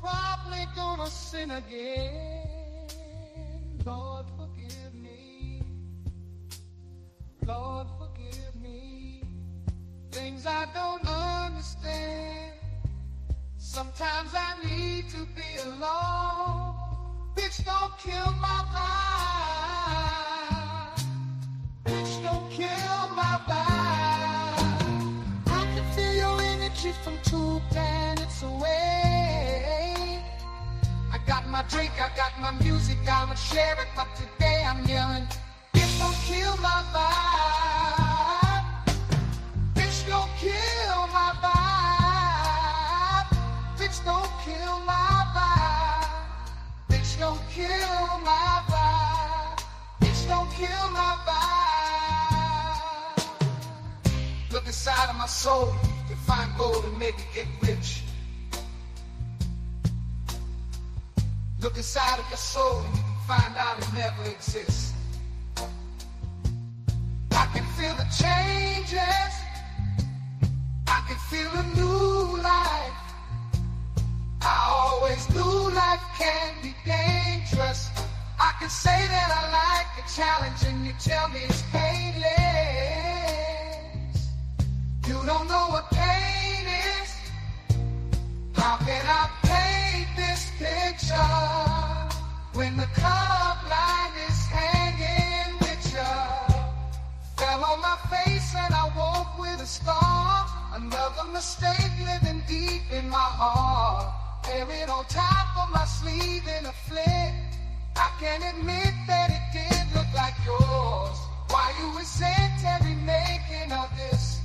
Probably gonna sin again. Lord, forgive me. Lord, forgive me. Things I don't understand. Sometimes I need to be alone. Bitch, don't kill my vibe. Bitch, don't kill my vibe. I can feel your energy from 2 planets away. I got my drink, I got my music, I'ma share it, but today I'm yelling, bitch, don't kill my vibe. Bitch, don't kill my vibe. Bitch, don't kill my vibe. Bitch, don't kill my vibe. Bitch, don't kill my vibe. Look inside of my soul, to find gold and make it get rich. Look inside of your soul and you can find out it never exists. I can feel the changes. I can feel a new life. I always knew life can be dangerous. I can say that I like the challenge and you tell me it's painless. You don't know what pain is. How can I paint this picture when the color line is hanging with you? Fell on my face and I woke with a scar. Another mistake living deep in my heart. Buried on top of my sleeve in a flick. I can admit that it did look like yours. Why you resent every making of this?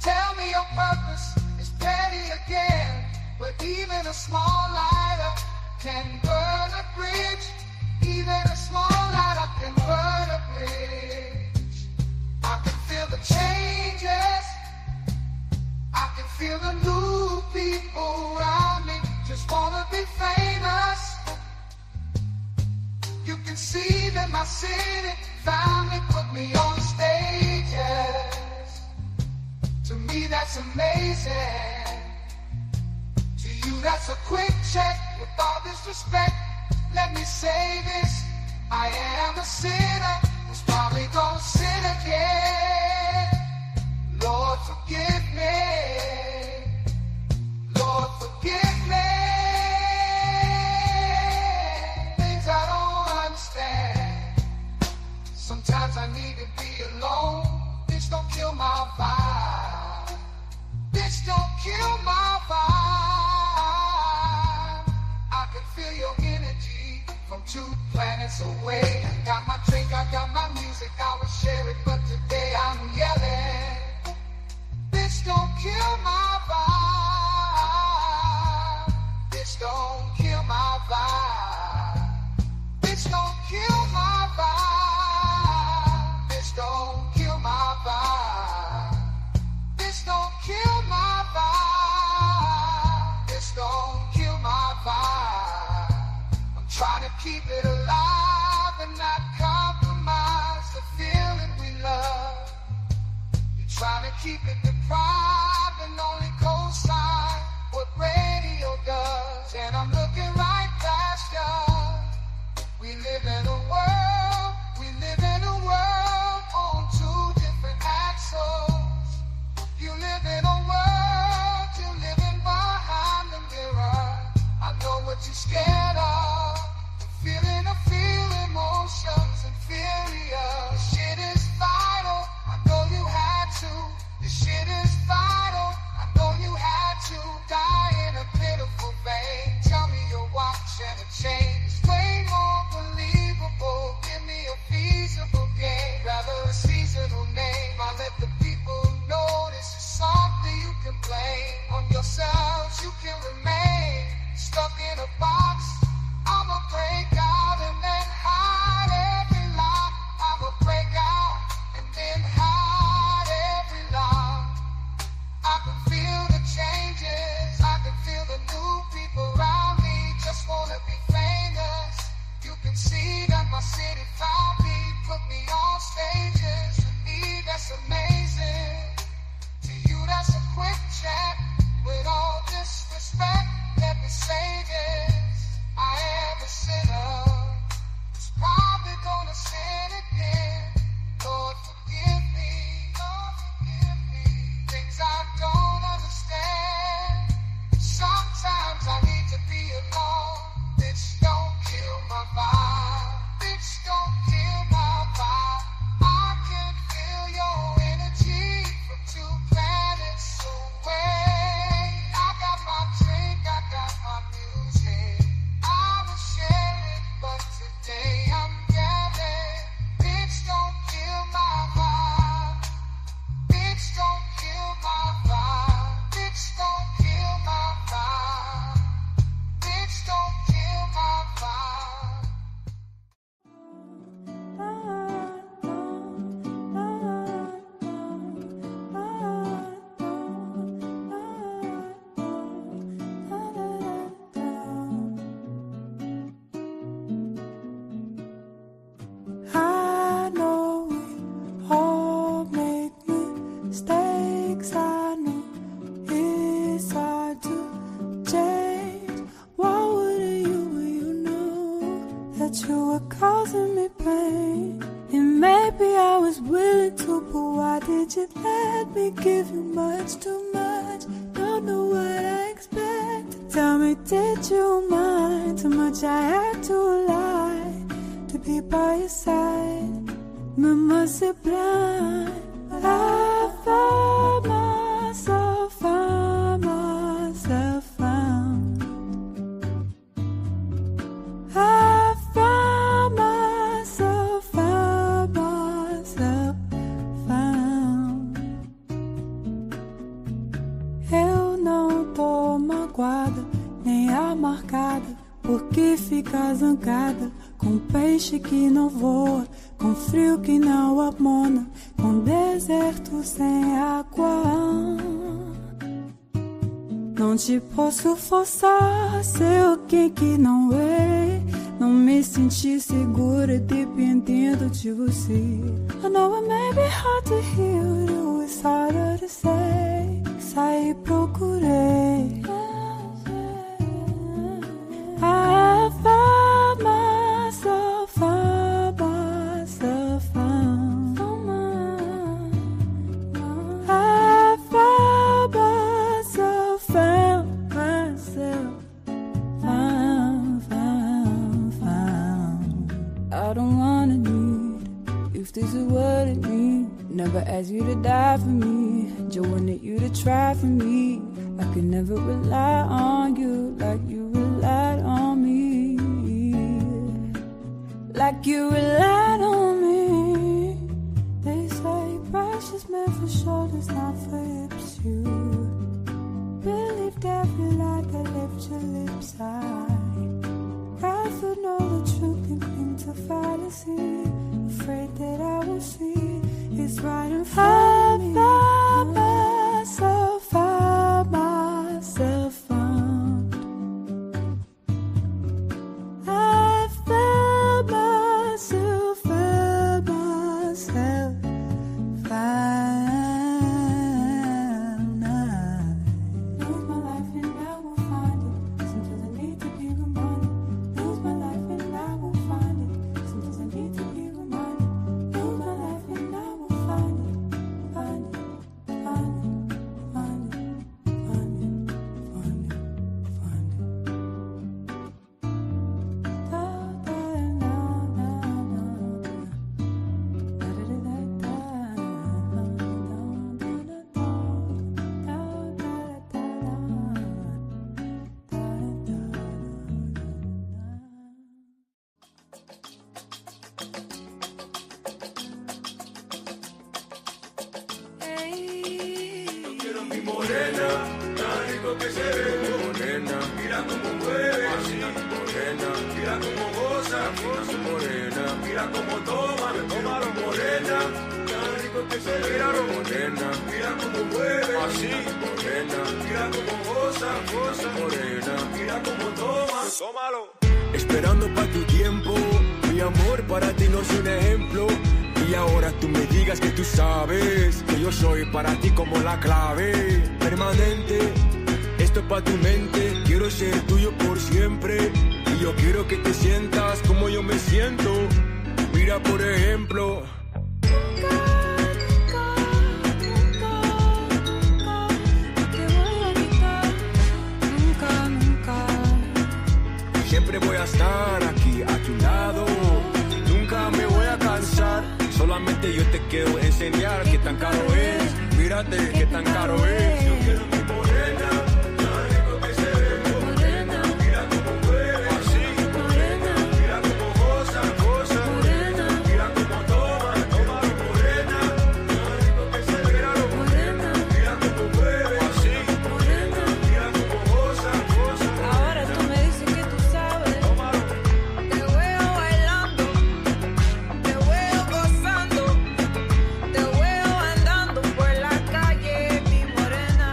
Tell me your purpose is petty again. But even a small lighter can burn a bridge. Even a small lighter can burn a bridge. I can feel the changes. I can feel the new people around me. Just wanna be famous. You can see that my city finally put me on stages. To me that's amazing. That's a quick check. With all this respect, let me say this. I am a sinner who's probably gonna sin again. Lord, forgive me. Lord, forgive me. Things I don't understand. Sometimes I need to be alone. Bitch, don't kill my vibe. Bitch, don't kill my vibe. Feel your energy from 2 planets away. I got my drink, I got my music, I will share it, but today I'm yelling, bitch, don't kill my vibe. Bitch, don't kill my vibe. Bitch, don't kill my vibe. Bitch, don't kill my vibe. Bitch, don't kill my vibe. Bitch, don't kill my vibe. Try to keep it alive and not compromise the feeling we love. You're trying to keep it deprived and only co-sign what radio does. And I'm looking right past you. We live in a world on 2 different axles. You live in a world, you're living behind the mirror. I know what you're scared of. Feeling or feel emotions inferior. This shit is vital, I know you had to. This shit is vital, I know you had to. Die in a pitiful vein. Tell me your watch and a chain is way more believable. Give me a feasible game, rather a seasonal name. I let the people know this is something you can blame. On yourselves you can remain stuck in a box. I'ma break out and then hide every lock. I'ma break out and then hide every lock. I can feel the changes, I can feel the new people around me. Just wanna be famous. You can see that my city found me, put me on stages. To me that's amazing, to you that's a quick check. With all disrespect, let me say this: I am a sinner, who's probably gonna sin again. Lord forgive me, Lord forgive me. Things I don't understand. Sometimes I need to be alone. Bitch, don't kill my vibe. Bitch, don't kill my vibe. I can feel your energy from 2 planets away. I got my drink, I got my music. I will share it, but today I'm yelling. Bitch, don't kill my vibe. Bitch, don't kill my vibe. Bitch, don't kill my vibe. Bitch, don't kill my vibe. I know we all make mistakes. I know it's hard to change. Why wouldn't you when you knew that you were causing me pain? And maybe I was willing to, but why did you let me give you much too much? Don't know what I expect. Tell me, did you mind too much? I had to lie to be by your side. Mama said blind, but I found myself, found myself, found. I found myself, found myself, found. Eu não tô magoada, nem amargada, porque fica zangada com peixe que não voa, com frio que não amona, com deserto sem água. Não te posso forçar a ser alguém que não é. Não me senti segura dependendo de você. I know it may be hard to hear, it was harder to say. Saí, procurei. I found myself, found myself, found. I found myself, found myself, found, found, found. I don't wanna need, if this is what it means. Never ask you to die for me, just wanted you to try for me. I could never rely on you like you relied on me, like you relied on me. They say brush is meant for shoulders, not for hips. You believed every lie that left your lips high. Rather know the truth than cling to fallacy. Afraid that I will see it's right in front of me. I found myself, found myself, found. I found myself, found myself, found. I lose my life and I will find it. Sometimes I need to be reminded. Lose my life and I will find it. Sometimes I need to be reminded. Lose my life and I will find it. morena. Mira cómo toma, tómalo, morena. Tan rico que se mira, morena. Mira cómo mueve, así, morena. Mira cómo goza, goza, morena. Mira cómo toma, tómalo. Esperando pa' tu tiempo, mi amor para ti no soy un ejemplo. Y ahora tú me digas que tú sabes que yo soy para ti como la clave permanente. Esto es pa' tu mente, quiero ser tuyo por siempre. Y yo quiero que te sientas como yo me siento. Mira por ejemplo. Siempre voy a estar aquí a tu lado. Nunca me voy a cansar. Solamente yo te quiero enseñar qué tan caro es. Mírate qué tan caro es. Yo quiero mi morena, tan rico que se ve, morena. Mira cómo mueve, así, morena. Mira cómo goza, goza, morena. Mira cómo toma, toma, morena. Tan rico que se ve, morena. Mira cómo mueve, así, morena. Mira cómo goza, goza. Ahora tú me dices que tú sabes. Te veo bailando, te veo gozando, te veo andando por la calle, mi morena.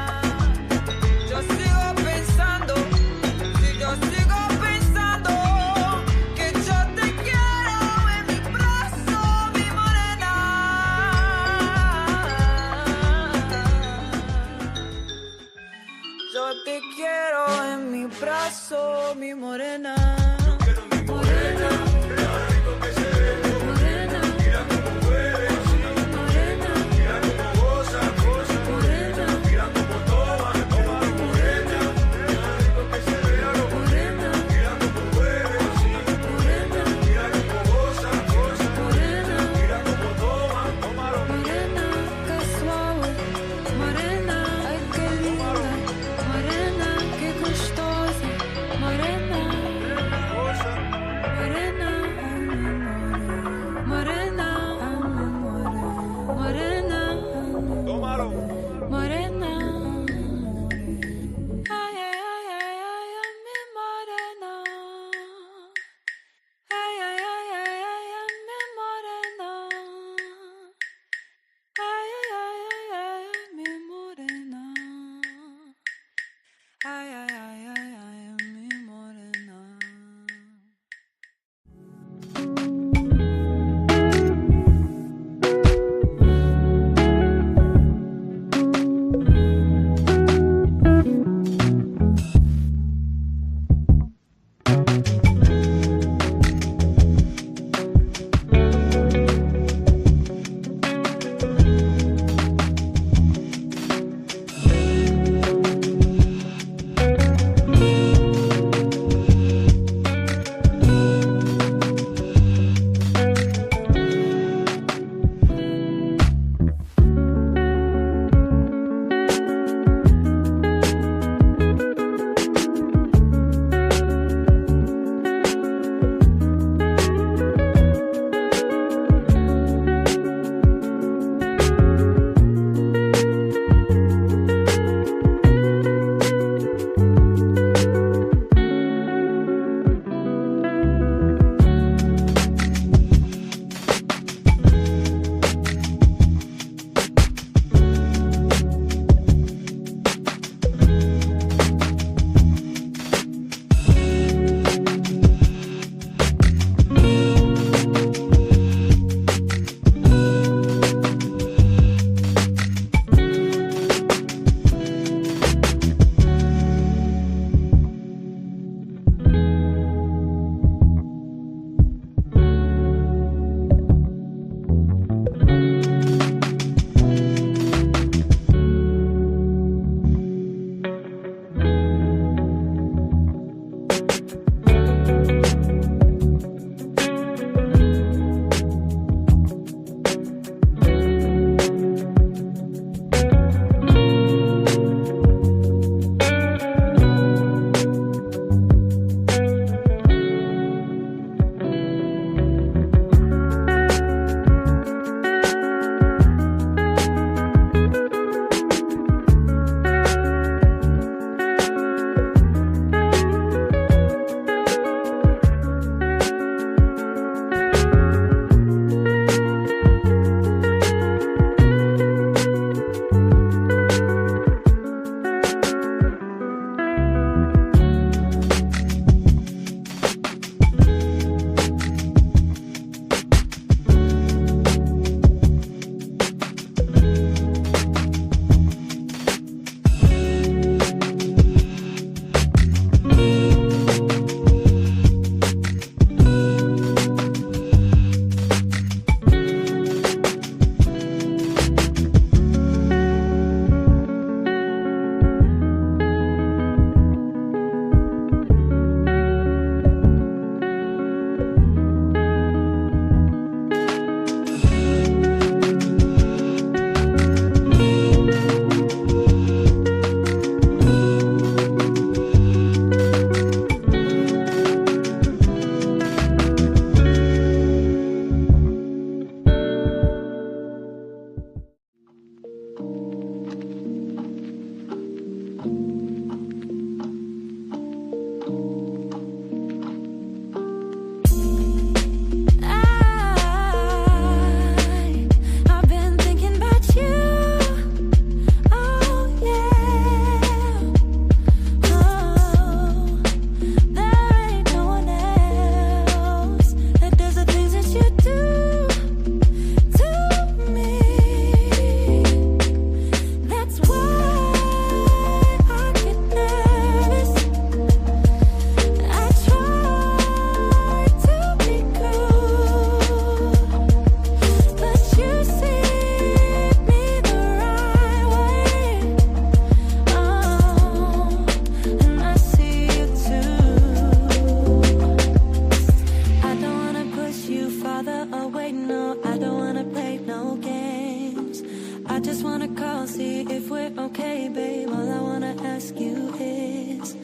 we're okay, babe, all I wanna ask you is,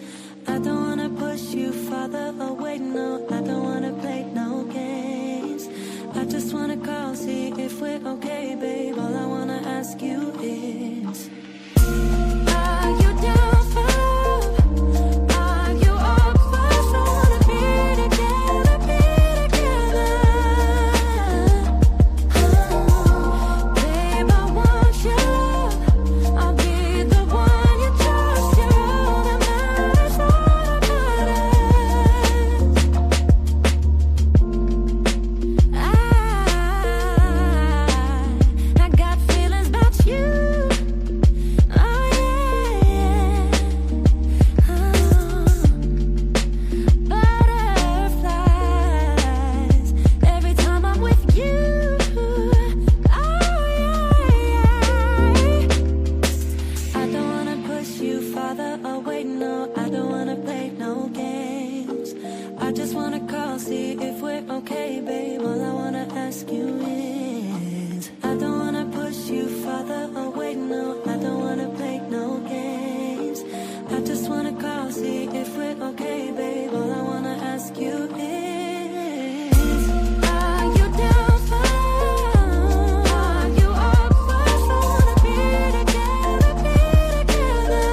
I don't wanna push you farther away, no, I don't wanna play no games. I just wanna call, see if we're okay, babe, all I wanna ask you is, are you down for love? Are you up for wanna be together, be together? Babe, I want you. I'll be the one you trust. You're all that matters, all that matters. I got feelings about you. Oh yeah, butterflies every time I'm with you. Oh yeah. I don't wanna push you farther away, no, I don't wanna play no games. I just wanna call, see if we're okay, babe, all I wanna ask you is, I don't wanna push you farther away, no, I don't wanna play no games. I just wanna call, see if we're okay, babe, all I wanna ask you is, are you down for love? Are you up for wanna be together, be together?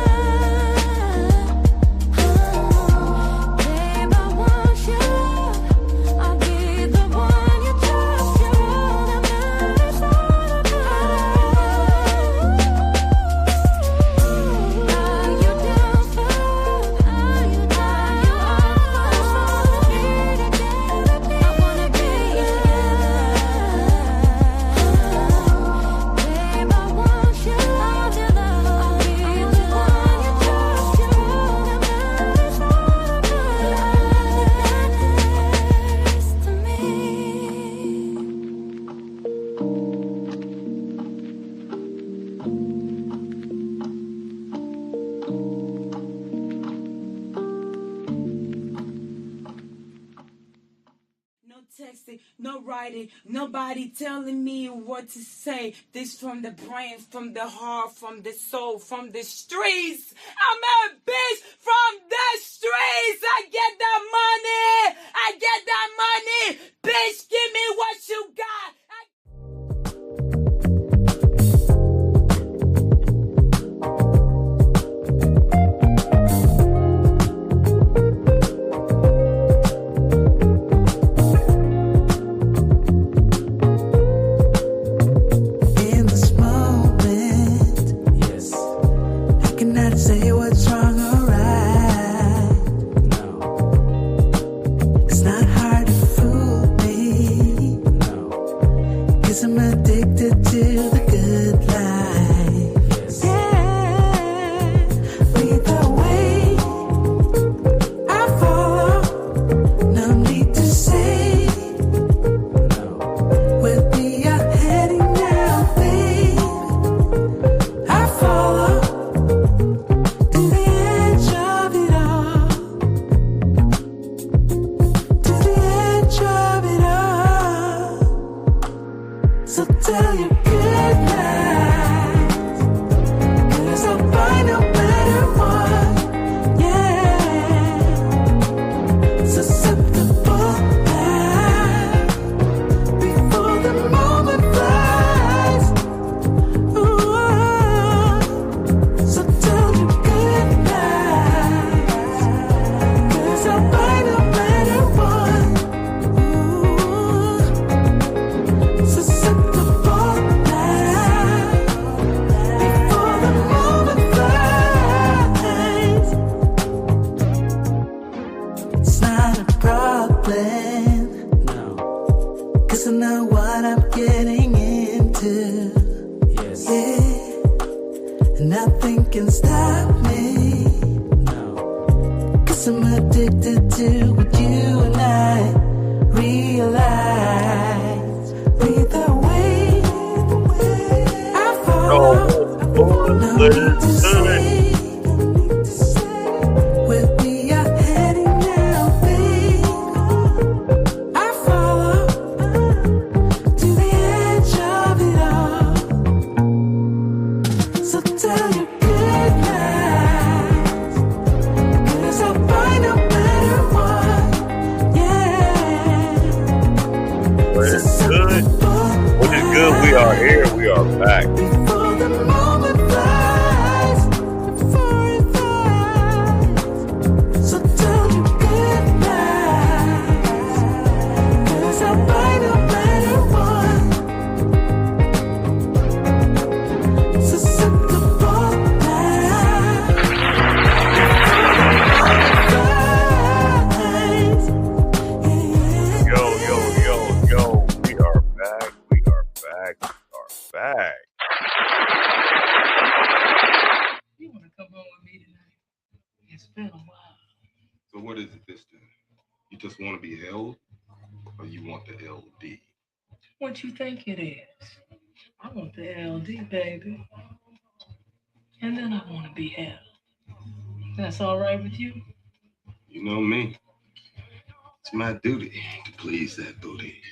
Babe, I want you. I'll be the one you trust. You're all that matters, all that matters. Are you down for love? Are you down? You up for be together? I wanna be together. Babe, I want you. I'll be the one you trust. You're all that matters, all that matters to me. No texting, no writing, nobody telling me what to say. This from the brain, from the heart, from the soul, from the streets. I'm a bitch from the streets. I get that money. I get that money. Bitch, give me what you got. In this moment, Yes. I cannot say what's wrong or right. No. It's not hard to fool me, No. 'cause I'm addicted to the good life. Yes. Yeah, lead the way, I follow. No need to say No. where we are heading now, babe. I follow to the edge of it all, to the edge of it all. So tell your good night, 'cause I'll find no matter what. Yeah, susceptible now before the moment flies. Ooh, so tell your good night, 'cause I'll find no matter what. Ooh, susceptible now before the moment flies. It's not a problem, No. 'cause I know what I'm getting into. Yes. Yeah, and nothing can stop me, No. 'cause I'm addicted to what you and I realize. Lead the way, I follow. No need to say where we are heading now, babe. I follow to the edge of it all. So tell your good? What is good? We are here. We are back. Before the moment flies, before it flies. So tell me goodnight. 'Cause I'll bite a better one. So set the boat down. Yo, yo, yo, yo. We are back. We are back. We are back. You want to come home with me tonight? It's been a while. So what is it this time? You just want to be held, or you want the LD? What you think it is? I want the LD, baby. And then I want to be held. That's all right with you? You know me. It's my duty to please that booty.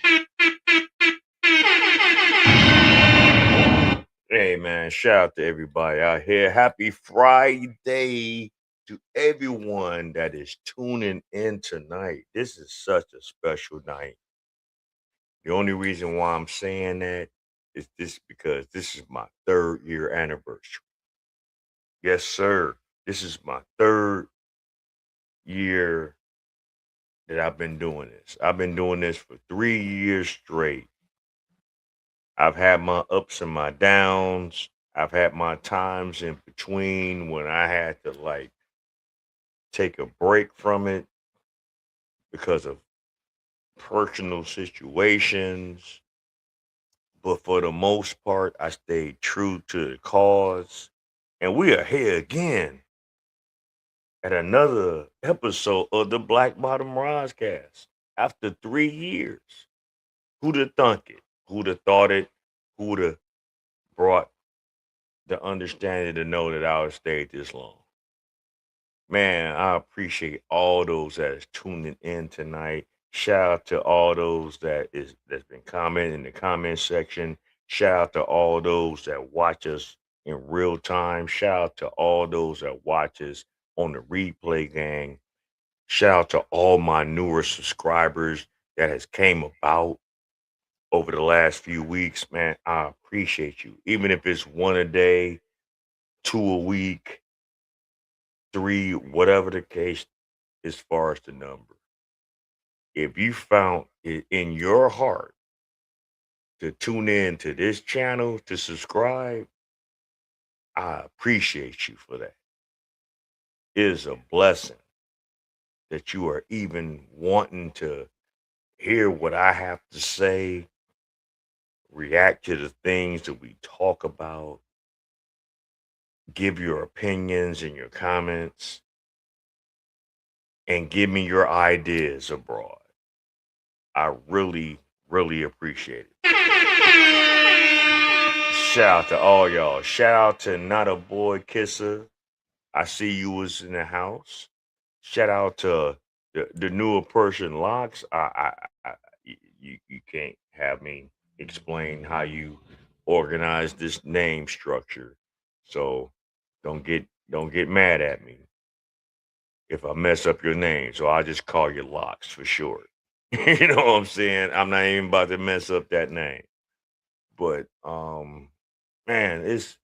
Hey, man. Shout out to everybody out here. Happy Friday to everyone that is tuning in tonight. This is such a special night. The only reason why I'm saying that is this because this is my 3rd year anniversary. Yes, sir. This is my 3rd year that I've been doing this. I've been doing this for 3 years straight. I've had my ups and my downs. I've had my times in between when I had to like take a break from it because of personal situations. But for the most part, I stayed true to the cause. And we are here again at another episode of the Black Bottom Roscast after 3 years. Who'd have thunk it? Who'd have thought it? Who'd have brought the understanding to know that I would stay this long? Man, I appreciate all those that is tuning in tonight. Shout out to all those that's been commenting in the comment section. Shout out to all those that watch us in real time. Shout out to all those that watch us on the replay gang. Shout out to all my newer subscribers that has came about over the last few weeks. Man, I appreciate you. Even if it's one a day, 2 a week, 3, whatever the case as far as the number. If you found it in your heart to tune in to this channel to subscribe, I appreciate you for that. It is a blessing that you are even wanting to hear what I have to say, react to the things that we talk about, give your opinions and your comments, and give me your ideas abroad. I really, really appreciate it. Shout out to all y'all. Shout out to Not a Boy Kisser. I see you was in the house. Shout out to the newer Persian Locks. You can't have me explain how you organize this name structure. So don't get mad at me if I mess up your name. So I'll just call you Locks for short. You know what I'm saying? I'm not even about to mess up that name. But man, it's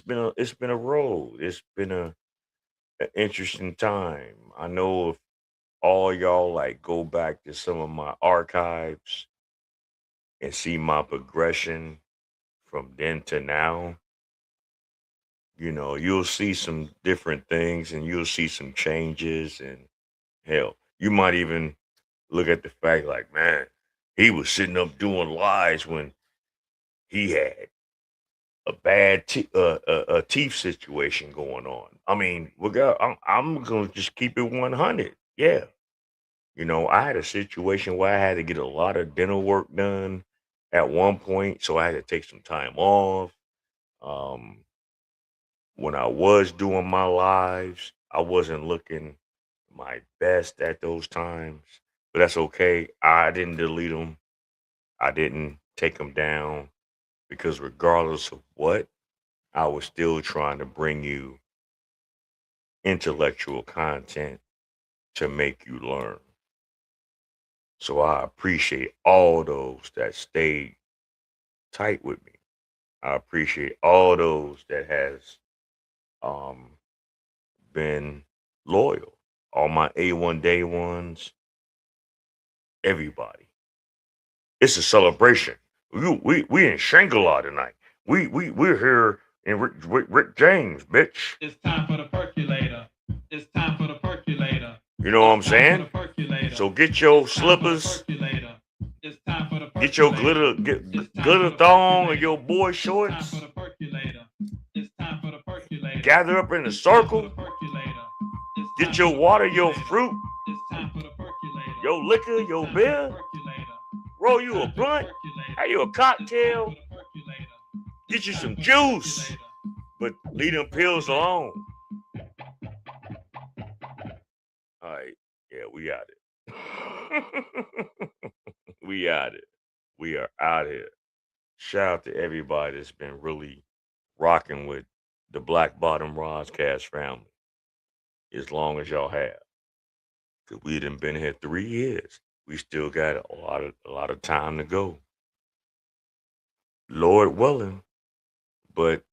been a road. It's been an interesting time. I know if all y'all like go back to some of my archives and see my progression from then to now, you'll see some different things and you'll see some changes, and hell, you might even look at the fact like, man, he was sitting up doing lies when he had a bad a teeth situation going on. I mean, I'm gonna just keep it 100. Yeah, I had a situation where I had to get a lot of dental work done at one point, so I had to take some time off. Um, when I was doing my lives, I wasn't looking my best at those times, but that's okay. I didn't delete them. I didn't take them down because regardless of what, I was still trying to bring you intellectual content to make you learn. So I appreciate all those that stayed tight with me. I appreciate all those that has um been loyal. All my A1 day ones, everybody. It's a celebration. We in Shangri-La tonight. We're here in Rick James, bitch. It's time for the percolator. It's time for the percolator. You know what I'm It's time for saying? the percolator. So get your It's time for the slippers, percolator. It's time for the percolator. get your glitter It's time glitter for the thong and percolator. your boy It's time shorts. for the percolator. It's time for the percolator. Gather up in a It's time for circle. the percolator. It's Get time your for the water, your percolator. fruit, It's time for the percolator. your liquor, It's your time for the beer. percolator. Roll It's you a time for the blunt. percolator. Have you a It's time for cocktail. the percolator. Get It's you time some for the juice. percolator. But leave them pills alone. All right. Yeah, we out it. We out it. We are out here. Shout out to everybody that's been really rocking with the Black Bottom Roscast family as long as y'all have. Cause we done been here 3 years. We still got a lot of time to go. Lord willing, but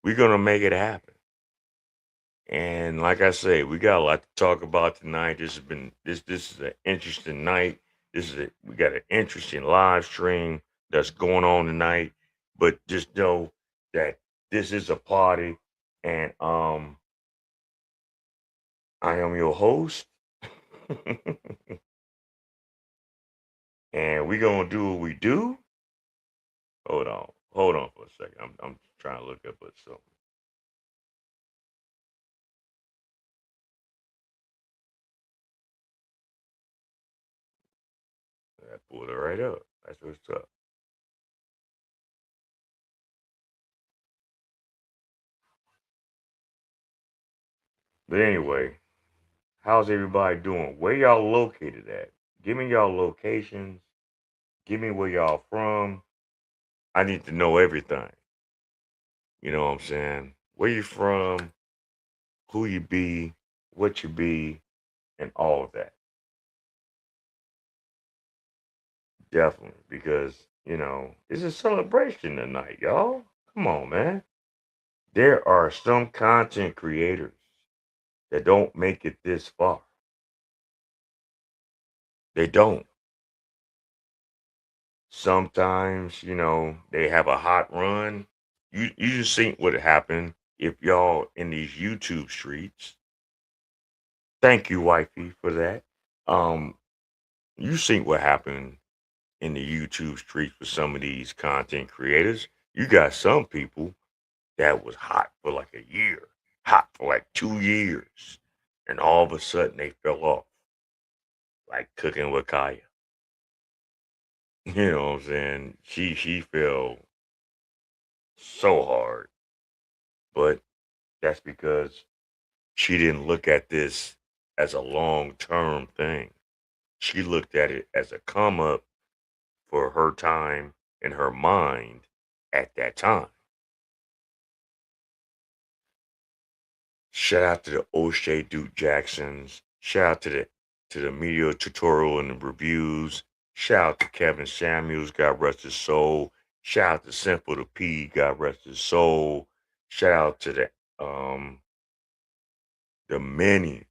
we're gonna make it happen. And like I say, we got a lot to talk about tonight. This is an interesting night. We got an interesting live stream that's going on tonight. But just know that this is a party, and I am your host, and we gonna do what we do. Hold on for a second. I'm trying to look up something. I pulled it right up. That's what's up. But anyway, how's everybody doing? Where y'all located at? Give me y'all locations. Give me where y'all from. I need to know everything. You know what I'm saying? Where you from, who you be, what you be, and all of that. Definitely. Because, it's a celebration tonight, y'all. Come on, man. There are some content creators that don't make it this far. They don't. Sometimes, they have a hot run. You just think what happened if y'all in these YouTube streets. Thank you, wifey, for that. Um, you seen what happened in the YouTube streets with some of these content creators. You got some people that was hot for like a year, hot for like 2 years, and all of a sudden they fell off, like Cooking with Kaya. You know what I'm saying? She fell so hard, but that's because she didn't look at this as a long term thing. She looked at it as a come up for her time and her mind at that time. Shout out to the O'Shea Duke Jacksons. Shout out to the media tutorial and the reviews. Shout out to Kevin Samuels, God rest his soul. Shout out to Simple the P, God rest his soul. Shout out to the many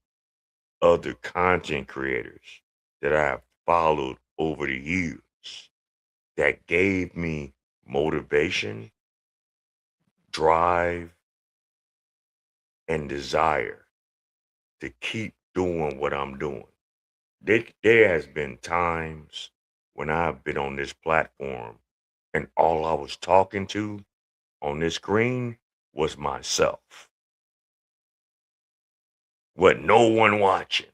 other content creators that I have followed over the years that gave me motivation, drive, and desire to keep doing what I'm doing. There has been times when I've been on this platform and all I was talking to on this screen was myself. With no one watching.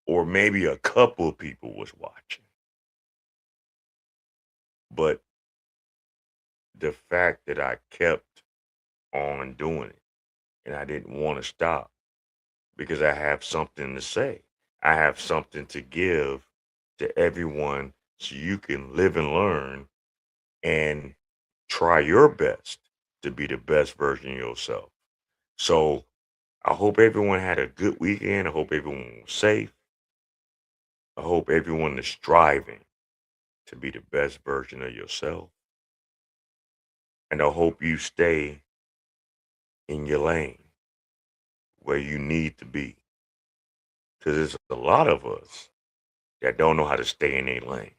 Or maybe a couple of people was watching. But the fact that I kept on doing it and I didn't want to stop because I have something to say. I have something to give to everyone so you can live and learn and try your best to be the best version of yourself. So I hope everyone had a good weekend. I hope everyone was safe. I hope everyone is striving to be the best version of yourself. And I hope you stay in your lane where you need to be. Because there's a lot of us that don't know how to stay in their lane.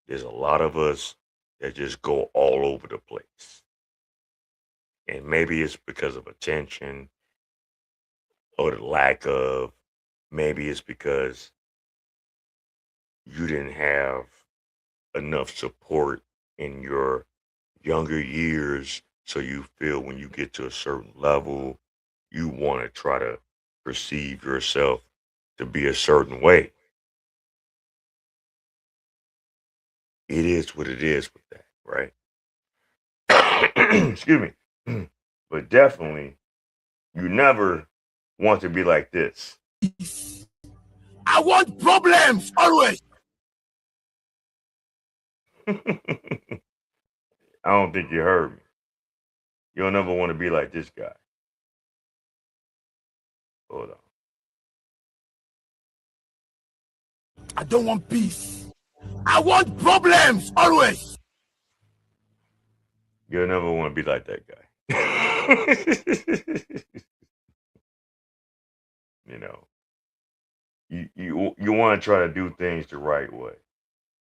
There's a lot of us that just go all over the place. And maybe it's because of attention or the lack of. Maybe it's because you didn't have enough support in your younger years. So you feel when you get to a certain level, you want to try to perceive yourself to be a certain way. It is what it is with that, right? Excuse me. But definitely, you never want to be like this. I want problems always. I don't think you heard me. You'll never want to be like this guy. Hold on. I don't want peace. I want problems always. You'll never want to be like that guy. You know, you want to try to do things the right way.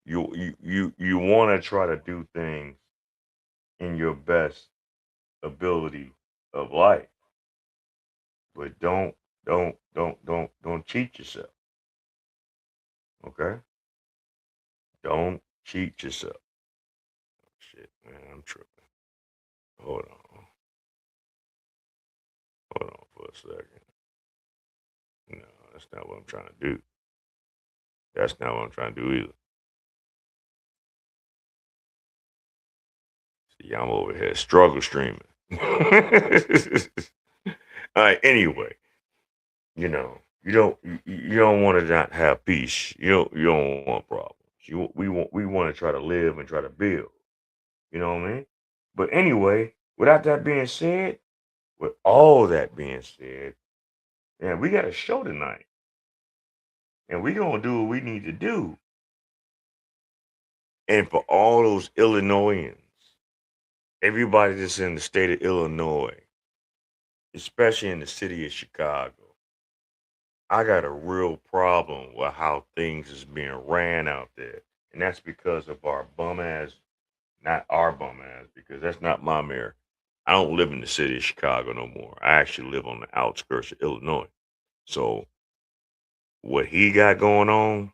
You want to try to do things in your best ability of life, but don't cheat yourself. Okay? Don't cheat yourself. Shit, man, I'm tripping. Hold on for a second. No, that's not what I'm trying to do. That's not what I'm trying to do either. See, I'm over here struggle streaming. All right, anyway, you know, you don't want to not have peace. You don't want problems. We want to try to live and try to build. You know what I mean? But anyway, with all that being said, yeah, we got a show tonight. And we're going to do what we need to do. And for all those Illinoisans, everybody that's in the state of Illinois, especially in the city of Chicago, I got a real problem with how things is being ran out there. And that's because of our bum ass, not our bum ass, because that's not my mayor. I don't live in the city of Chicago no more. I actually live on the outskirts of Illinois. So what he got going on,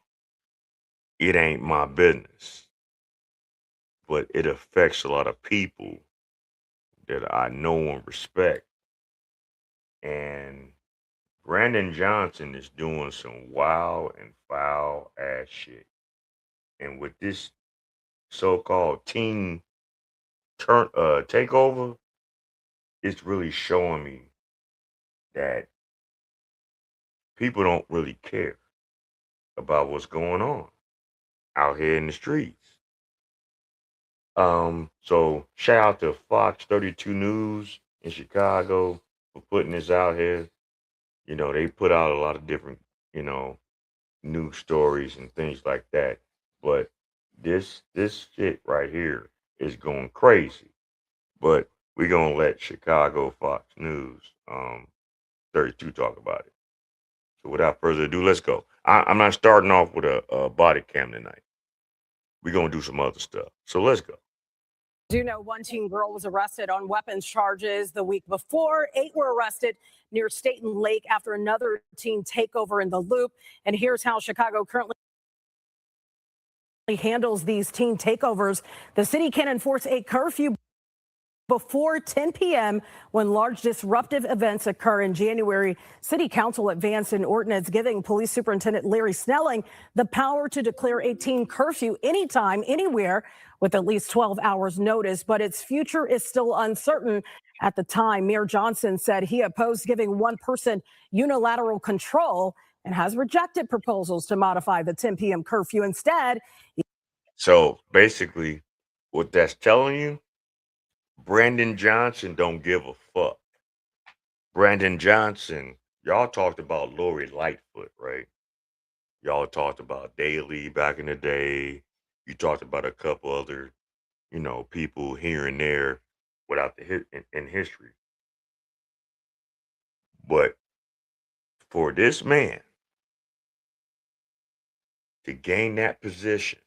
it ain't my business. But it affects a lot of people that I know and respect. And Brandon Johnson is doing some wild and foul ass shit. And with this so-called team takeover, it's really showing me that people don't really care about what's going on out here in the streets. So shout out to Fox 32 News in Chicago for putting this out here. You know, they put out a lot of different, news stories and things like that. But this shit right here is going crazy. But we're gonna let Chicago Fox News 32 talk about it. So without further ado, let's go. I'm not starting off with a body cam tonight. We're gonna do some other stuff. So let's go. Do know one teen girl was arrested on weapons charges the week before. 8 were arrested near Staten Lake after another teen takeover in the Loop. And here's how Chicago currently handles these teen takeovers. The city can enforce a curfew before 10 p.m. when large disruptive events occur. In January, City Council advanced an ordinance giving Police Superintendent Larry Snelling the power to declare a teen curfew anytime, anywhere, with at least 12 hours notice, but its future is still uncertain. At the time, Mayor Johnson said he opposed giving one person unilateral control and has rejected proposals to modify the 10 p.m. curfew. Instead, So basically, what that's telling you, Brandon Johnson don't give a fuck. Brandon Johnson, y'all talked about Lori Lightfoot, right? Y'all talked about Daley back in the day. You talked about a couple other, people here and there without the hit in history. But for this man to gain that position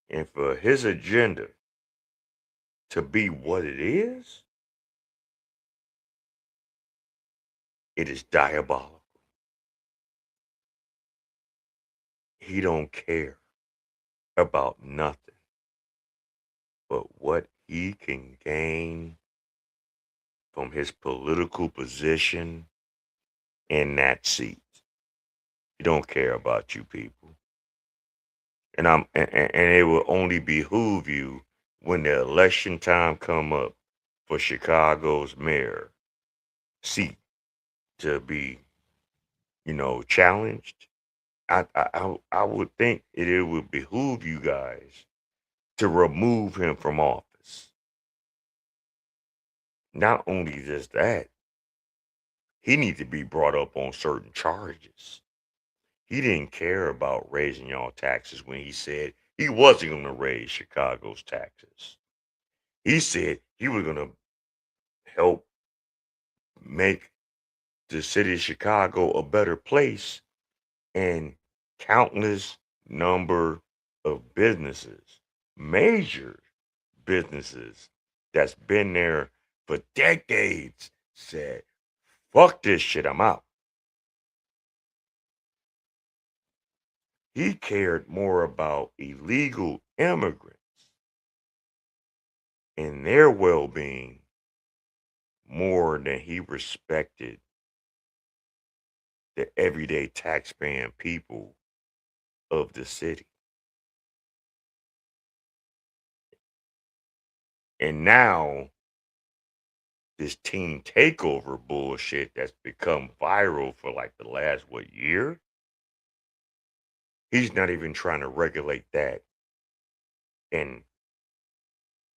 and for his agenda to be what it is diabolical. He don't care about nothing but what he can gain from his political position in that seat. He don't care about you people. And it will only behoove you when the election time come up for Chicago's mayor seat to be, challenged. I would think it would behoove you guys to remove him from office. Not only just that, he needs to be brought up on certain charges. He didn't care about raising y'all taxes when he said he wasn't going to raise Chicago's taxes. He said he was going to help make the city of Chicago a better place, and countless number of businesses, major businesses that's been there for decades said, fuck this shit, I'm out. He cared more about illegal immigrants and their well-being more than he respected the everyday taxpaying people of the city. And now this team takeover bullshit that's become viral for like the last year, he's not even trying to regulate that and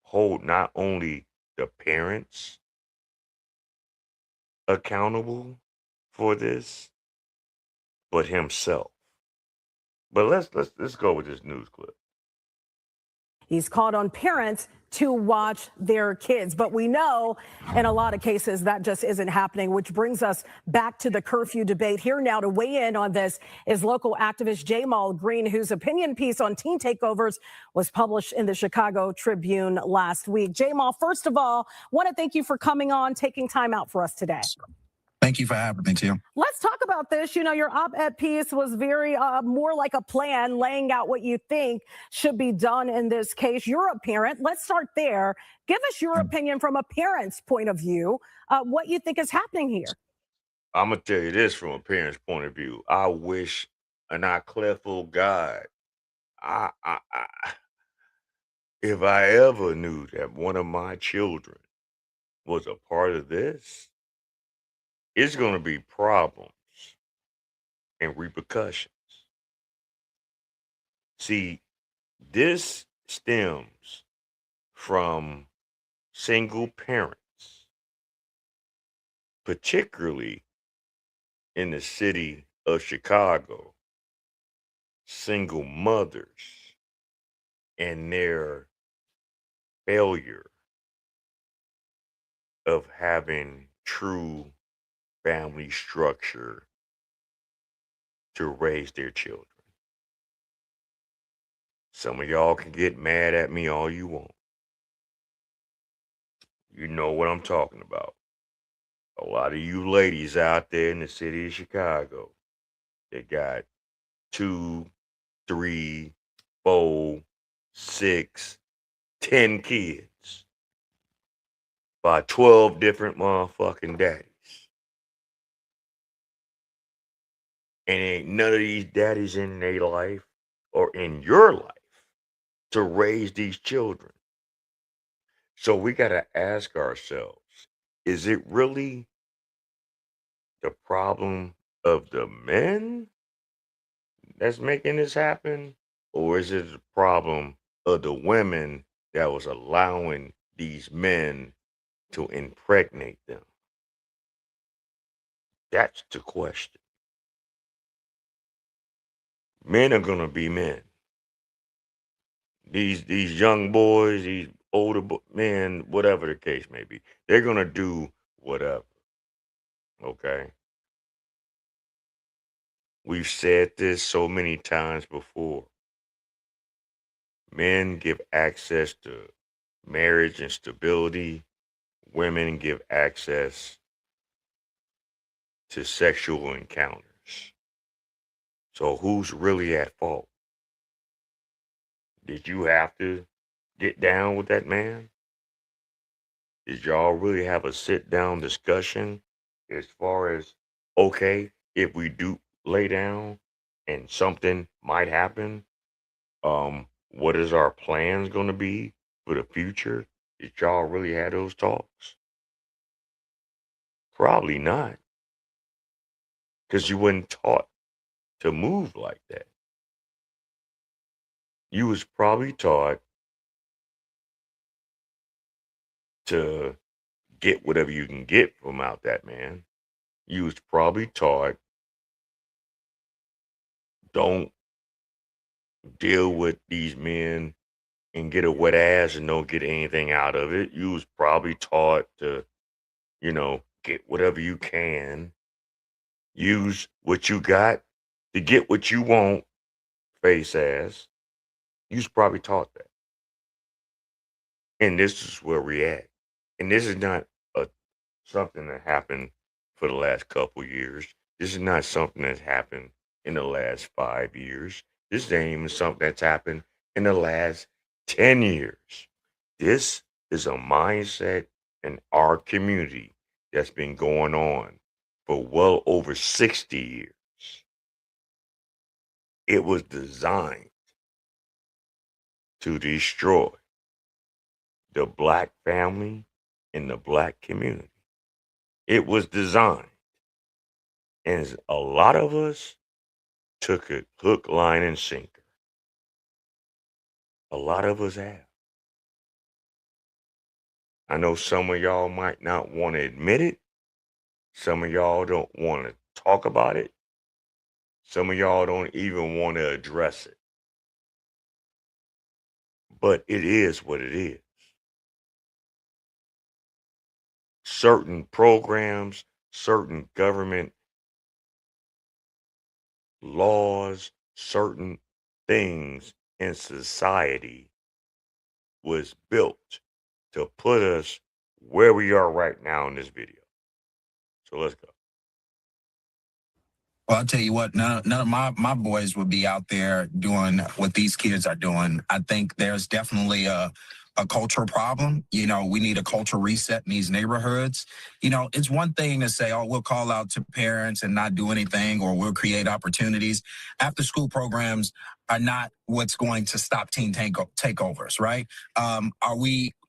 hold not only the parents accountable for this, but himself. But let's go with this news clip. He's called on parents to watch their kids. But we know in a lot of cases that just isn't happening, which brings us back to the curfew debate. Here now to weigh in on this is local activist Jamal Green, whose opinion piece on teen takeovers was published in the Chicago Tribune last week. Jamal, first of all, want to thank you for coming on, taking time out for us today. Thank you for having me, Tim. Let's talk about this. Your op-ed piece was very more like a plan, laying out what you think should be done in this case. You're a parent. Let's start there. Give us your opinion from a parent's point of view, what you think is happening here. I'm going to tell you this from a parent's point of view. I wish an I cleful God, if I ever knew that one of my children was a part of this, it's going to be problems and repercussions. See, this stems from single parents, particularly in the city of Chicago, single mothers and their failure of having true family structure to raise their children. Some of y'all can get mad at me all you want. You know what I'm talking about. A lot of you ladies out there in the city of Chicago, they got 2, 3, 4, 6, 10 kids by 12 different motherfucking daddies. And ain't none of these daddies in their life or in your life to raise these children. So we got to ask ourselves, is it really the problem of the men that's making this happen? Or is it the problem of the women that was allowing these men to impregnate them? That's the question. Men are gonna be men. These young boys, these older men, whatever the case may be, they're gonna do whatever. Okay. We've said this so many times before. Men give access to marriage and stability. Women give access to sexual encounters. So who's really at fault? Did you have to get down with that man? Did y'all really have a sit down discussion as far as, okay, if we do lay down and something might happen, what is our plans going to be for the future? Did y'all really have those talks? Probably not, because you weren't taught to move like that. You was probably taught to get whatever you can get from out that man. You was probably taught don't deal with these men and get a wet ass and don't get anything out of it. You was probably taught to, get whatever you can, use what you got to get what you want, face ass. You was probably taught that. And this is where we at. And this is not something that happened for the last couple years. This is not something that's happened in the last 5 years. This ain't even something that's happened in the last 10 years. This is a mindset in our community that's been going on for well over 60 years. It was designed to destroy the black family and the black community. It was designed. And a lot of us took it hook, line, and sinker. A lot of us have. I know some of y'all might not want to admit it. Some of y'all don't want to talk about it. Some of y'all don't even want to address it. But it is what it is. Certain programs, certain government laws, certain things in society was built to put us where we are right now in this video. So let's go. Well, I'll tell you what, none of my boys would be out there doing what these kids are doing. I think there's definitely a cultural problem. We need a cultural reset in these neighborhoods. It's one thing to say, oh, we'll call out to parents and not do anything, or we'll create opportunities. After school programs are not what's going to stop teen takeovers, right?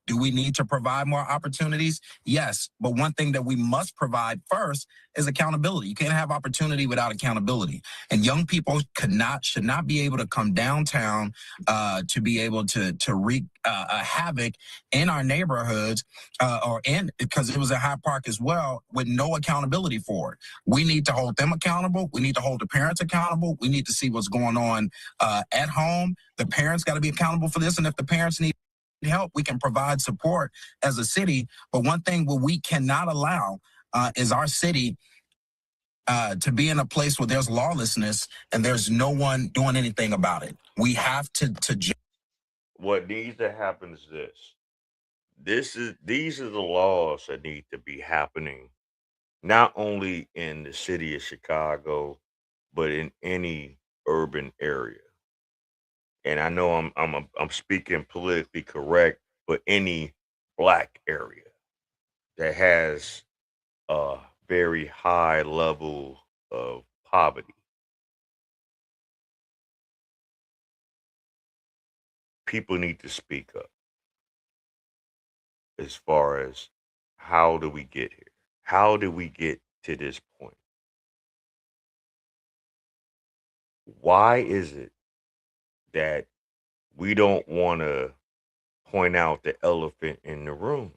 Do we need to provide more opportunities? Yes. But one thing that we must provide first is accountability. You can't have opportunity without accountability. And young people should not be able to come downtown to be able to wreak havoc in our neighborhoods because it was a Hyde Park as well, with no accountability for it. We need to hold them accountable. We need to hold the parents accountable. We need to see what's going on at home. The parents got to be accountable for this. And if the parents need help, we can provide support as a city. But one thing what we cannot allow is our city to be in a place where there's lawlessness and there's no one doing anything about it. We have to. What needs to happen is this. These are the laws that need to be happening, not only in the city of Chicago, but in any urban area. And I know I'm speaking politically correct, but any black area that has a very high level of poverty. People need to speak up as far as how do we get here? How do we get to this point? Why is it that we don't want to point out the elephant in the room?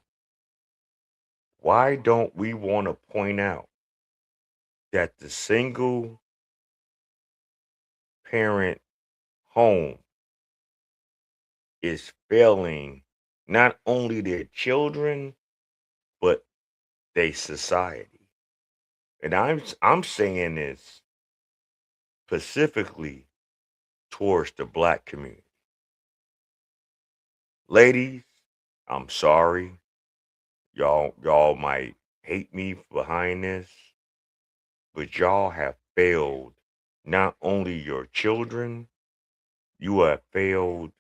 Why don't we want to point out that the single parent home is failing not only their children, but their society. And I'm saying this specifically towards the black community. Ladies, I'm sorry. Y'all might hate me behind this, but y'all have failed not only your children, you have failed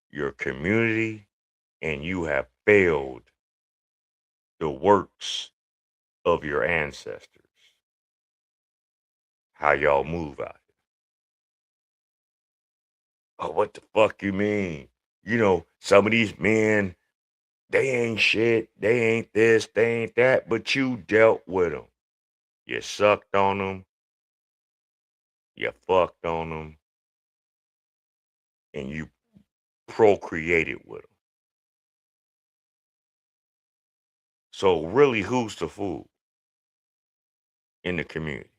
your community, and you have failed the works of your ancestors. How y'all move out here. Oh, what the fuck you mean? You know, some of these men, they ain't shit, they ain't this, they ain't that, but you dealt with them. You sucked on them, you fucked on them, and you procreated with them. So really, who's the fool in the community?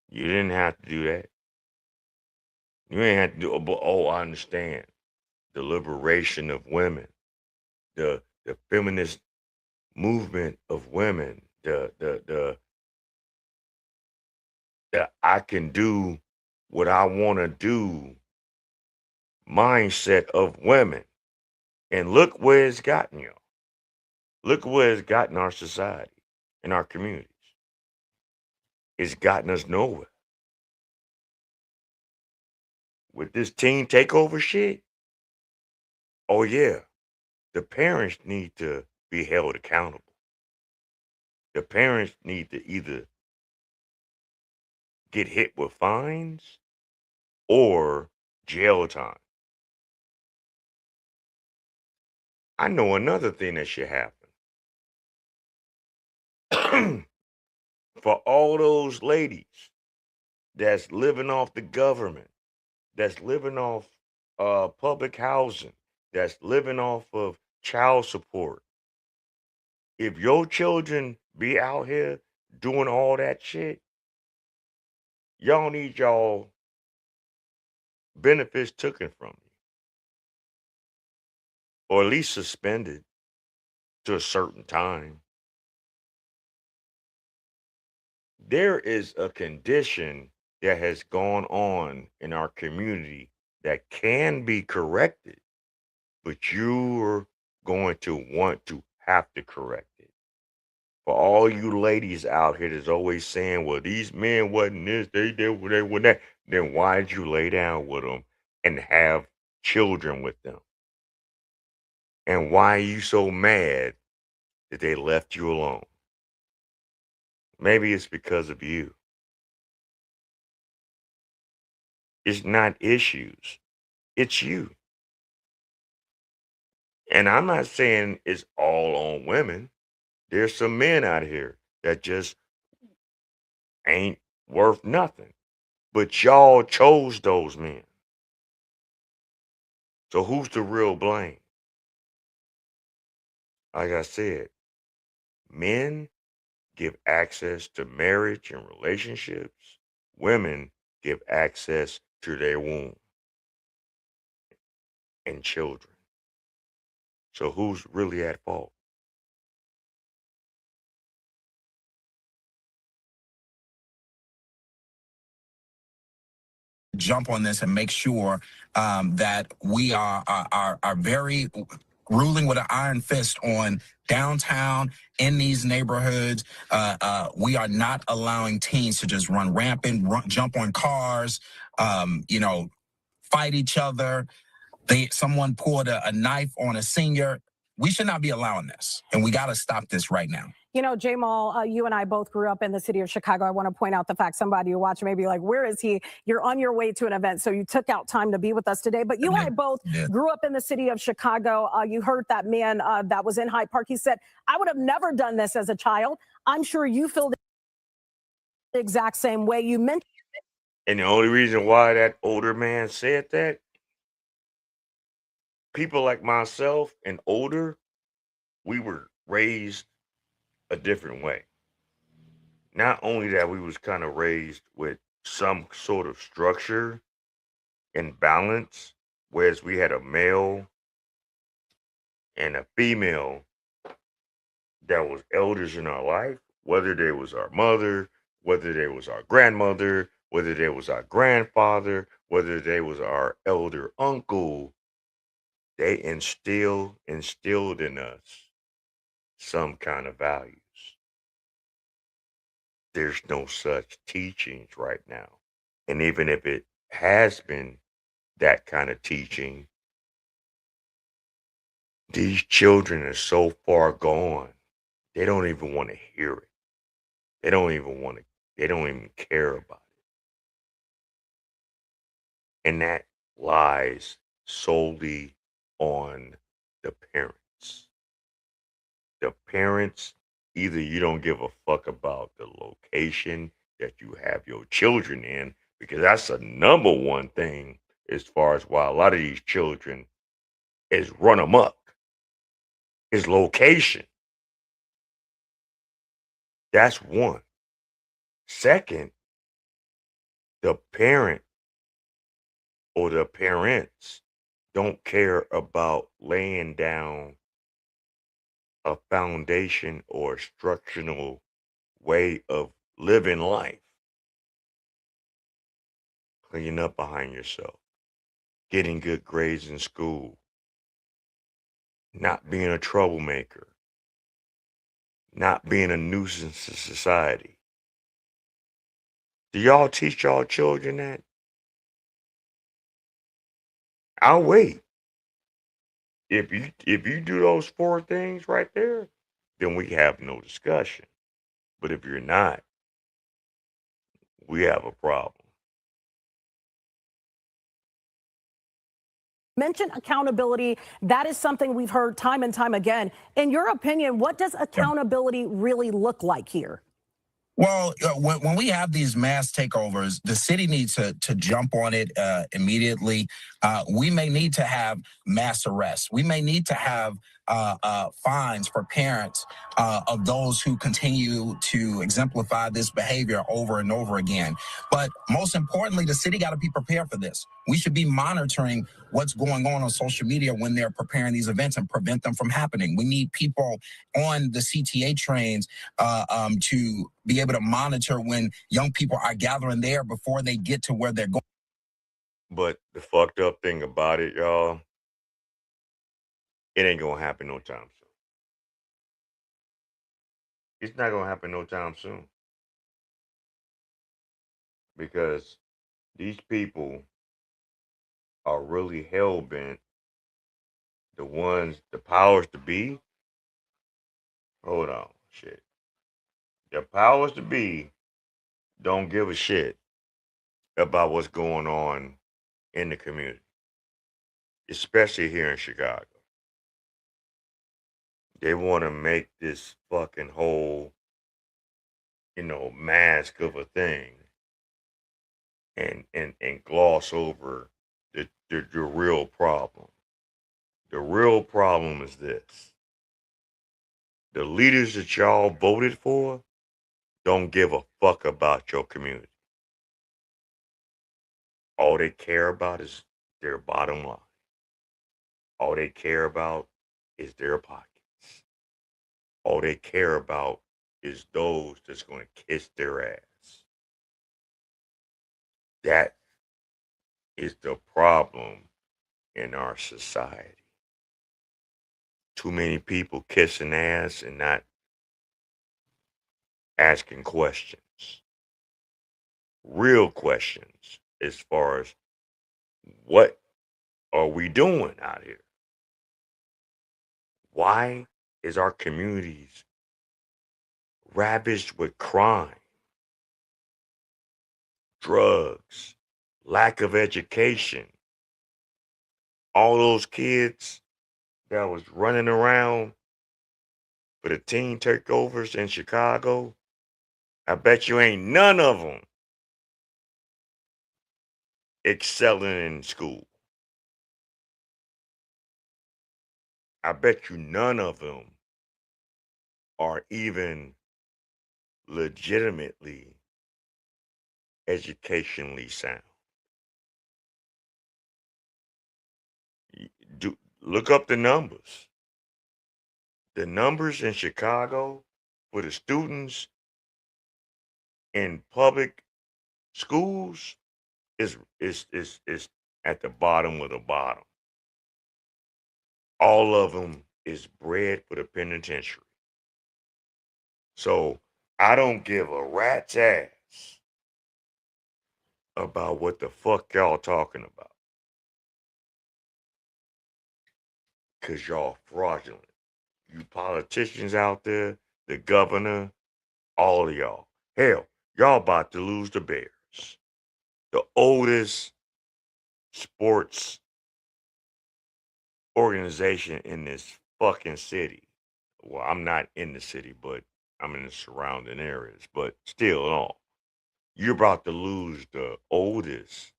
You didn't have to do that. You ain't have to do. But I understand the liberation of women, the feminist movement of women, the I can do what I want to do mindset of women. And look where it's gotten you. Look where it's gotten our society and our communities. It's gotten us nowhere. With this teen takeover shit, oh yeah, the parents need to be held accountable. The parents need to either get hit with fines or jail time. I know another thing that should happen. For all those ladies that's living off the government, that's living off public housing, that's living off of child support. If your children be out here doing all that shit, y'all need y'all benefits taken from you, or at least suspended to a certain time. There is a condition that has gone on in our community that can be corrected, but you're going to want to have to correct it. For all you ladies out here that's always saying, well, these men wasn't this, they were that, then why did you lay down with them and have children with them? And why are you so mad that they left you alone? Maybe it's because of you. It's not issues, it's you. And I'm not saying it's all on women. There's some men out here that just ain't worth nothing. But y'all chose those men. So who's the real blame? Like I said, men give access to marriage and relationships. Women give access to their womb and children. So who's really at fault? Jump on this and make sure that we are very ruling with an iron fist on downtown in these neighborhoods. We are not allowing teens to just run rampant, jump on cars, fight each other. Someone poured a knife on a senior. We should not be allowing this, and we got to stop this right now. You know, Jamal, you and I both grew up in the city of Chicago. I want to point out the fact somebody you watch may be like, where is he? You're on your way to an event, so you took out time to be with us today. But you and I both grew up in the city of Chicago. You heard that man that was in Hyde Park. He said, I would have never done this as a child. I'm sure you feel the exact same way. You mentioned. And the only reason why that older man said that, people like myself and older, we were raised a different way. not only that we was kind of raised with some sort of structure and balance, whereas we had a male and a female that was elders in our life, whether they was our mother, whether they was our grandmother, whether they was our grandfather, whether they was our elder uncle, they instilled in us some kind of values. There's no such teachings right now. And even if it has been that kind of teaching, these children are so far gone, they don't even want to hear it. They don't even care about it. And that lies solely on the parents. The parents, either you don't give a fuck about the location that you have your children in, because that's the number one thing as far as why a lot of these children is run amok, is location. That's one. Second, the parent or the parents don't care about laying down a foundation or structural way of living life. Cleaning up behind yourself, getting good grades in school, not being a troublemaker, not being a nuisance to society. Do y'all teach y'all children that? I'll wait. If you do those four things right there, then we have no discussion. But if you're not, we have a problem. Mention accountability. That is something we've heard time and time again. In your opinion, what does accountability really look like here? Well, when we have these mass takeovers, the city needs to jump on it immediately. We may need to have mass arrests. We may need to have fines for parents of those who continue to exemplify this behavior over and over again. But most importantly, the city got to be prepared for this. We should be monitoring what's going on social media when they're preparing these events and prevent them from happening. We need people on the CTA trains to be able to monitor when young people are gathering there before they get to where they're going. But the fucked up thing about it, y'all, it ain't gonna happen no time soon. It's not gonna happen no time soon. Because these people are really hell bent. The powers to be. Hold on, shit. The powers to be don't give a shit about what's going on in the community, especially here in Chicago. They want to make this fucking whole, mask of a thing and gloss over the real problem. The real problem is this. The leaders that y'all voted for don't give a fuck about your community. All they care about is their bottom line. All they care about is their pockets. All they care about is those that's going to kiss their ass. That is the problem in our society. Too many people kissing ass and not asking questions. Real questions as far as what are we doing out here? Why is our communities ravaged with crime, drugs, lack of education? All those kids that was running around for the teen takeovers in Chicago, I bet you ain't none of them excelling in school. I bet you none of them are even legitimately educationally sound. Look up the numbers. The numbers in Chicago for the students in public schools is at the bottom of the bottom. All of them is bred for the penitentiary. So I don't give a rat's ass about what the fuck y'all talking about. Cause y'all fraudulent. You politicians out there, the governor, all of y'all. Hell, y'all about to lose the Bears. The oldest sports organization in this fucking city. Well, I'm not in the city, but I'm in the surrounding areas. But still, in all, you're about to lose the oldest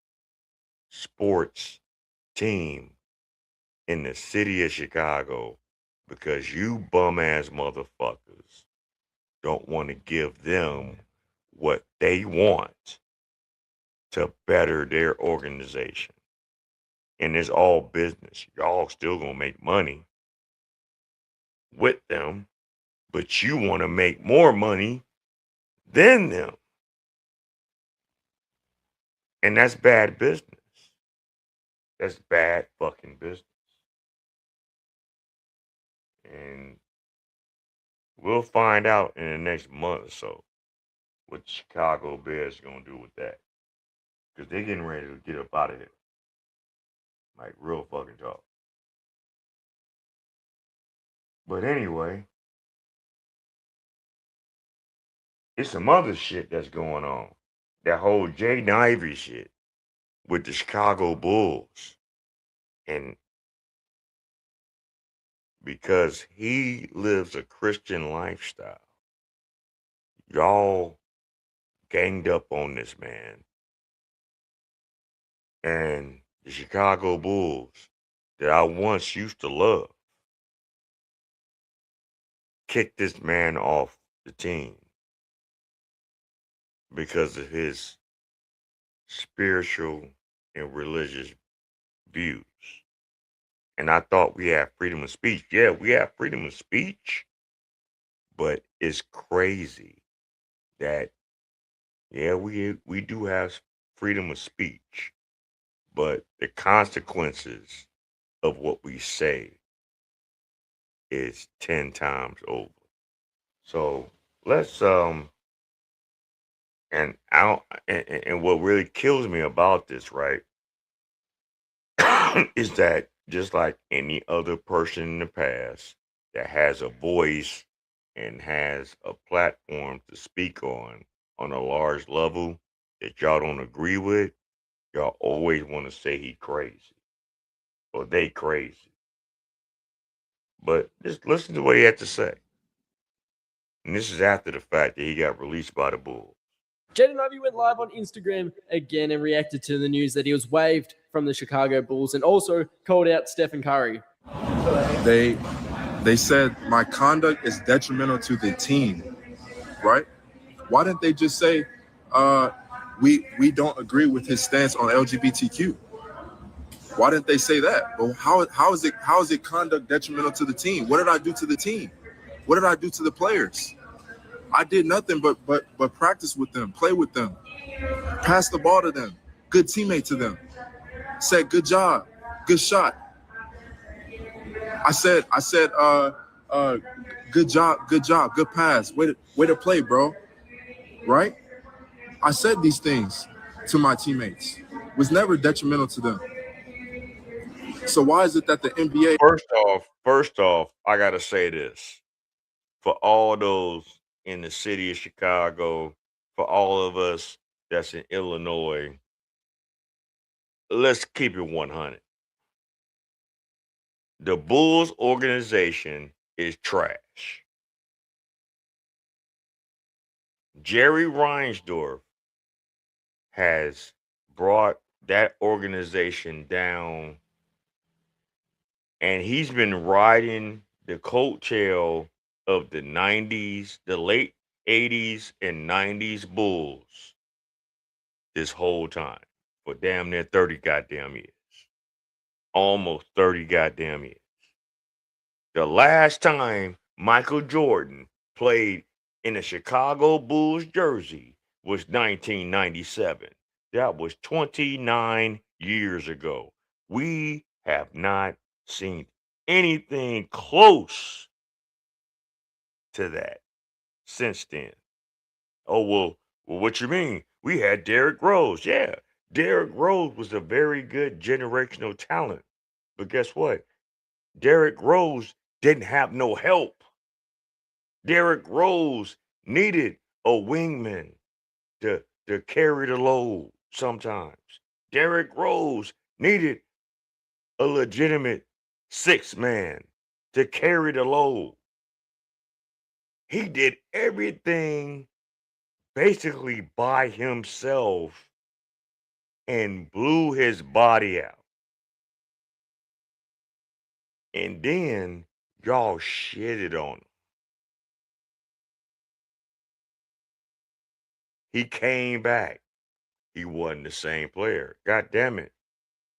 sports team in the city of Chicago because you bum ass motherfuckers don't want to give them what they want to better their organization. And it's all business. Y'all still gonna make money with them, but you want to make more money than them. And that's bad business. That's bad fucking business. And we'll find out in the next month or so what the Chicago Bears are going to do with that. Because they're getting ready to get up out of here. Like, real fucking talk. But anyway, it's some other shit that's going on. That whole Jaden Ivey shit with the Chicago Bulls. And because he lives a Christian lifestyle, y'all ganged up on this man. And the Chicago Bulls that I once used to love kicked this man off the team because of his spiritual and religious views. And I thought we had freedom of speech. Yeah, we have freedom of speech, but it's crazy that, yeah, we do have freedom of speech, but the consequences of what we say is 10 times over. So let's and what really kills me about this, right, is that just like any other person in the past that has a voice and has a platform to speak on a large level that y'all don't agree with, y'all always want to say he crazy or they crazy. But just listen to what he had to say. And this is after the fact that he got released by the Bulls. Jaden Ivey went live on Instagram again and reacted to the news that he was waived from the Chicago Bulls and also called out Stephen Curry. They said my conduct is detrimental to the team, right? Why didn't they just say we don't agree with his stance on LGBTQ? Why didn't they say that? Well, how is it conduct detrimental to the team? What did I do to the team? What did I do to the players? I did nothing but practice with them, play with them, pass the ball to them, good teammate to them. Said good job, good shot. I said, good job, good pass. Way to play, bro. Right? I said these things to my teammates. Was never detrimental to them. So why is it that the NBA? First off, I gotta say this. For all those in the city of Chicago, for all of us that's in Illinois, let's keep it 100. The Bulls organization is trash. Jerry Reinsdorf has brought that organization down, and he's been riding the coattail of the 90s, the late 80s and 90s Bulls this whole time for damn near 30 goddamn years. Almost 30 goddamn years. The last time Michael Jordan played in a Chicago Bulls jersey was 1997. That was 29 years ago. We have not seen anything close to that since then. Oh, well, what you mean? We had Derrick Rose. Yeah, Derrick Rose was a very good generational talent. But guess what? Derrick Rose didn't have no help. Derrick Rose needed a wingman to carry the load sometimes. Derrick Rose needed a legitimate six man to carry the load. He did everything basically by himself and blew his body out. And then y'all shitted on him. He came back. He wasn't the same player. God damn it.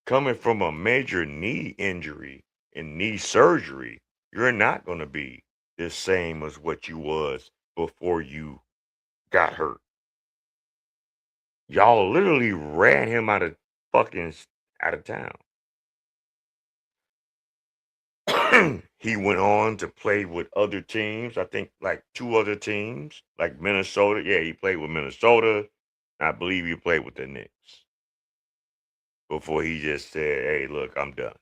Coming from a major knee injury and knee surgery, you're not going to be the same as what you was before you got hurt. Y'all literally ran him out of town. He went on to play with other teams. I think like 2 other teams, like Minnesota. Yeah, he played with Minnesota. I believe he played with the Knicks before he just said, hey, look, I'm done.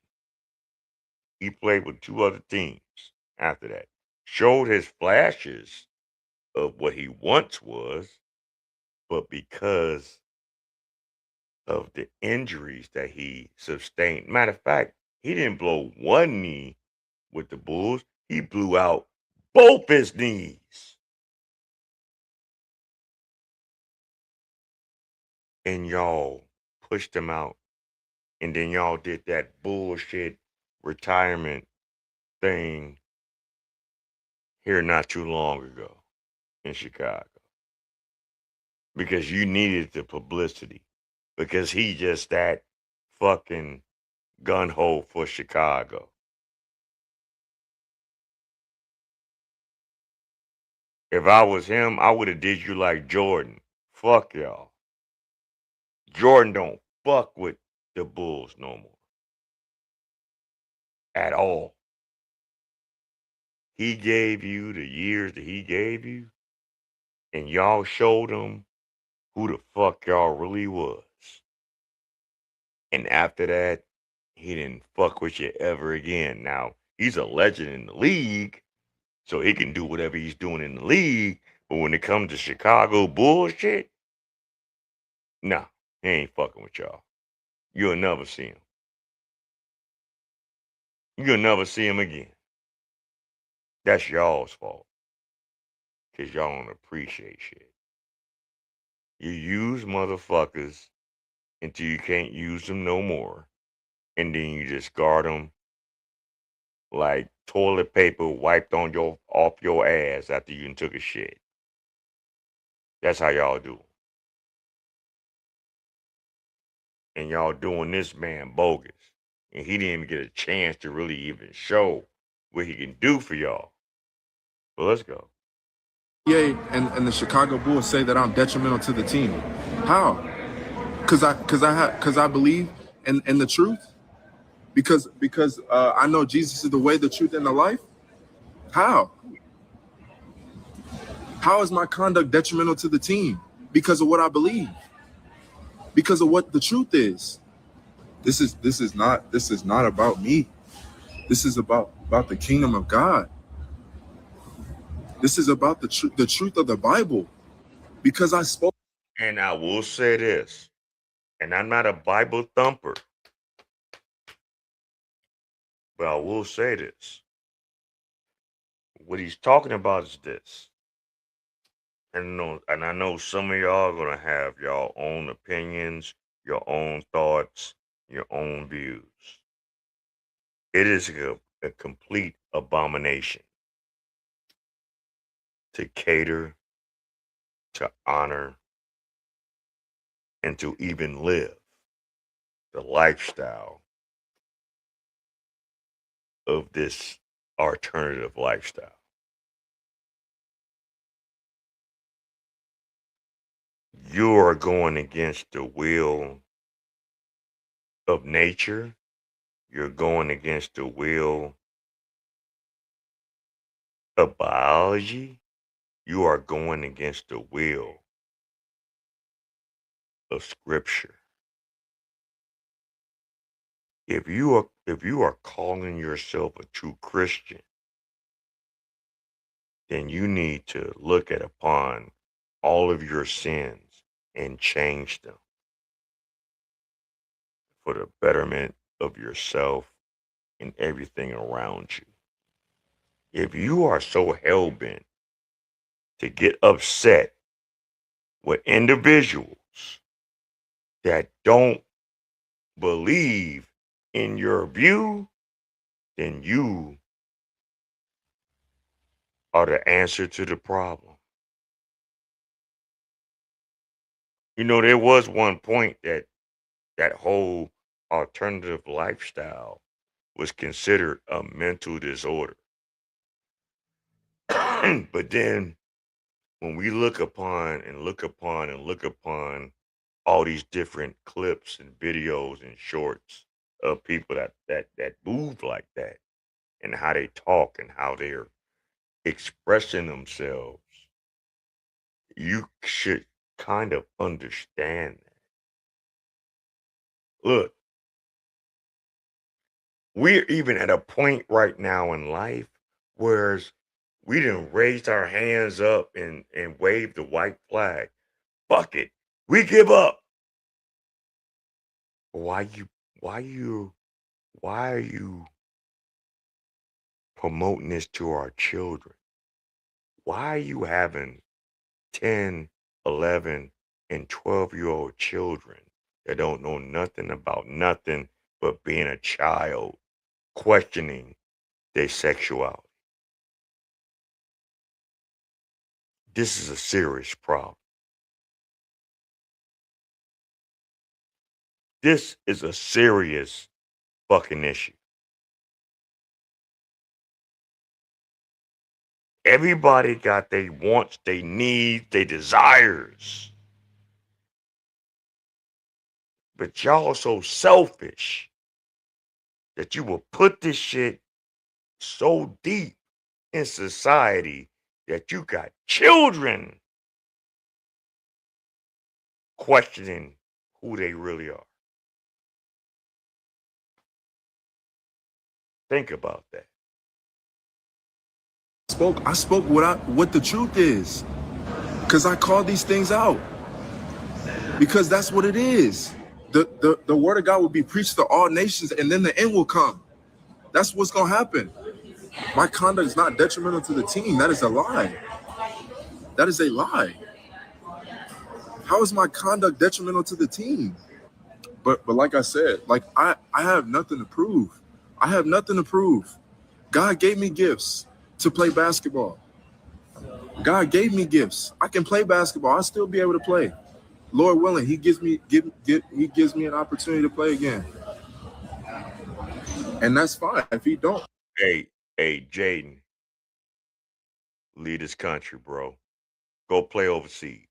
He played with 2 other teams after that. Showed his flashes of what he once was, but because of the injuries that he sustained. Matter of fact, he didn't blow one knee with the Bulls. He blew out both his knees. And y'all pushed him out. And then y'all did that bullshit retirement thing here not too long ago in Chicago. Because you needed the publicity. Because he just that fucking gun-ho for Chicago. If I was him, I would have did you like Jordan. Fuck y'all. Jordan don't fuck with the Bulls no more. At all. He gave you the years that he gave you, and y'all showed him who the fuck y'all really was. And after that, he didn't fuck with you ever again. Now, he's a legend in the league, so he can do whatever he's doing in the league. But when it comes to Chicago bullshit, nah, he ain't fucking with y'all. You'll never see him. You'll never see him again. That's y'all's fault. Because y'all don't appreciate shit. You use motherfuckers until you can't use them no more. And then you discard them like toilet paper wiped on off your ass after you took a shit. That's how y'all do. And y'all doing this man bogus. And he didn't even get a chance to really even show what he can do for y'all. But let's go. Yeah, and the Chicago Bulls say that I'm detrimental to the team. How? Because I believe in the truth. Because I know Jesus is the way, the truth, and the life. How? How is my conduct detrimental to the team? Because of what I believe. Because of what the truth is. This is not about me. This is about the kingdom of God. This is about the truth of the Bible. Because I spoke. And I will say this, and I'm not a Bible thumper, but I will say this. What he's talking about is this. And I know some of y'all are gonna have your own opinions, your own thoughts, your own views. It is a complete abomination to cater to honor and to even live the lifestyle of this alternative lifestyle. You are going against the will of nature. You're going against the will of biology. You are going against the will of scripture. If you are calling yourself a true Christian, then you need to look at upon all of your sins and change them for the betterment of yourself and everything around you. If you are so hell-bent to get upset with individuals that don't believe in your view, then you are the answer to the problem. You know, there was one point that that whole alternative lifestyle was considered a mental disorder. But then when we look upon all these different clips and videos and shorts of people that move like that and how they talk and how they're expressing themselves, you should kind of understand that. Look, we're even at a point right now in life where we done raised our hands up and waved the white flag. Fuck it. We give up. Why why you why are you promoting this to our children? Why are you having 10, 11, and 12-year-old children that don't know nothing about nothing but being a child, questioning their sexuality? This is a serious problem. This is a serious fucking issue. Everybody got their wants, they needs, their desires. But y'all so selfish that you will put this shit so deep in society that you got children questioning who they really are. Think about that. I spoke what the truth is, because I call these things out, because that's what it is. The word of God will be preached to all nations, and then the end will come. That's what's gonna happen. My conduct is not detrimental to the team. That is a lie. That is a lie. How is my conduct detrimental to the team? But like I said, like I have nothing to prove. I have nothing to prove. God gave me gifts to play basketball. God gave me gifts. I can play basketball. I'll still be able to play. Lord willing, he gives me an opportunity to play again. And that's fine. If he don't. Hey, Jaden, lead this country, bro. Go play overseas.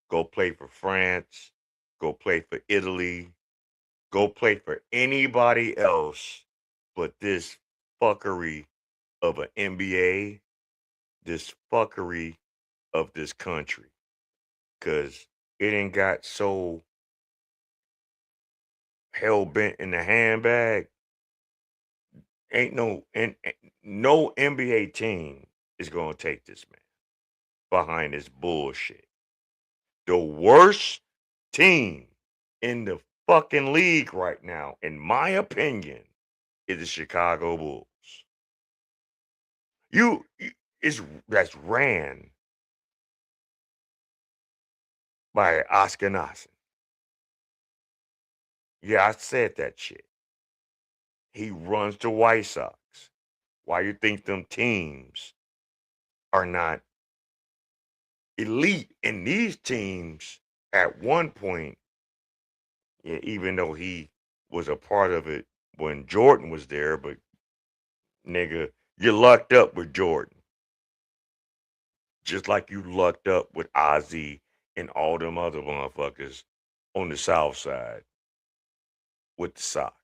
Go play for France. Go play for Italy. Go play for anybody else but this fuckery of an NBA, this fuckery of this country. Because it ain't got so hell-bent in the handbag. Ain't no NBA team is going to take this man behind this bullshit. The worst team in the fucking league right now, in my opinion, is the Chicago Bulls. That's ran by Ashkenazi. Yeah, I said that shit. He runs the White Sox. Why you think them teams are not elite. And these teams, at one point, yeah, even though he was a part of it when Jordan was there, but nigga, you lucked up with Jordan. Just like you lucked up with Ozzy and all them other motherfuckers on the South Side with the Sox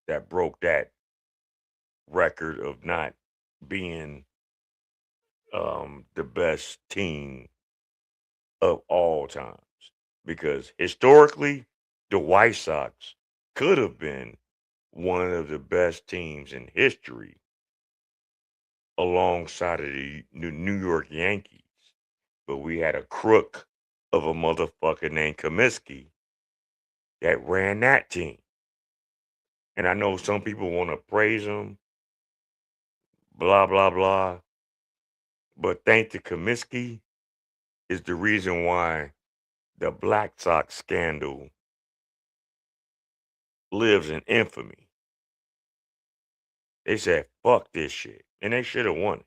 that broke that record of not being the best team of all times. Because historically, the White Sox could have been one of the best teams in history alongside of the New York Yankees. But we had a crook of a motherfucker named Comiskey that ran that team. And I know some people want to praise him, blah, blah, blah. But thanks to Comiskey is the reason why the Black Sox scandal lives in infamy. They said, fuck this shit. And they should have won it.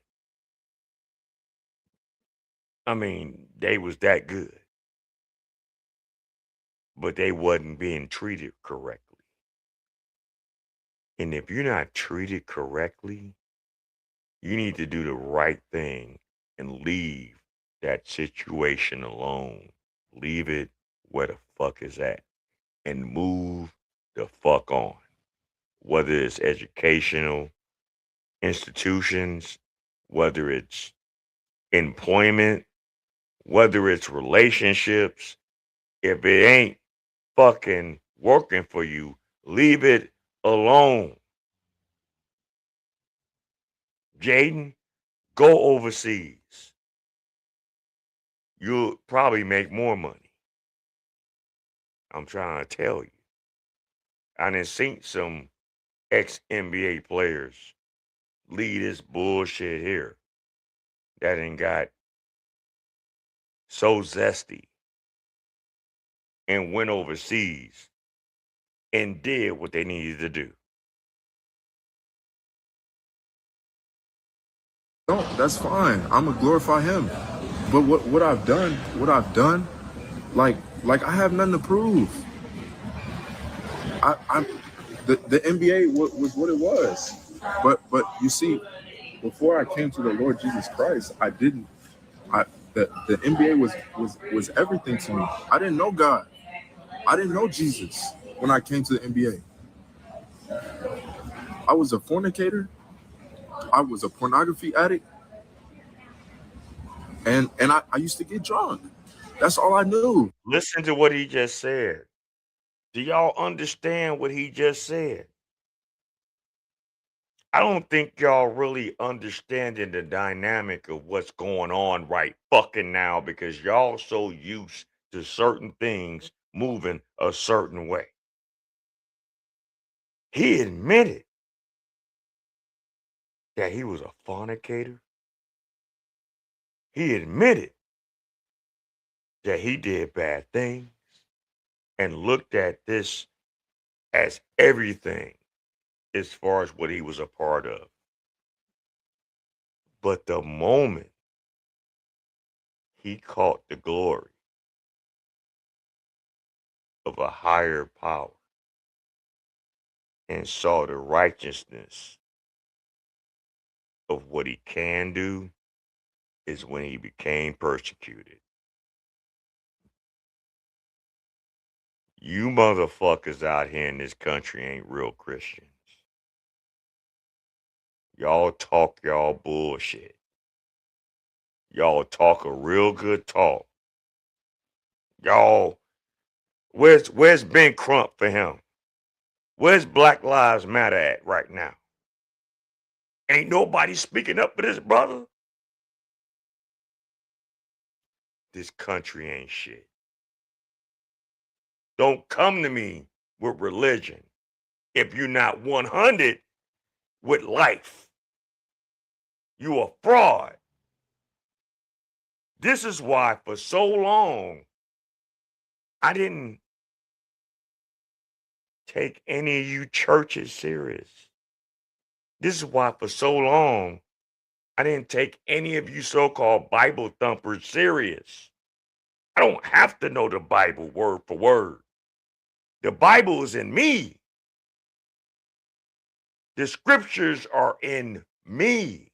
I mean, they was that good. But they wasn't being treated correctly. And if you're not treated correctly, you need to do the right thing and leave that situation alone. Leave it where the fuck is at and move the fuck on. Whether it's educational institutions, whether it's employment, whether it's relationships, if it ain't fucking working for you, leave it alone. Jaden, go overseas. You'll probably make more money. I'm trying to tell you. I done seen some ex-NBA players lead this bullshit here that ain't got so zesty and went overseas and did what they needed to do. No, that's fine. I'm gonna glorify him. But what I've done, like I have nothing to prove. The NBA was what it was. But you see, before I came to the Lord Jesus Christ, the NBA was everything to me. I didn't know God. I didn't know Jesus when I came to the NBA. I was a fornicator. I was a pornography addict. And I used to get drunk. That's all I knew. Listen to what he just said. Do y'all understand what he just said? I don't think y'all really understanding the dynamic of what's going on right fucking now because y'all so used to certain things moving a certain way. He admitted that he was a fornicator. He admitted that he did bad things and looked at this as everything as far as what he was a part of. But the moment he caught the glory of a higher power and saw the righteousness of what he can do is when he became persecuted. You motherfuckers out here in this country ain't real Christians. Y'all talk y'all bullshit. Y'all talk a real good talk. Y'all, where's Ben Crump for him? Where's Black Lives Matter at right now? Ain't nobody speaking up for this brother. This country ain't shit. Don't come to me with religion if you're not 100 with life. You a fraud. This is why for so long I didn't take any of you churches serious. This is why for so long I didn't take any of you so-called Bible thumpers serious. I don't have to know the Bible word for word. The Bible is in me. The scriptures are in me,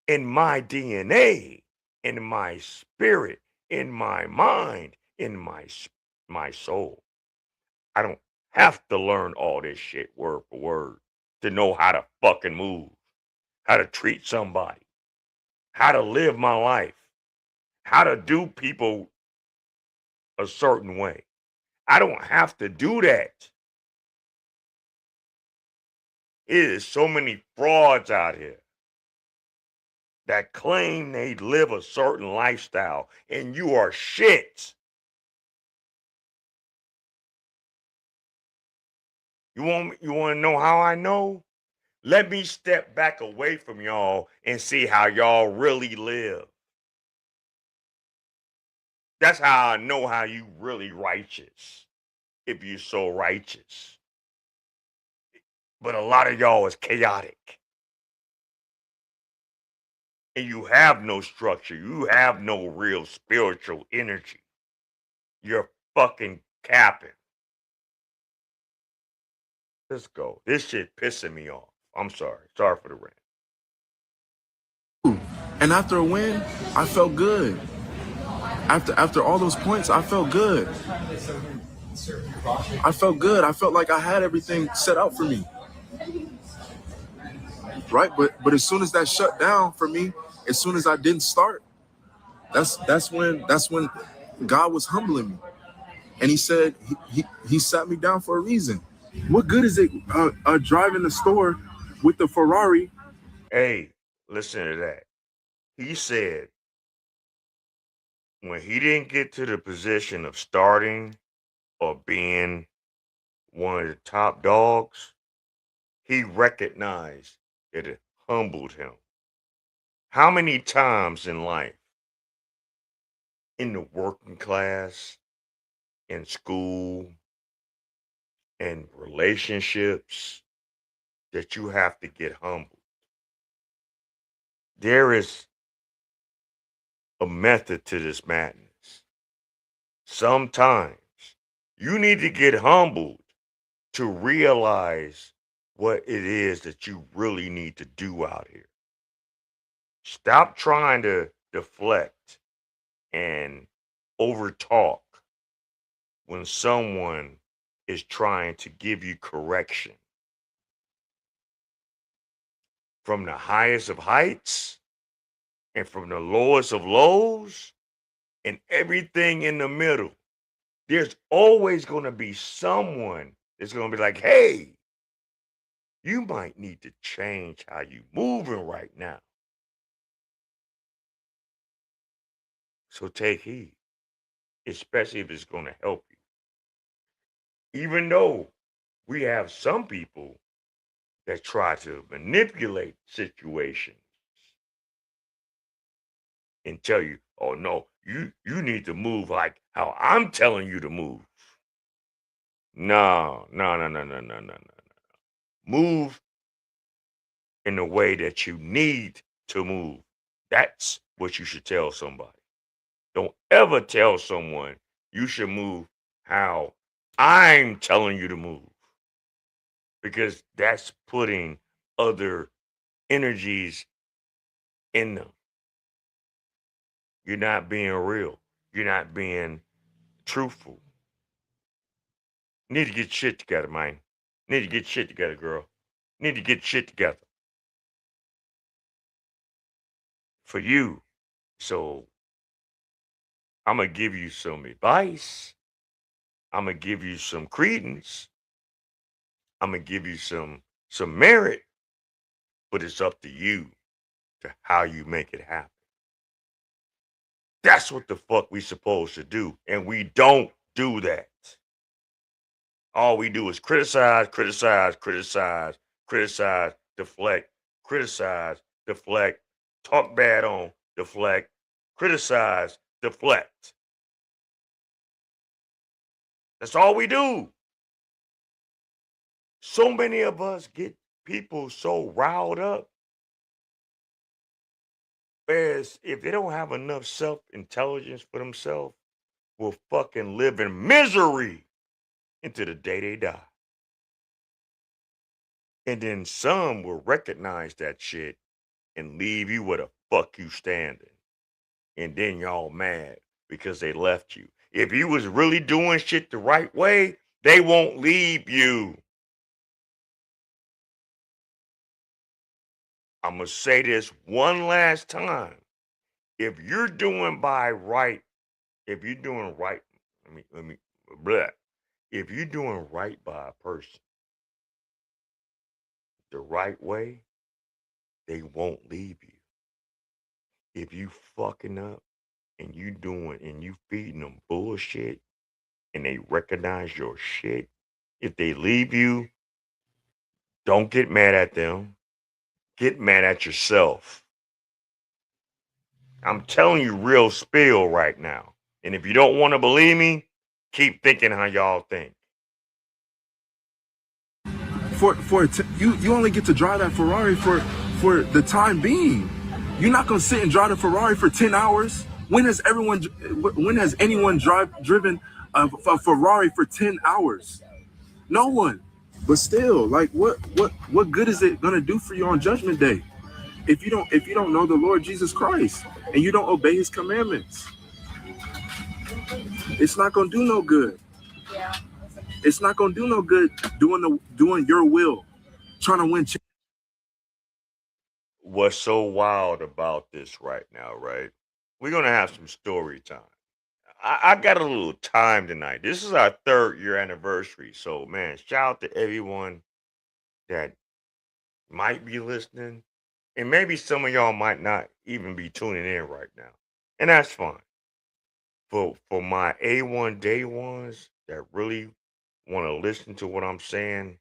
in my DNA, in my spirit, in my mind, in my soul. I don't have to learn all this shit word for word to know how to fucking move, how to treat somebody, how to live my life, how to do people a certain way. I don't have to do that. It is so many frauds out here that claim they live a certain lifestyle, and you are shit. You want to know how I know? Let me step back away from y'all and see how y'all really live. That's how I know how you really righteous, if you're so righteous. But a lot of y'all is chaotic. And you have no structure. You have no real spiritual energy. You're fucking capping. Let's go. This shit pissing me off. I'm sorry. Sorry for the rant. And after a win, I felt good. After all those points, I felt good. I felt good. I felt like I had everything set out for me. Right? But as soon as that shut down for me, as soon as I didn't start, that's when God was humbling me. And he said he sat me down for a reason. What good is it driving the store with the Ferrari? Hey, listen to that. He said when he didn't get to the position of starting or being one of the top dogs, he recognized that it humbled him. How many times in life, in the working class, in school, in relationships, that you have to get humbled? There is a method to this madness. Sometimes you need to get humbled to realize what it is that you really need to do out here. Stop trying to deflect and overtalk when someone is trying to give you correction. From the highest of heights and from the lowest of lows and everything in the middle, there's always going to be someone that's going to be like, hey, you might need to change how you moving right now. So take heed, especially if it's going to help you. Even though we have some people that try to manipulate situations and tell you, oh no, you need to move like how I'm telling you to move. No. Move in the way that you need to move. That's what you should tell somebody. Don't ever tell someone you should move how I'm telling you to move, because that's putting other energies in them. You're not being real. You're not being truthful. You need to get shit together, man. You need to get shit together, girl. You need to get shit together. For you. So I'm going to give you some advice. I'm going to give you some credence. I'm going to give you some merit. But it's up to you to how you make it happen. That's what the fuck we supposed to do. And we don't do that. All we do is criticize, deflect, talk bad on, deflect, criticize, deflect. That's all we do. So many of us get people so riled up Whereas if they don't have enough self-intelligence for themselves, will fucking live in misery into the day they die. And then some will recognize that shit and leave you where the fuck you standing. And then y'all mad because they left you. If you was really doing shit the right way, they won't leave you. I'm gonna say this one last time. If you're doing right, if you're doing right, blah. If you're doing right by a person the right way, they won't leave you. If you fucking up and you feeding them bullshit and they recognize your shit, if they leave you, don't get mad at them. Get mad at yourself. I'm telling you real spill right now. And if you don't want to believe me, keep thinking how y'all think. You only get to drive that Ferrari for the time being. You're not gonna sit and drive a Ferrari for 10 hours. When has anyone driven a Ferrari for 10 hours? No one. But still, like what good is it gonna do for you on Judgment Day if you don't know the Lord Jesus Christ and you don't obey His commandments? It's not gonna do no good. It's not gonna do no good doing your will, trying to win. What's so wild about this right now, right? We're gonna have some story time. I got a little time tonight. This is our 3rd year anniversary. So man, shout out to everyone that might be listening. And maybe some of y'all might not even be tuning in right now. And that's fine. For my A1 day ones that really want to listen to what I'm saying,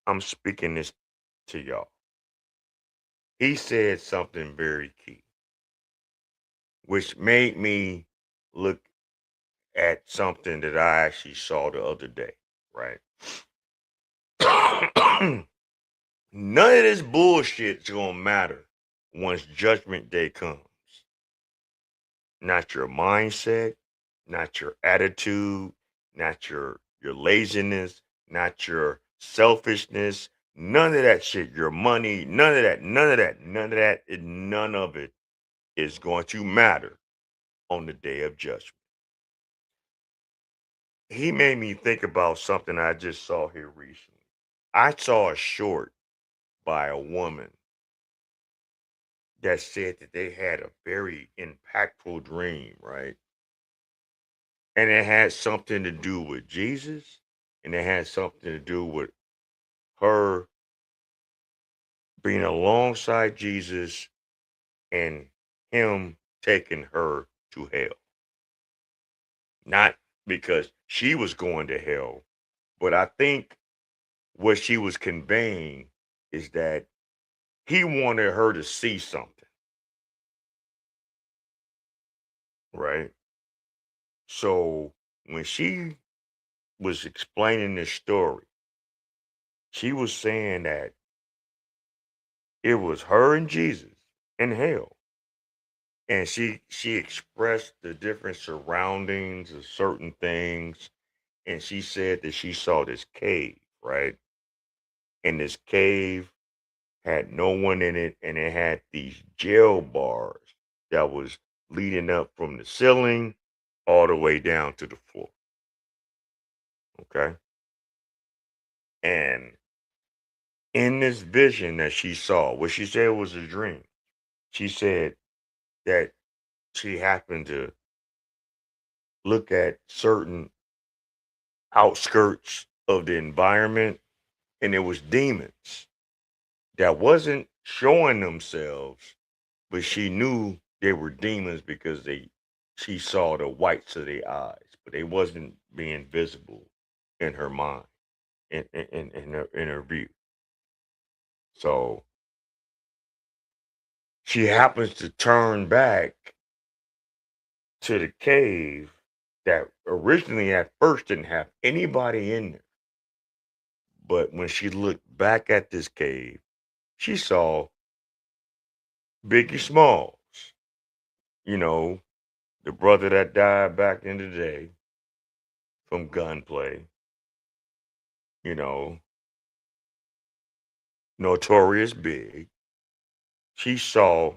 I'm speaking this to y'all. He said something very key, which made me look at something that I actually saw the other day, right? None of this bullshit's gonna matter once Judgment Day comes. Not your mindset, not your attitude, not your laziness, not your selfishness, none of that shit, your money, none of it is going to matter on the day of judgment. He made me think about something I just saw here recently. I saw a short by a woman that said that they had a very impactful dream, right? And it had something to do with Jesus, and it had something to do with her being alongside Jesus and him taking her to hell. Not because she was going to hell, but I think what she was conveying is that he wanted her to see something, right? So when she was explaining this story, she was saying that it was her and Jesus in hell. And she expressed the different surroundings of certain things. And she said that she saw this cave, right? And this cave had no one in it, and it had these jail bars that was leading up from the ceiling all the way down to the floor. Okay. And in this vision that she saw, what she said was a dream, she said that she happened to look at certain outskirts of the environment, and it was demons that wasn't showing themselves, but she knew they were demons because she saw the whites of their eyes, but they wasn't being visible in her mind, in her view. So she happens to turn back to the cave that originally at first didn't have anybody in there. But when she looked back at this cave, she saw Biggie Smalls you know, the brother that died back in the day from gunplay, you know, Notorious Big, she saw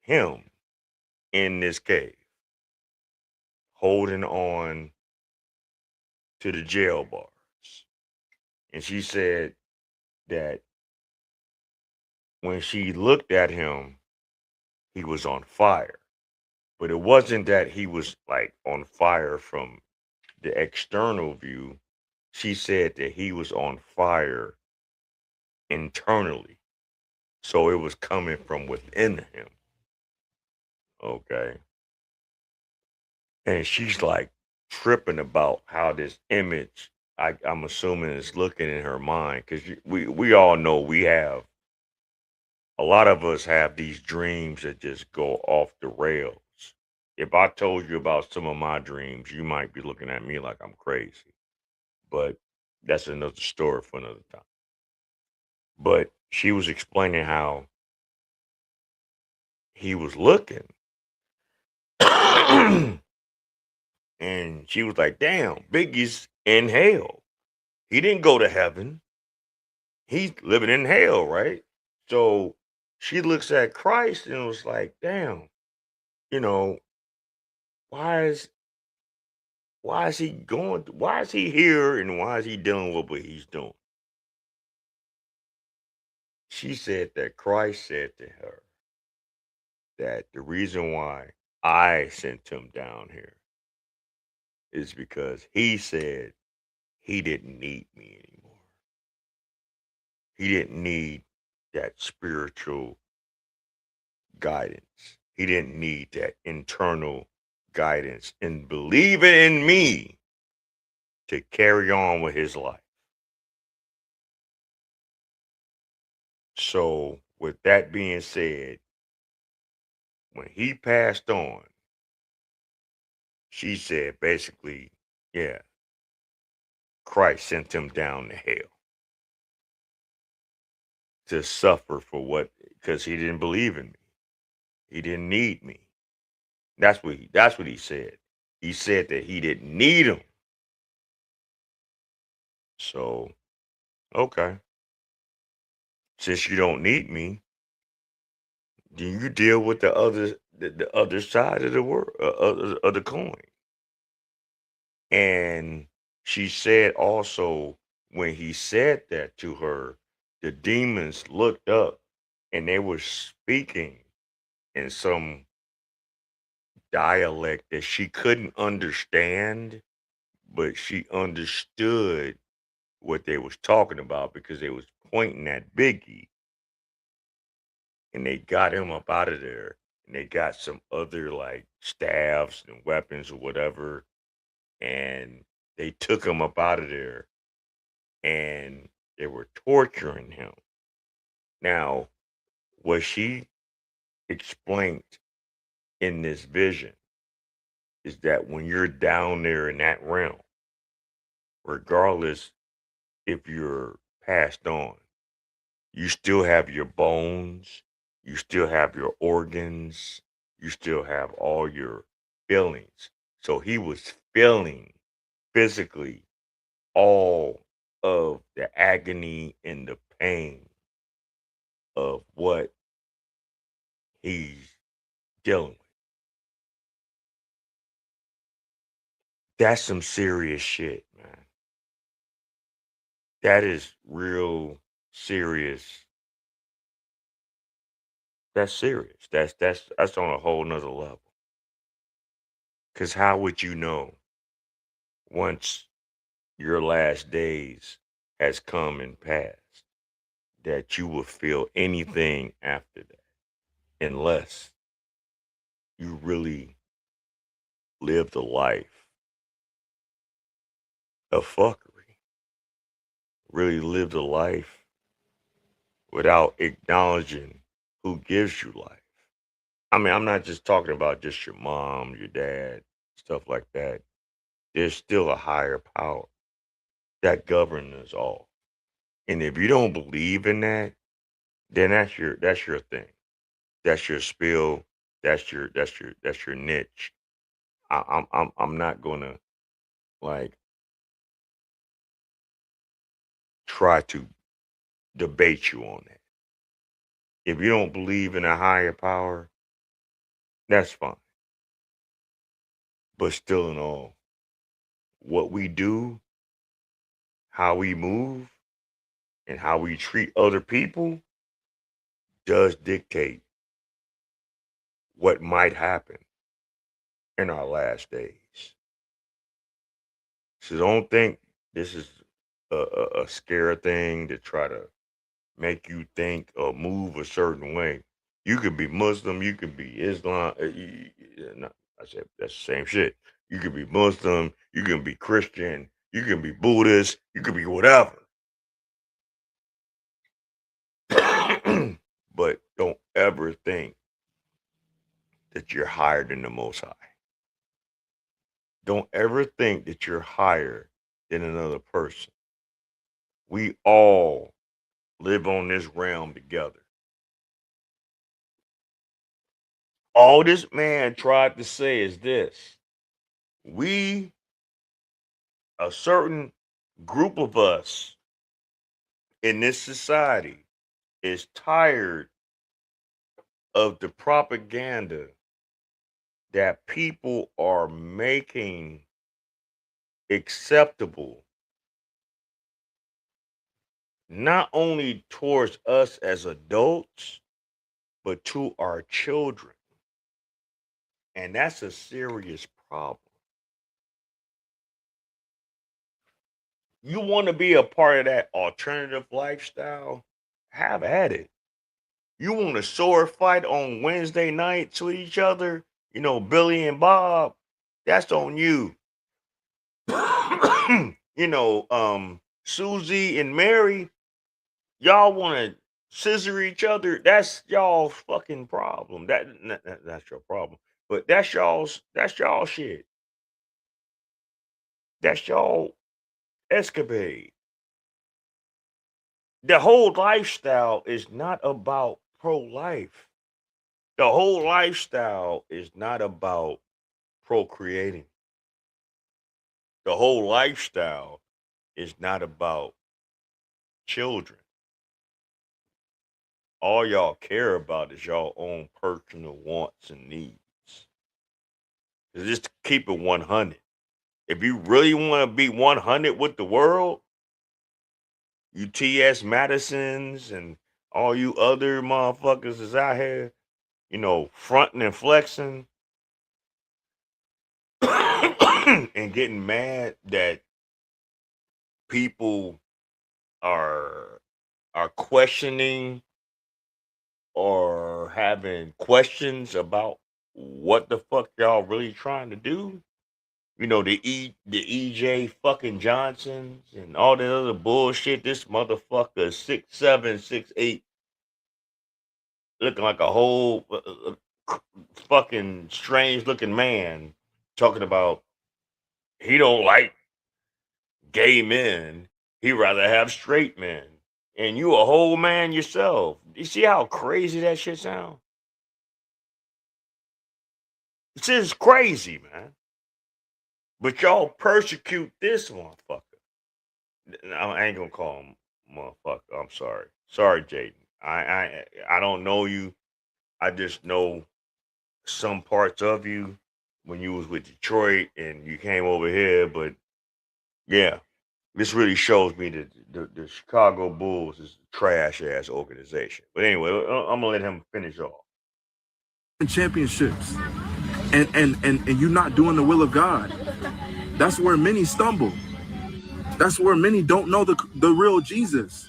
him in this cave holding on to the jail bars. And she said that when she looked at him, he was on fire. But it wasn't that he was like on fire from the external view. She said that he was on fire internally. So it was coming from within him. Okay. And she's like tripping about how this image, I'm assuming, is looking in her mind. Because we all know we have, a lot of us have these dreams that just go off the rails. If I told you about some of my dreams, you might be looking at me like I'm crazy. But that's another story for another time. But she was explaining how he was looking. And she was like, damn, Biggie's in hell. He didn't go to heaven. He's living in hell, right? So she looks at Christ and was like, damn, you know, why is he going, why is he here and why is he doing what he's doing? She said that Christ said to her that the reason why I sent him down here is because he said he didn't need me anymore. He didn't need that spiritual guidance. He didn't need that internal guidance and believing in me to carry on with his life. So, with that being said, when he passed on, she said basically, yeah, Christ sent him down to hell to suffer for what, because he didn't believe in me. He didn't need me. That's what he said. He said that he didn't need him. So, okay. Since you don't need me, then you deal with the other side of the world, of the coin. And she said also, when he said that to her, the demons looked up and they were speaking in some dialect that she couldn't understand, but she understood what they was talking about because they was pointing at Biggie, and they got him up out of there, and they got some other like staffs and weapons or whatever, and they took him up out of there, and they were torturing him. Now, what she explained in this vision is that when you're down there in that realm, regardless if you're passed on, you still have your bones, you still have your organs, you still have all your feelings. So he was feeling physically all of the agony and the pain of what he's dealing with. That's some serious shit, man. That is real serious. That's serious. That's on a whole nother level. Cause how would you know once your last days has come and passed that you will feel anything after that unless you really lived a life of fuckery, really lived a life without acknowledging who gives you life. I mean, I'm not just talking about just your mom, your dad, stuff like that. There's still a higher power that governs us all. And if you don't believe in that, then that's your thing. That's your spill. That's your niche. I'm not gonna like try to debate you on that. If you don't believe in a higher power, that's fine. But still in all, what we do, how we move, and how we treat other people does dictate what might happen in our last days. So don't think this is a scare thing to try to make you think or move a certain way. You could be Muslim, you could be Islam. No, I said that's the same shit. You could be Muslim, you can be Christian, you can be Buddhist, you could be whatever. But don't ever think that you're higher than the Most High. Don't ever think that you're higher than another person. We all live on this realm together. All this man tried to say is this: we, a certain group of us in this society, is tired of the propaganda that people are making acceptable, not only towards us as adults, but to our children. And that's a serious problem. You want to be a part of that alternative lifestyle? Have at it. You want to sword fight on Wednesday nights with each other? You know, Billy and Bob, that's on you. You know, Susie and Mary, y'all want to scissor each other? That's y'all's fucking problem. That's your problem. But that's y'all shit. That's y'all escapade. The whole lifestyle is not about pro-life. The whole lifestyle is not about procreating. The whole lifestyle is not about children. All y'all care about is y'all own personal wants and needs. Just to keep it 100. If you really want to be 100 with the world, you T.S. Madisons and all you other motherfuckers is out here, you know, fronting and flexing and getting mad that people are questioning or having questions about what the fuck y'all really trying to do. You know, the EJ fucking Johnsons and all that other bullshit. This motherfucker 6'7", 6'8", looking like a whole fucking strange looking man, talking about he don't like gay men. He rather have straight men. And you a whole man yourself. You see how crazy that shit sounds? This is crazy, man. But y'all persecute this motherfucker. I ain't gonna call him motherfucker. I'm sorry. Sorry, Jaden. I don't know you. I just know some parts of you when you was with Detroit and you came over here. But yeah, this really shows me that the Chicago Bulls is a trash ass organization. But anyway, I'm gonna let him finish off. Championships, and you're not doing the will of God. That's where many stumble. That's where many don't know the real Jesus.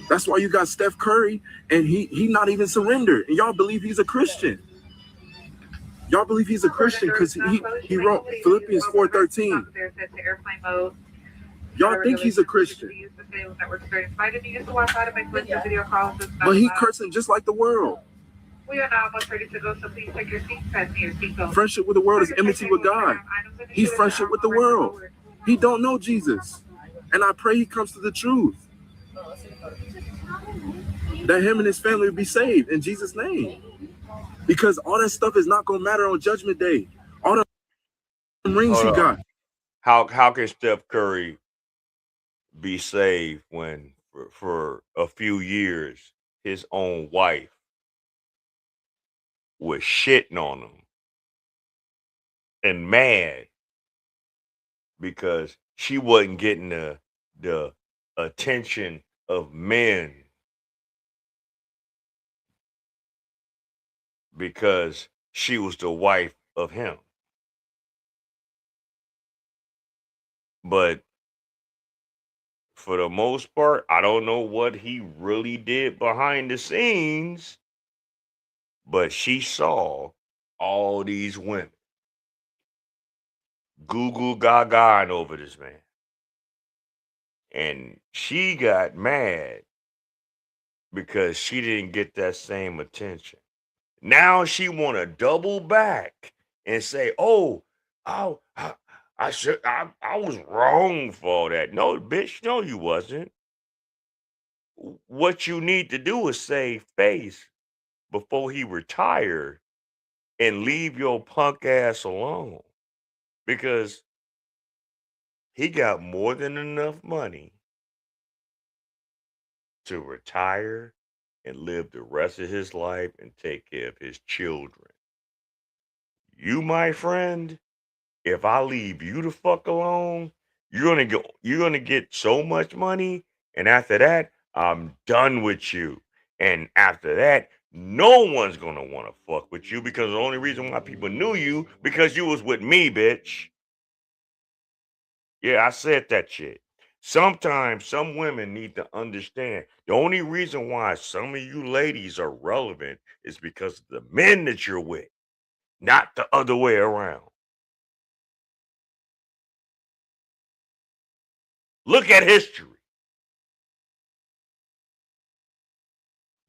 That's why you got Steph Curry, and he not even surrendered. And y'all believe he's a Christian. Y'all believe he's a Christian because he wrote Philippians 4:13. Y'all think he's a Christian. But he cursing just like the world. We are now almost ready to go, so please take your seats, fasten your seatbelt. Friendship with the world is enmity with God. He's friendship with the world. He don't know Jesus. And I pray he comes to the truth. That him and his family will be saved in Jesus' name. because all that stuff is not gonna matter on Judgment Day. All them rings he Hold got. up. How can Steph Curry be saved when for a few years his own wife was shitting on him and mad because she wasn't getting the attention of men because she was the wife of him. But for the most part, I don't know what he really did behind the scenes, but she saw all these women Google gaga over this man. And she got mad because she didn't get that same attention. Now she want to double back and say, "Oh, I was wrong for all that." No, bitch, no, you wasn't. What you need to do is save face before he retired and leave your punk ass alone, because he got more than enough money to retire and live the rest of his life and take care of his children. You, my friend, if I leave you the fuck alone, you're gonna get so much money, and after that, I'm done with you. And after that, no one's gonna want to fuck with you, because the only reason why people knew you because you was with me, bitch. Yeah, I said that shit. Sometimes some women need to understand the only reason why some of you ladies are relevant is because of the men that you're with, not the other way around. Look at history.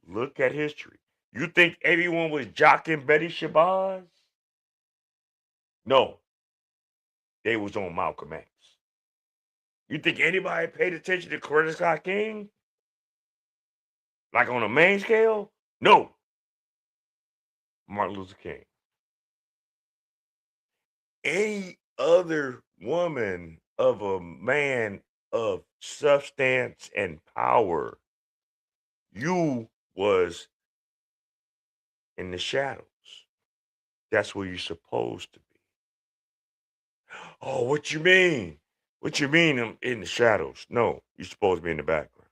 Look at history. You think everyone was jocking Betty Shabazz? No. They was on Malcolm X. You think anybody paid attention to Coretta Scott King? Like on a main scale? No. Martin Luther King. Any other woman of a man of substance and power, you was in the shadows. That's where you're supposed to be. Oh, what you mean? What you mean I'm in the shadows? No, you're supposed to be in the background.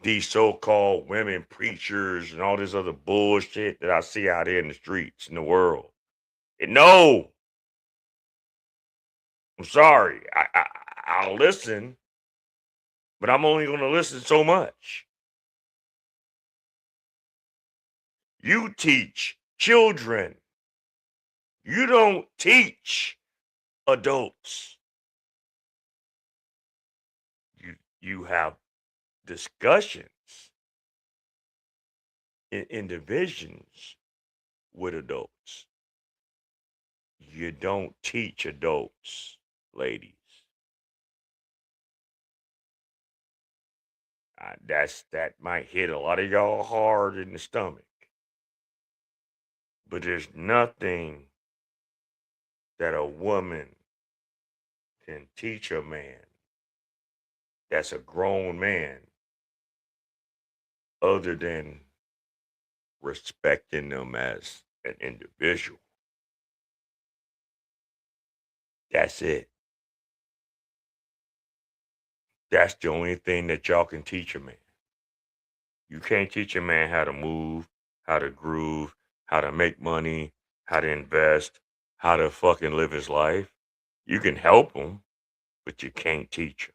These so-called women preachers and all this other bullshit that I see out here in the streets in the world. No. I'm sorry. I'll listen, but I'm only going to listen so much. You teach children. You don't teach adults. You have discussions in divisions with adults. You don't teach adults, ladies. That might hit a lot of y'all hard in the stomach. But there's nothing that a woman can teach a man that's a grown man other than respecting them as an individual. That's it. That's the only thing that y'all can teach a man. You can't teach a man how to move, how to groove, how to make money, how to invest, how to fucking live his life. You can help him, but you can't teach him.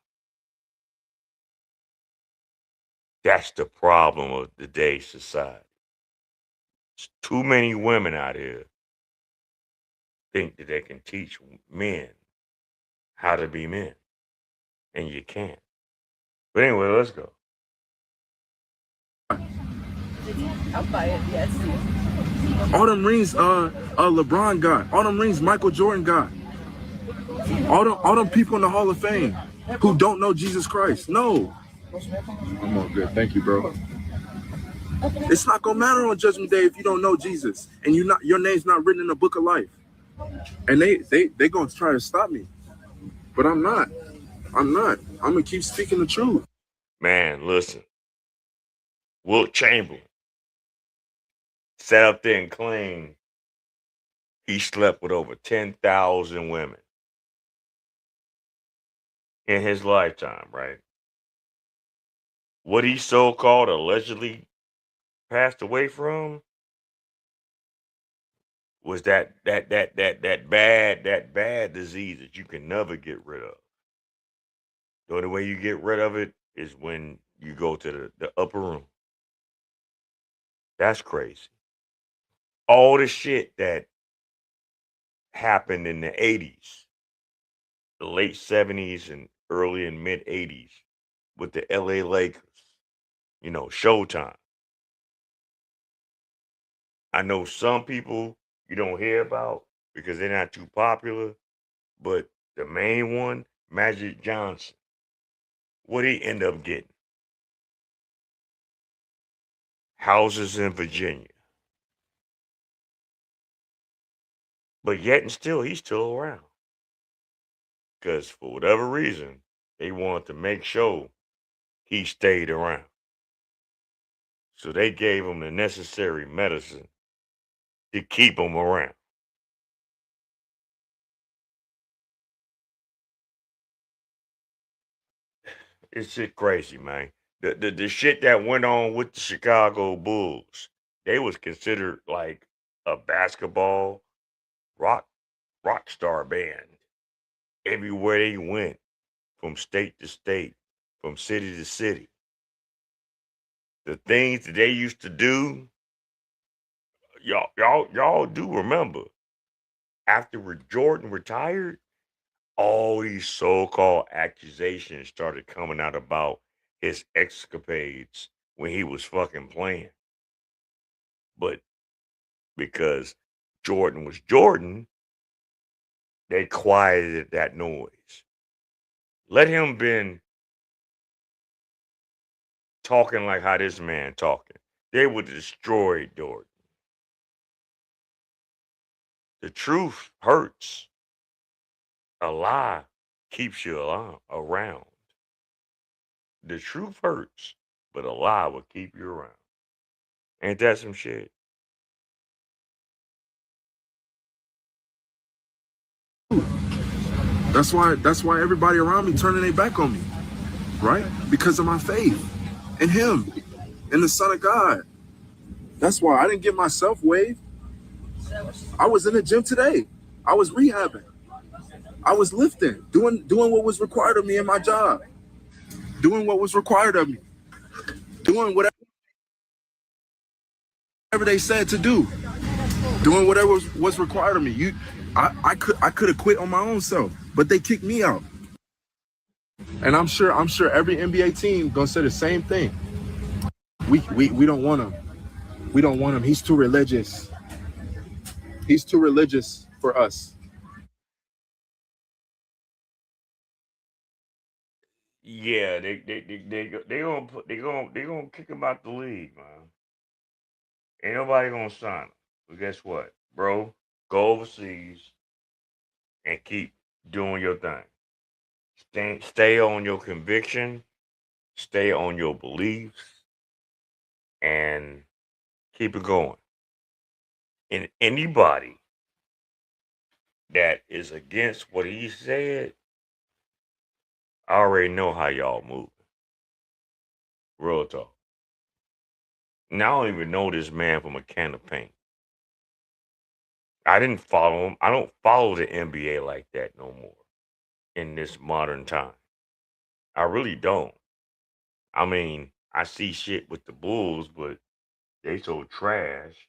That's the problem of today's society. There's too many women out here think that they can teach men how to be men, and you can't. But anyway, let's go. I'll buy it, yes. All them rings LeBron got. All them rings Michael Jordan got. All them people in the Hall of Fame who don't know Jesus Christ. No. I'm all good. Thank you, bro. It's not gonna matter on Judgment Day if you don't know Jesus and your name's not written in the book of life. And they gonna try to stop me, but I'm not. I'm gonna keep speaking the truth. Man, listen. Wilt Chamberlain sat up there and claimed he slept with over 10,000 women in his lifetime, right? What he so-called allegedly passed away from was that bad disease that you can never get rid of. The only way you get rid of it is when you go to the upper room. That's crazy. All the shit that happened in the 80s, the late 70s and early and mid 80s with the LA Lakers, you know, Showtime. I know some people you don't hear about because they're not too popular, but the main one, Magic Johnson, what he end up getting? Houses in Virginia. But yet and still, he's still around. Because for whatever reason, they wanted to make sure he stayed around. So they gave him the necessary medicine to keep him around. It's shit crazy, man. The shit that went on with the Chicago Bulls, they was considered like a basketball rock star band. Everywhere they went, from state to state, from city to city. The things that they used to do, y'all do remember. After Jordan retired, all these so-called accusations started coming out about his escapades when he was fucking playing. But because Jordan was Jordan, they quieted that noise. Let him been talking like how this man talking. They would destroy Jordan. The truth hurts. A lie keeps you around. The truth hurts, but a lie will keep you around. Ain't that some shit? That's why everybody around me turning their back on me, right? Because of my faith in him, in the Son of God. That's why I didn't get myself waived. I was in the gym today. I was rehabbing. I was lifting, doing what was required of me in my job, doing what was required of me, doing whatever they said to do, doing whatever was required of me. I could have quit on my own self, but they kicked me out. And I'm sure every NBA team gonna say the same thing. We don't want him. We don't want him. He's too religious. He's too religious for us. Yeah, they gonna kick him out the league, man. Ain't nobody gonna sign him. But guess what, bro? Go overseas and keep doing your thing. Stay on your conviction, stay on your beliefs, and keep it going. And anybody that is against what he said, I already know how y'all move. Real talk. Now I don't even know this man from a can of paint. I didn't follow him. I don't follow the NBA like that no more in this modern time. I really don't. I mean, I see shit with the Bulls, but they so trash.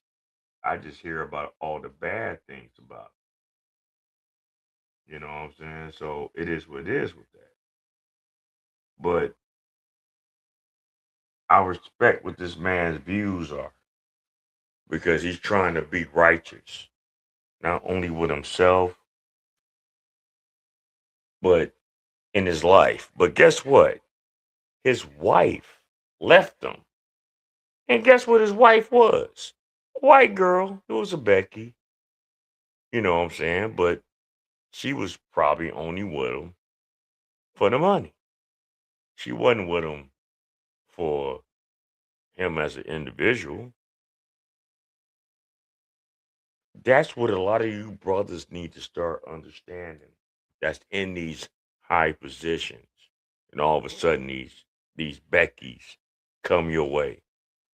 I just hear about all the bad things about it. You know what I'm saying? So it is what it is with that. But I respect what this man's views are because he's trying to be righteous, not only with himself, but in his life. But guess what? His wife left him. And guess what his wife was? A white girl. It was a Becky. You know what I'm saying? But she was probably only with him for the money. She wasn't with him for him as an individual. That's what a lot of you brothers need to start understanding. That's in these high positions. And all of a sudden these Beckys come your way.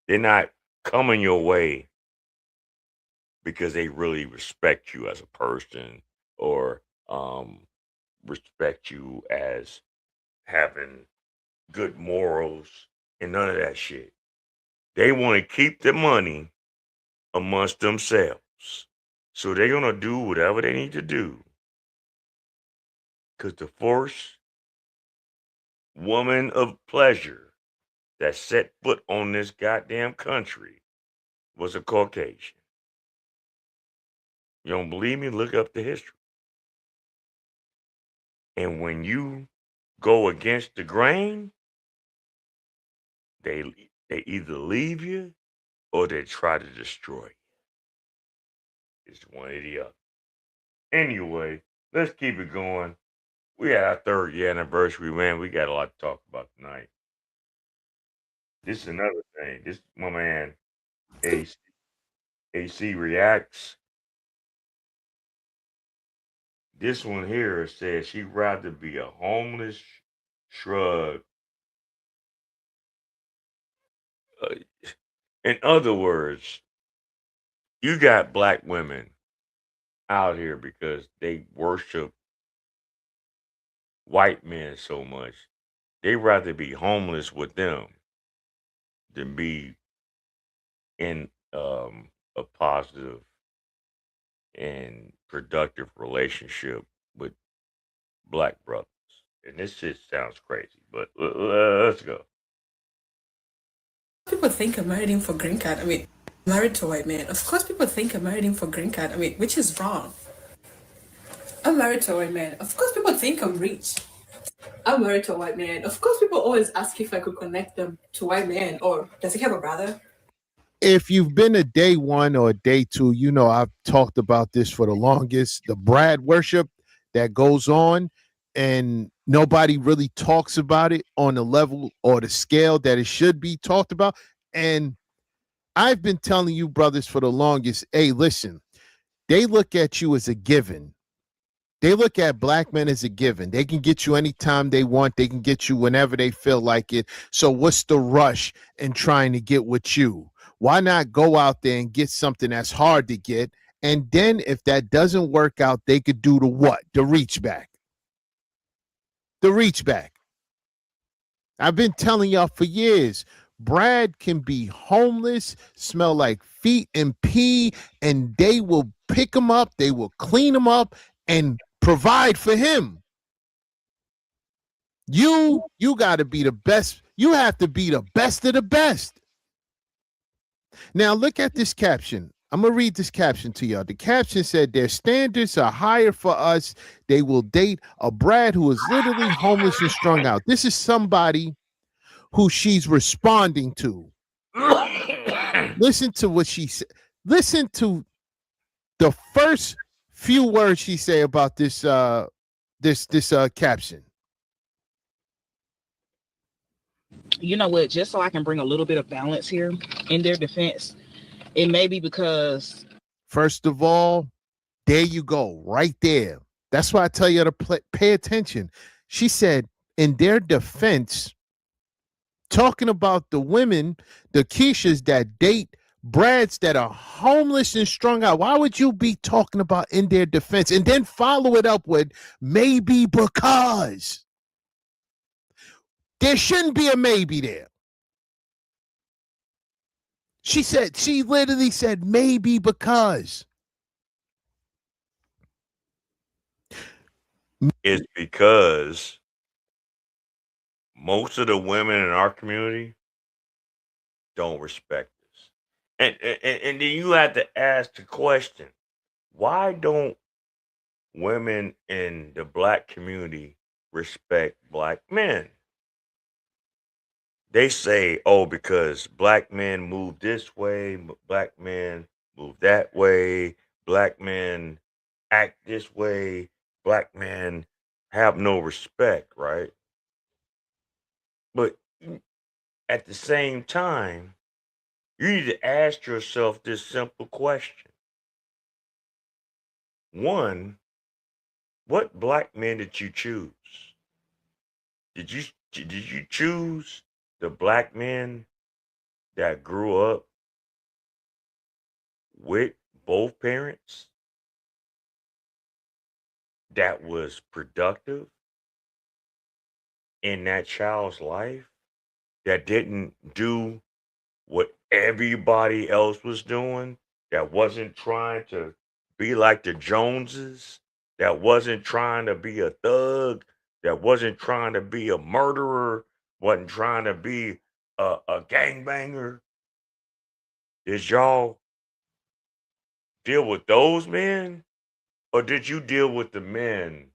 They're not coming your way because they really respect you as a person or respect you as having good morals and none of that shit. They want to keep the money amongst themselves. So they're going to do whatever they need to do. Because the first woman of pleasure that set foot on this goddamn country was a Caucasian. You don't believe me? Look up the history. And when you go against the grain, they either leave you or they try to destroy you. It's one or the other. Anyway, let's keep it going. We had our 3rd year anniversary, man. We got a lot to talk about tonight. This is another thing. This my man AC Reacts. This one here says she'd rather be a homeless shrug. In other words, you got black women out here because they worship white men so much. They rather be homeless with them than be in a positive and productive relationship with black brothers. And this shit sounds crazy, but let's go. People think I'm married him for green card. I mean, married to a white man. Of course, people think I'm married him for green card. I mean, which is wrong. I'm married to a white man. Of course, people think I'm rich. I'm married to a white man. Of course, people always ask if I could connect them to a white man or does he have a brother? If you've been to day 1 or day 2, you know I've talked about this for the longest. The Brad worship that goes on, and nobody really talks about it on the level or the scale that it should be talked about. And I've been telling you brothers for the longest, hey, listen, they look at you as a given. They look at black men as a given. They can get you anytime they want. They can get you whenever they feel like it. So what's the rush in trying to get with you? Why not go out there and get something that's hard to get? And then if that doesn't work out, they could do the what? The reach back. The reach back. I've been telling y'all for years, Brad can be homeless, smell like feet and pee, and they will pick him up, they will clean him up, and provide for him. You got to be the best. You have to be the best of the best. Now look at this caption. I'm going to read this caption to y'all. The caption said, their standards are higher for us. They will date a Brad who is literally homeless and strung out. This is somebody who she's responding to. Listen to what she said. Listen to the first few words she said about this caption. You know what? Just so I can bring a little bit of balance here in their defense, it may be because. First of all, there you go, right there. That's why I tell you to pay attention. She said, in their defense, talking about the women, the Keishas that date Brads that are homeless and strung out. Why would you be talking about in their defense and then follow it up with maybe because? There shouldn't be a maybe there. She literally said maybe because. It's because most of the women in our community don't respect us. And then you have to ask the question, why don't women in the black community respect black men? they say, oh, because black men move this way, black men move that way, black men act this way, black men have no respect, right? But at the same time, you need to ask yourself this simple question. One, what black men did you choose? Did you choose the black men that grew up with both parents that was productive in that child's life, that didn't do what everybody else was doing, that wasn't trying to be like the Joneses, that wasn't trying to be a thug, that wasn't trying to be a murderer, wasn't trying to be a gangbanger? Did y'all deal with those men? Or did you deal with the men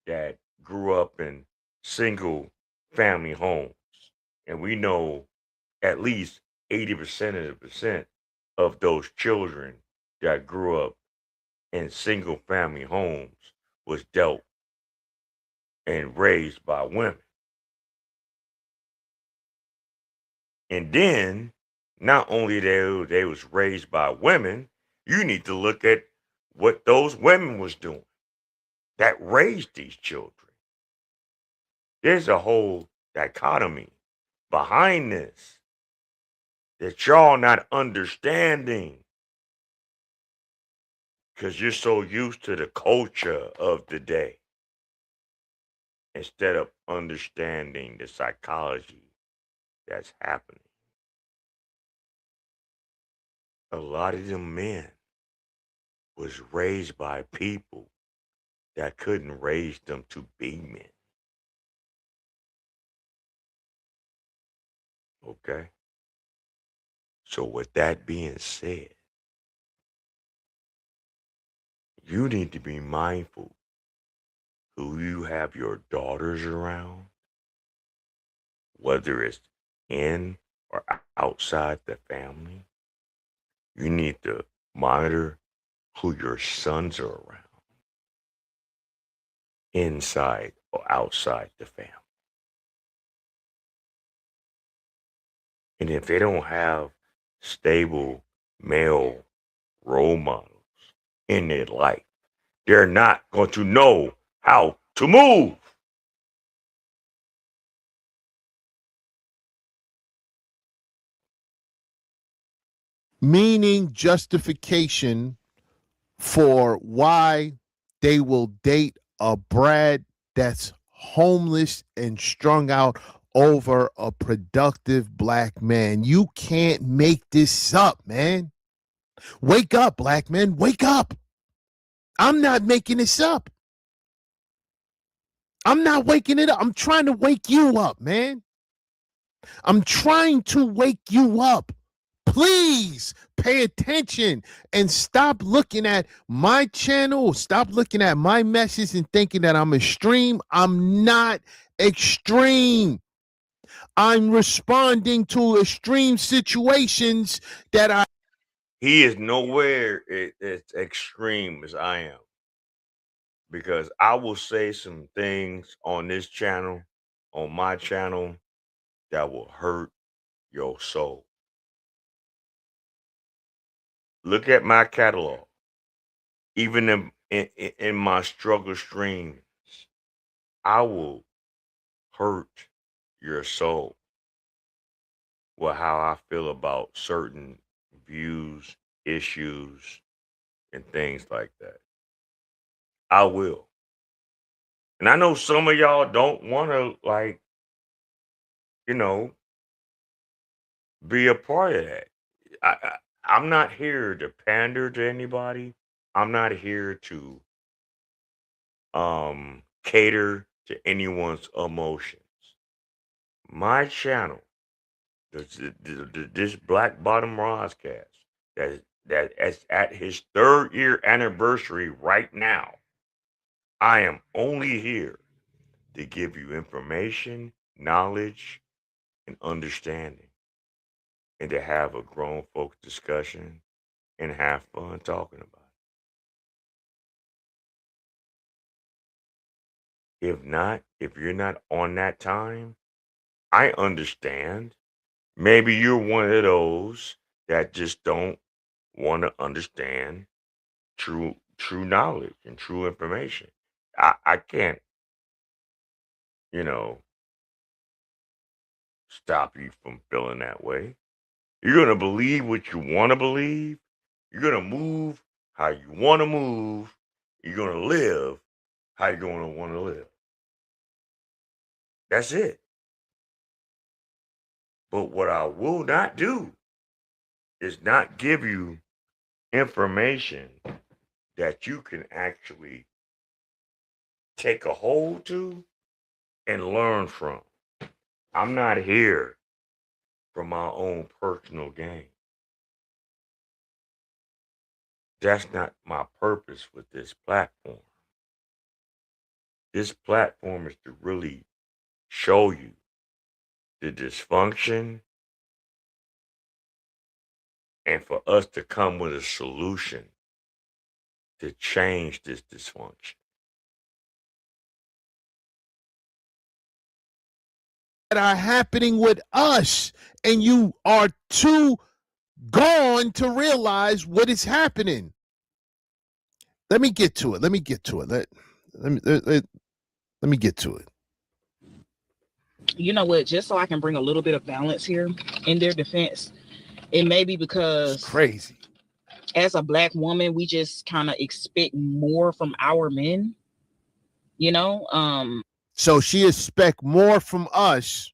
that grew up in single family homes? And we know at least 80% of those children that grew up in single family homes was dealt and raised by women. And then not only they was raised by women, you need to look at what those women was doing that raised these children. There's a whole dichotomy behind this that y'all not understanding because you're so used to the culture of the day instead of understanding the psychology that's happening. A lot of them men was raised by people that couldn't raise them to be men. Okay? So with that being said, you need to be mindful who you have your daughters around, whether it's in or outside the family. You need to monitor who your sons are around, inside or outside the family. And if they don't have stable male role models in their life, they're not going to know how to move. Meaning justification for why they will date a Brad that's homeless and strung out over a productive black man. You can't make this up, man. Wake up, black men. Wake up. I'm not making this up. I'm not waking it up. I'm trying to wake you up, man. I'm trying to wake you up. Please pay attention and stop looking at my channel. Stop looking at my message and thinking that I'm extreme. I'm not extreme. I'm responding to extreme situations that I. He is nowhere as extreme as I am, because I will say some things on this channel, on my channel, that will hurt your soul. Look at my catalog. Even in my struggle streams, I will hurt your soul with how I feel about certain views, issues, and things like that. I will. And I know some of y'all don't want to, like, you know, be a part of that. I'm not here to pander to anybody. I'm not here to cater to anyone's emotions. My channel, this Black Bottom Roscast, that is at his 3rd year anniversary right now. I am only here to give you information, knowledge, and understanding, and to have a grown folks discussion and have fun talking about it. If not, if you're not on that time, I understand. Maybe you're one of those that just don't want to understand true knowledge and true information. I can't, you know, stop you from feeling that way. You're gonna believe what you want to believe. You're gonna move how you want to move. You're gonna live how you're gonna want to live. That's it. But what I will not do is not give you information that you can actually take a hold to and learn from. I'm not here for my own personal gain. That's not my purpose with this platform. This platform is to really show you the dysfunction and for us to come with a solution to change this dysfunction. That are happening with us, and you are too gone to realize what is happening. Let me get to it. Let me get to it. Let me get to it. You know what? Just so I can bring a little bit of balance here in their defense, it may be because crazy. As a black woman, we just kind of expect more from our men. You know, So she expect more from us,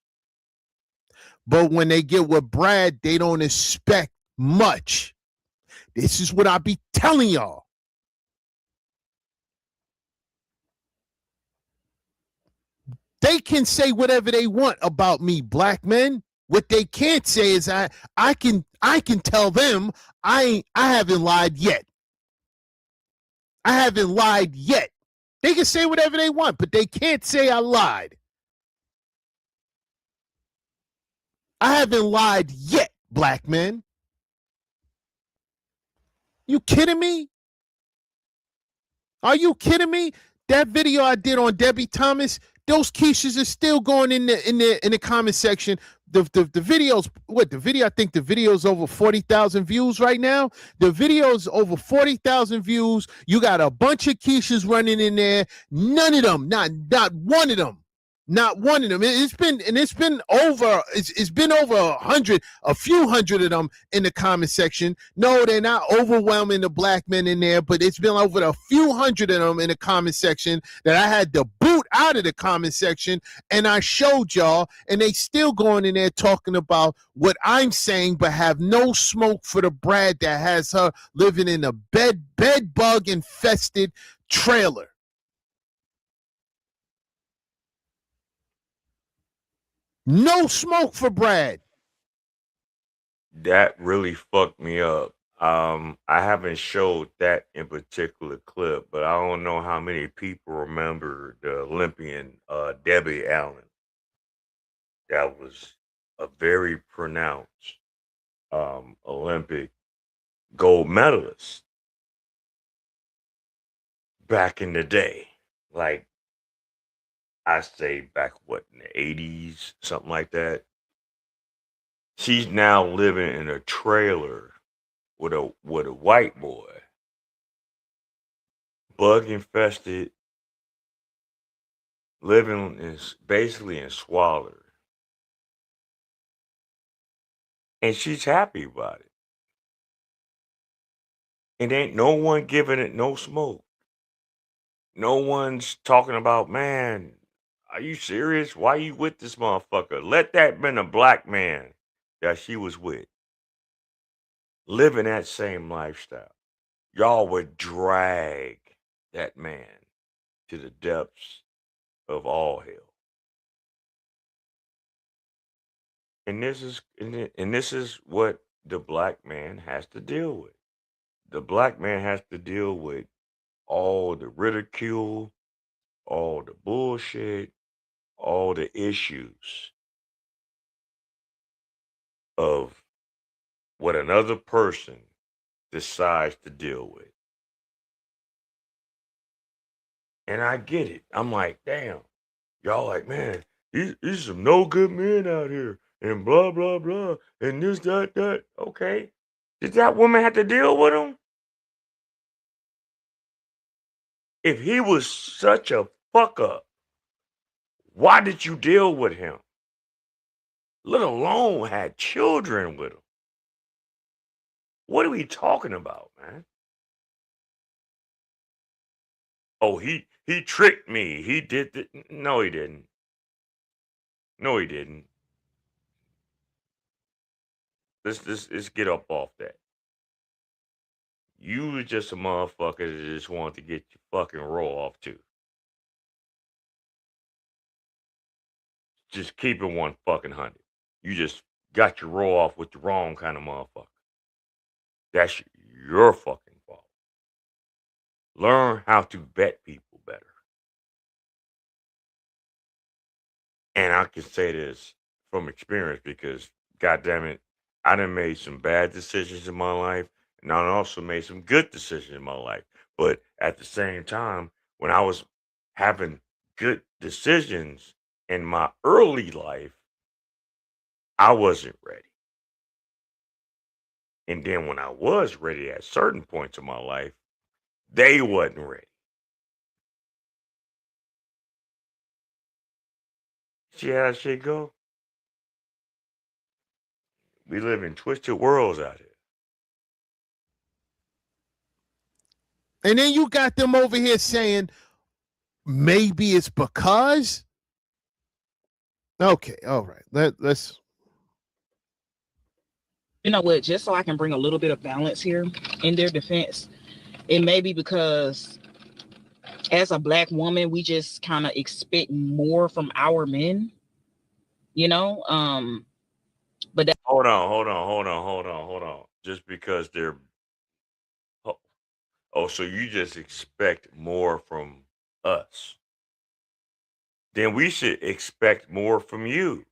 but when they get with Brad, they don't expect much. This is what I be telling y'all. They can say whatever they want about me, black men. What they can't say is I can tell them I haven't lied yet. I haven't lied yet. They can say whatever they want, but they can't say I lied. I haven't lied yet, black men. You kidding me? Are you kidding me? That video I did on Debbie Thomas, those quiches are still going in the comment section. The videos, I think the video's over 40,000 views right now. The video's over 40,000 views. You got a bunch of quiches running in there. None of them, not one of them. Not one of them. It's been over 100, a few hundred of them in the comment section. No, they're not overwhelming the black men in there, but it's been over a few hundred of them in the comment section that I had to boot out of the comment section, and I showed y'all, and they still going in there talking about what I'm saying, but have no smoke for the Brad that has her living in a bed bug infested trailer. No smoke for Brad. That really fucked me up. I haven't showed that in particular clip, but I don't know how many people remember the Olympian Debbie Allen. That was a very pronounced Olympic gold medalist back in the day. Like, I say back, in the 80s, something like that. She's now living in a trailer with a white boy, bug infested, living basically in squalor, and she's happy about it. And ain't no one giving it no smoke. No one's talking about, man, are you serious? Why you with this motherfucker? Let that been a black man that she was with, living that same lifestyle. Y'all would drag that man to the depths of all hell. And this is what the black man has to deal with. The black man has to deal with all the ridicule, all the bullshit, all the issues of what another person decides to deal with. And I get it. I'm like, damn, y'all like, man, these some no good men out here and blah, blah, blah, and this, that. Okay. Did that woman have to deal with him? If he was such a fuck up, why did you deal with him? Let alone had children with him. What are we talking about, man? Oh, he tricked me. He did no, he didn't. No, he didn't. Let's get up off that. You was just a motherfucker that just wanted to get your fucking roll off too. Just keep it 100. You just got your roll off with the wrong kind of motherfucker. That's your fucking fault. Learn how to vet people better. And I can say this from experience because, goddamn it, I done made some bad decisions in my life, and I also made some good decisions in my life. But at the same time, when I was having good decisions in my early life, I wasn't ready. And then when I was ready at certain points in my life, they wasn't ready. See how that shit go? We live in twisted worlds out here. And then you got them over here saying maybe it's because. Okay, all right. Let's. You know what? Just so I can bring a little bit of balance here in their defense, it may be because as a black woman, we just kind of expect more from our men, you know? But that Hold on. Just because they're so you just expect more from us. Then we should expect more from you.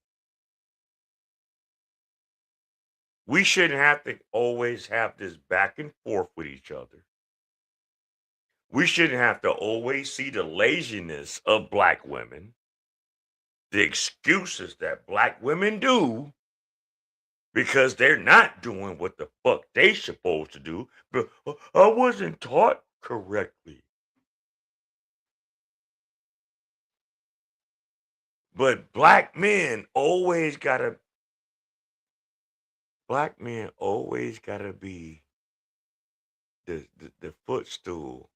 We shouldn't have to always have this back and forth with each other. We shouldn't have to always see the laziness of black women, the excuses that black women do because they're not doing what the fuck they supposed to do. But I wasn't taught correctly. But black men always gotta be the footstool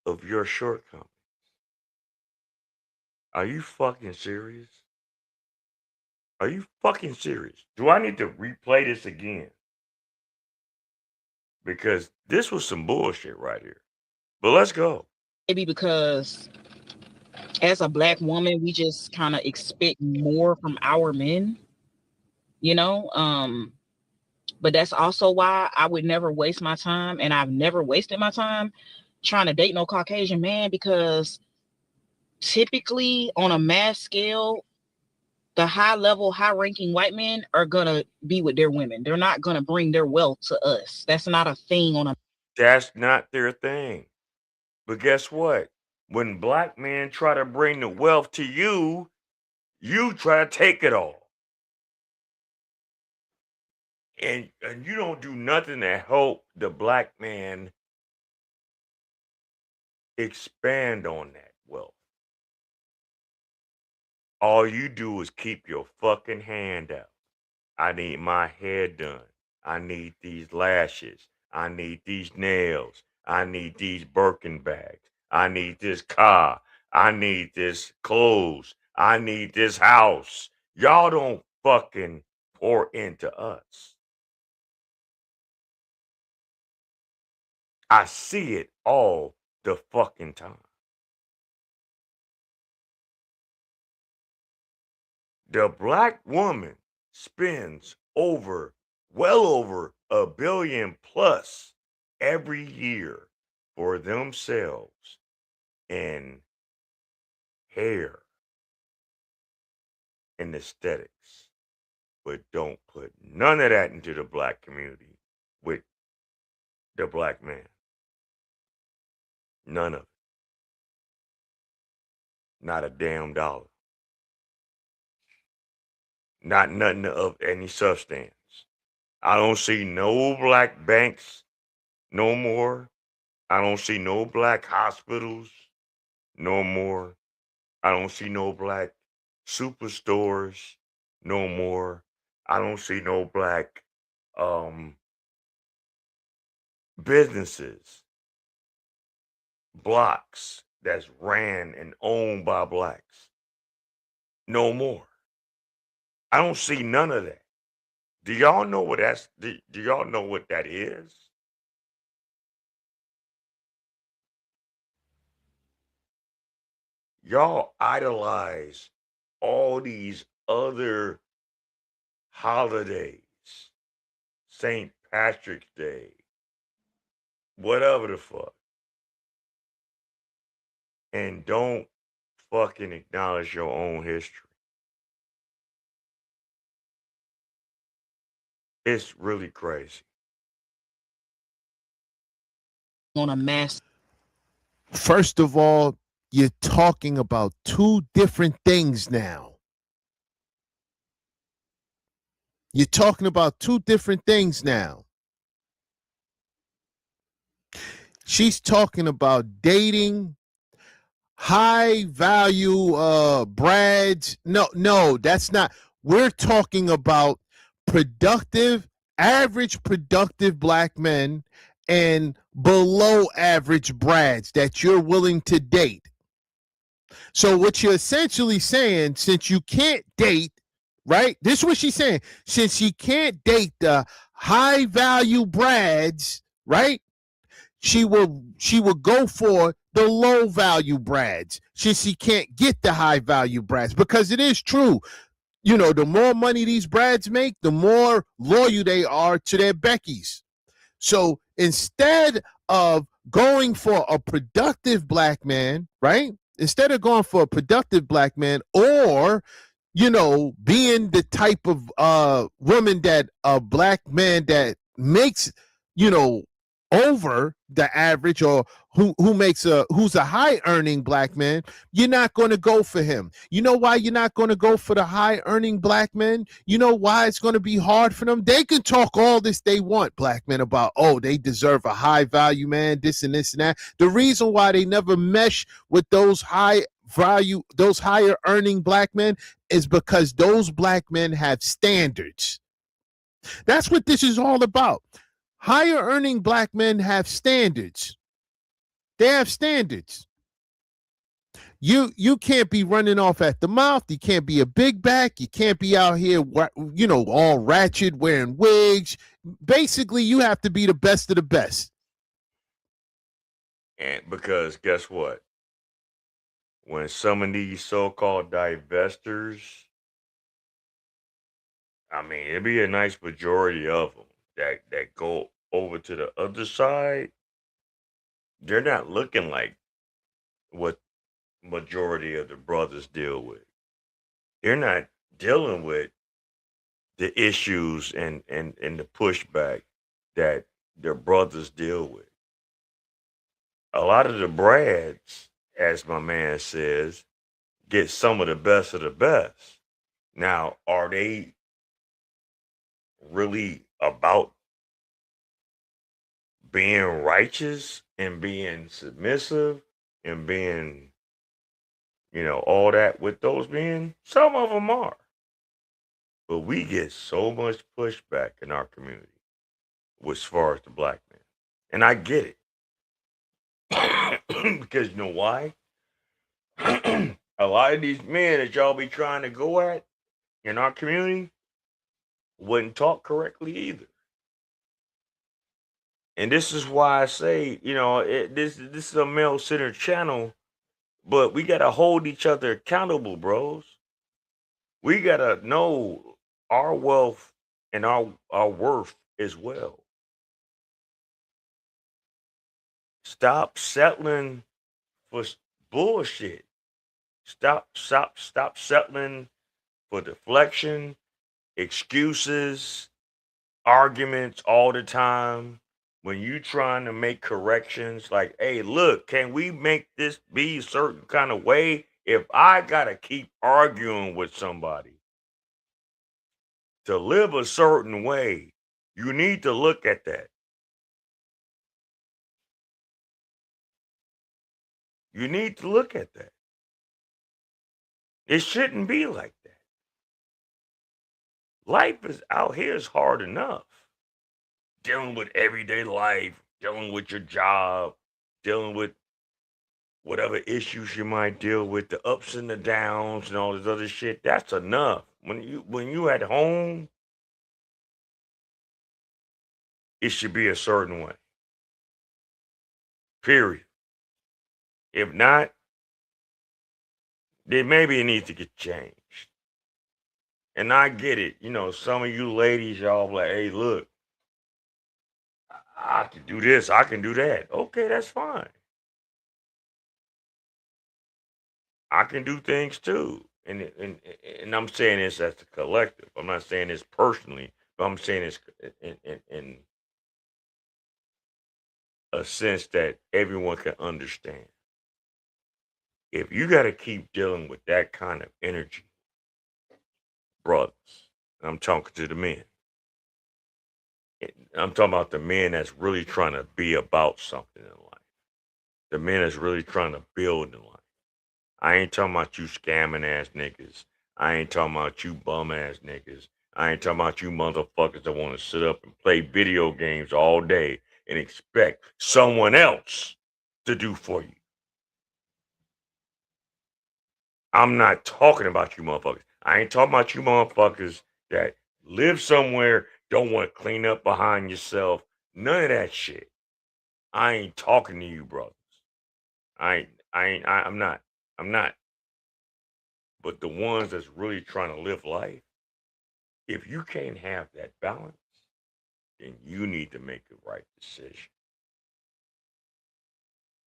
of your shortcomings. Are you fucking serious? Are you fucking serious? Do I need to replay this again? Because this was some bullshit right here. But let's go. maybe because as a black woman, we just kind of expect more from our men, you know? But that's also why I would never waste my time, and I've never wasted my time trying to date no Caucasian man, because typically on a mass scale, the high level, high ranking white men are gonna be with their women. They're not gonna bring their wealth to us. That's not a thing on a That's not their thing. But guess what? When black men try to bring the wealth to you, you try to take it all. And you don't do nothing to help the black man expand on that wealth. All you do is keep your fucking hand out. I need my hair done. I need these lashes. I need these nails. I need these Birkin bags. I need this car. I need this clothes. I need this house. Y'all don't fucking pour into us. I see it all the fucking time. The black woman spends well over $1 billion plus every year for themselves in hair and aesthetics. but don't put none of that into the black community with the black man. None of it. Not a damn dollar. Not nothing of any substance. I don't see no black banks no more. I don't see no black hospitals no more. I don't see no black superstores no more. I don't see no black businesses, blocks that's ran and owned by blacks no more. I don't see none of that. Do y'all know what that's? Do y'all know what that is? Y'all idolize all these other holidays, St. Patrick's Day, whatever the fuck, and don't fucking acknowledge your own history. It's really crazy. On a mass. First of all, you're talking about two different things now. You're talking about two different things now. She's talking about dating high value brads. No, that's not. We're talking about productive, average productive black men and below average brads that you're willing to date. So what you're essentially saying, since you can't date, right? This is what she's saying. Since she can't date the high value brads, right? She will go for the low value brads since she can't get the high value brads, because it is true. You know, the more money these brads make, the more loyal they are to their Beckys. So instead of going for a productive black man, right? Instead of going for a productive black man, or, you know, being the type of woman that a black man that makes, you know, over the average, or who's a high earning black man, you're not going to go for him. You know why you're not going to go for the high earning black men? You know why it's going to be hard for them? They can talk all this they want, black men, about, oh, they deserve a high value man, this and this and that. The reason why they never mesh with those high value, those higher earning black men, is because those black men have standards. That's what this is all about. Higher earning black men have standards. They have standards. You can't be running off at the mouth. You can't be a big back. You can't be out here, you know, all ratchet, wearing wigs. Basically, you have to be the best of the best. And because guess what? When some of these so-called divestors, I mean, it'd be a nice majority of them that go over to the other side, they're not looking like what majority of the brothers deal with. They're not dealing with the issues and the pushback that their brothers deal with. A lot of the brads, as my man says, get some of the best. Now, are they really about being righteous and being submissive and being, you know, all that with those men? Some of them are. But we get so much pushback in our community as far as the black man. And I get it. Because you know why? A lot of these men that y'all be trying to go at in our community wouldn't talk correctly either. And this is why I say, you know, this is a male-centered channel, but we got to hold each other accountable, bros. We got to know our wealth and our worth as well. Stop settling for bullshit. Stop settling for deflection excuses, arguments all the time. When you trying to make corrections, like, hey, look, can we make this be a certain kind of way? If I gotta keep arguing with somebody to live a certain way, you need to look at that. You need to look at that. It shouldn't be like that. Life is out here is hard enough. Dealing with everyday life, dealing with your job, dealing with whatever issues you might deal with, the ups and the downs and all this other shit. That's enough. When you at home, it should be a certain way. Period. If not, then maybe it needs to get changed. And I get it. You know, some of you ladies, y'all like, hey, look, I can do this, I can do that. Okay, that's fine. I can do things too. And I'm saying this as a collective. I'm not saying this personally, but I'm saying this in a sense that everyone can understand. If you got to keep dealing with that kind of energy, brothers, and I'm talking to the men. I'm talking about the men that's really trying to be about something in life. The men that's really trying to build in life. I ain't talking about you scamming ass niggas. I ain't talking about you bum ass niggas. I ain't talking about you motherfuckers that want to sit up and play video games all day and expect someone else to do for you. I'm not talking about you motherfuckers. I ain't talking about you motherfuckers that live somewhere, don't want to clean up behind yourself. None of that shit. I ain't talking to you, brothers. I'm not. But the ones that's really trying to live life, if you can't have that balance, then you need to make the right decision.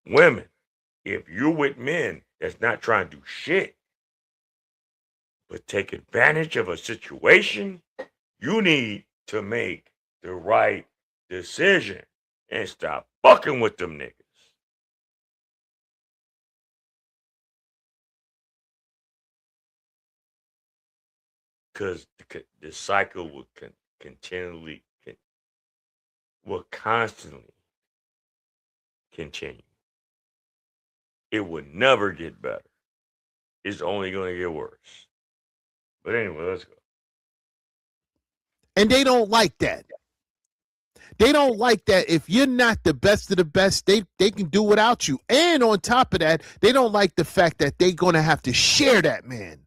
Women, if you're with men that's not trying to do shit, but take advantage of a situation, you need to make the right decision and stop fucking with them niggas. Because the cycle will will constantly continue. It would never get better. It's only going to get worse. But anyway, let's go. And they don't like that. They don't like that. If you're not the best of the best, they can do without you. And on top of that, they don't like the fact that they're going to have to share that man.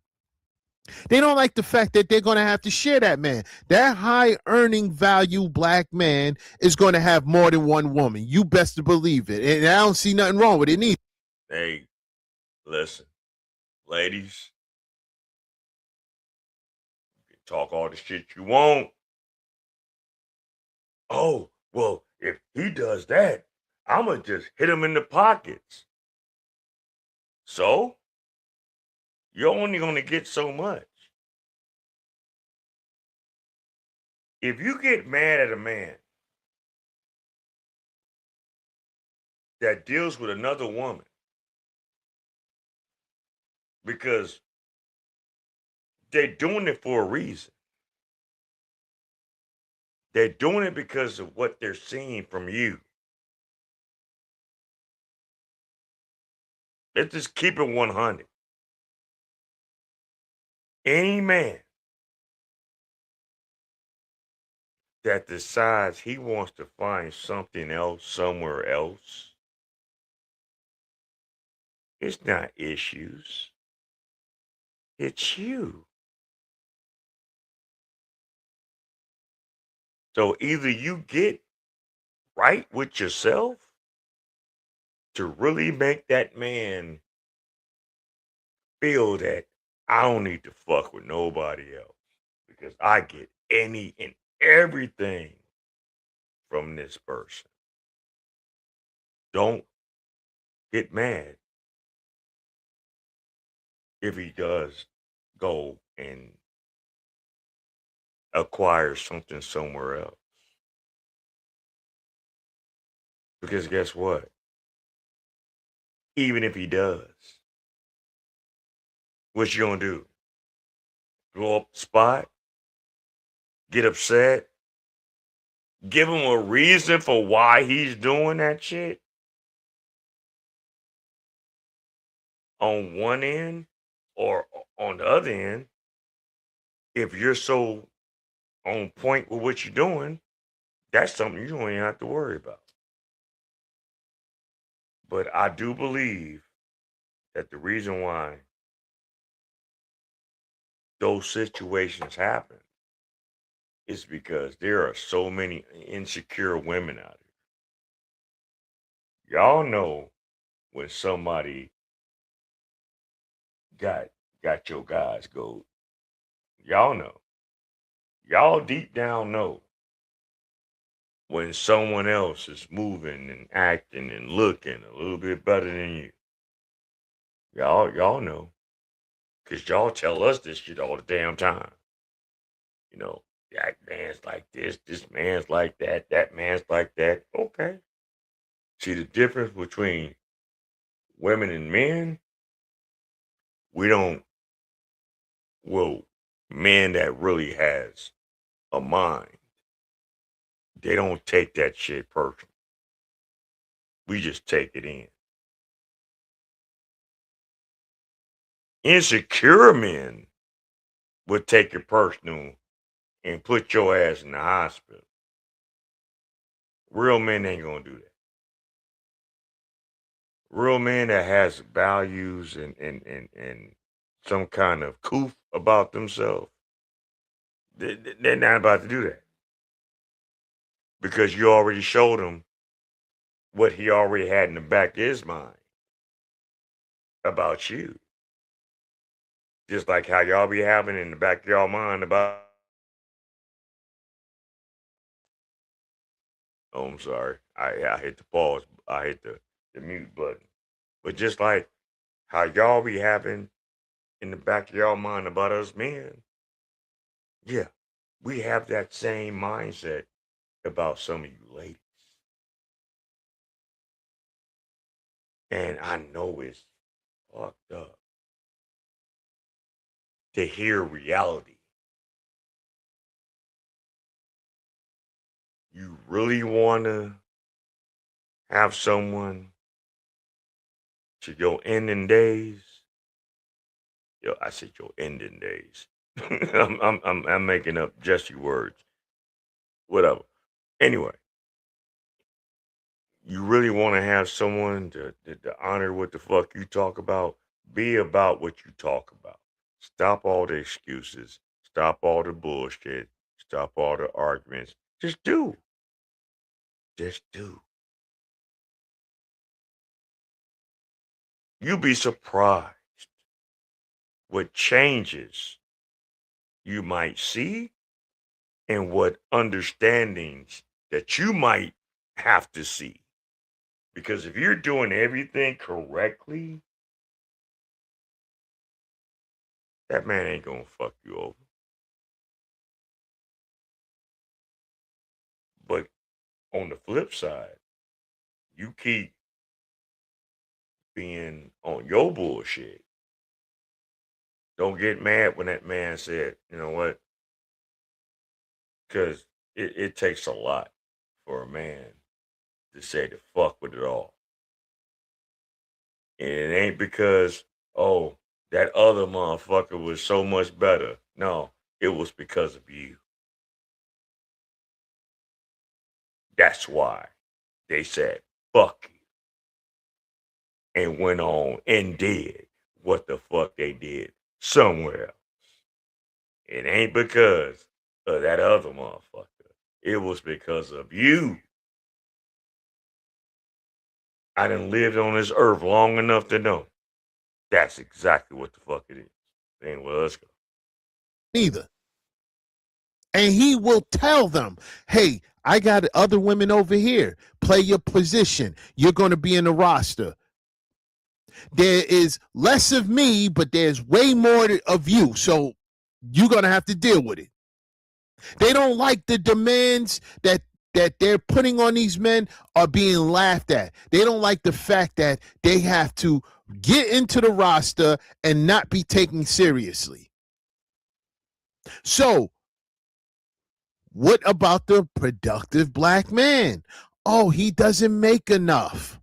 They don't like the fact that they're going to have to share that man. That high earning value black man is going to have more than one woman. You best to believe it. And I don't see nothing wrong with it either. Hey, listen, ladies, you can talk all the shit you want. Oh, well, if he does that, I'm going to just hit him in the pockets. So, you're only going to get so much. If you get mad at a man that deals with another woman because they're doing it for a reason, they're doing it because of what they're seeing from you. Let's just keep it 100. Any man that decides he wants to find something else somewhere else, it's not issues. It's you. So either you get right with yourself to really make that man feel that I don't need to fuck with nobody else because I get any and everything from this person. Don't get mad if he does go and acquire something somewhere else. Because guess what? Even if he does, what you gonna do? Blow up the spot? Get upset? Give him a reason for why he's doing that shit? On one end or on the other end, if you're so on point with what you're doing, that's something you don't even have to worry about. But I do believe that the reason why those situations happen is because there are so many insecure women out here. Y'all know when somebody got your guys gold. Y'all know. Y'all deep down know when someone else is moving and acting and looking a little bit better than you. Y'all know. Because y'all tell us this shit all the damn time. You know, that man's like this man's like that man's like that. Okay. See the difference between women and men? Men that really has a mind, they don't take that shit personal. We just take it in. Insecure men would take it personal and put your ass in the hospital. Real men ain't gonna do that. Real men that has values and some kind of coof about themselves, they're not about to do that. Because you already showed him what he already had in the back of his mind about you. Just like how y'all be having in the back of y'all mind about. Oh, I'm sorry. I hit the pause. I hit the mute button. But just like how y'all be having in the back of y'all mind about us men, yeah, we have that same mindset about some of you ladies. And I know it's fucked up to hear reality. You really want to have someone to your ending days? Yo, I said your ending days. I'm making up Jesse words. Whatever. Anyway, you really want to have someone to honor what the fuck you talk about? Be about what you talk about. Stop all the excuses. Stop all the bullshit. Stop all the arguments. Just do. Just do. You'll be surprised what changes you might see and what understandings that you might have to see. Because if you're doing everything correctly, that man ain't gonna fuck you over. But on the flip side, you keep being on your bullshit. Don't get mad when that man said, you know what? Because it takes a lot for a man to say to fuck with it all. And it ain't because, oh, that other motherfucker was so much better. No, it was because of you. That's why they said, fuck you. And went on and did what the fuck they did somewhere else. It ain't because of that other motherfucker. It was because of you. I done lived on this earth long enough to know that's exactly what the fuck it is. Anyway, let's go. Neither. And he will tell them, hey, I got other women over here. Play your position. You're going to be in the roster. There is less of me, but there's way more of you. So you're going to have to deal with it. They don't like the demands that they're putting on these men are being laughed at. They don't like the fact that they have to get into the roster and not be taken seriously. So, what about the productive black man? Oh, he doesn't make enough.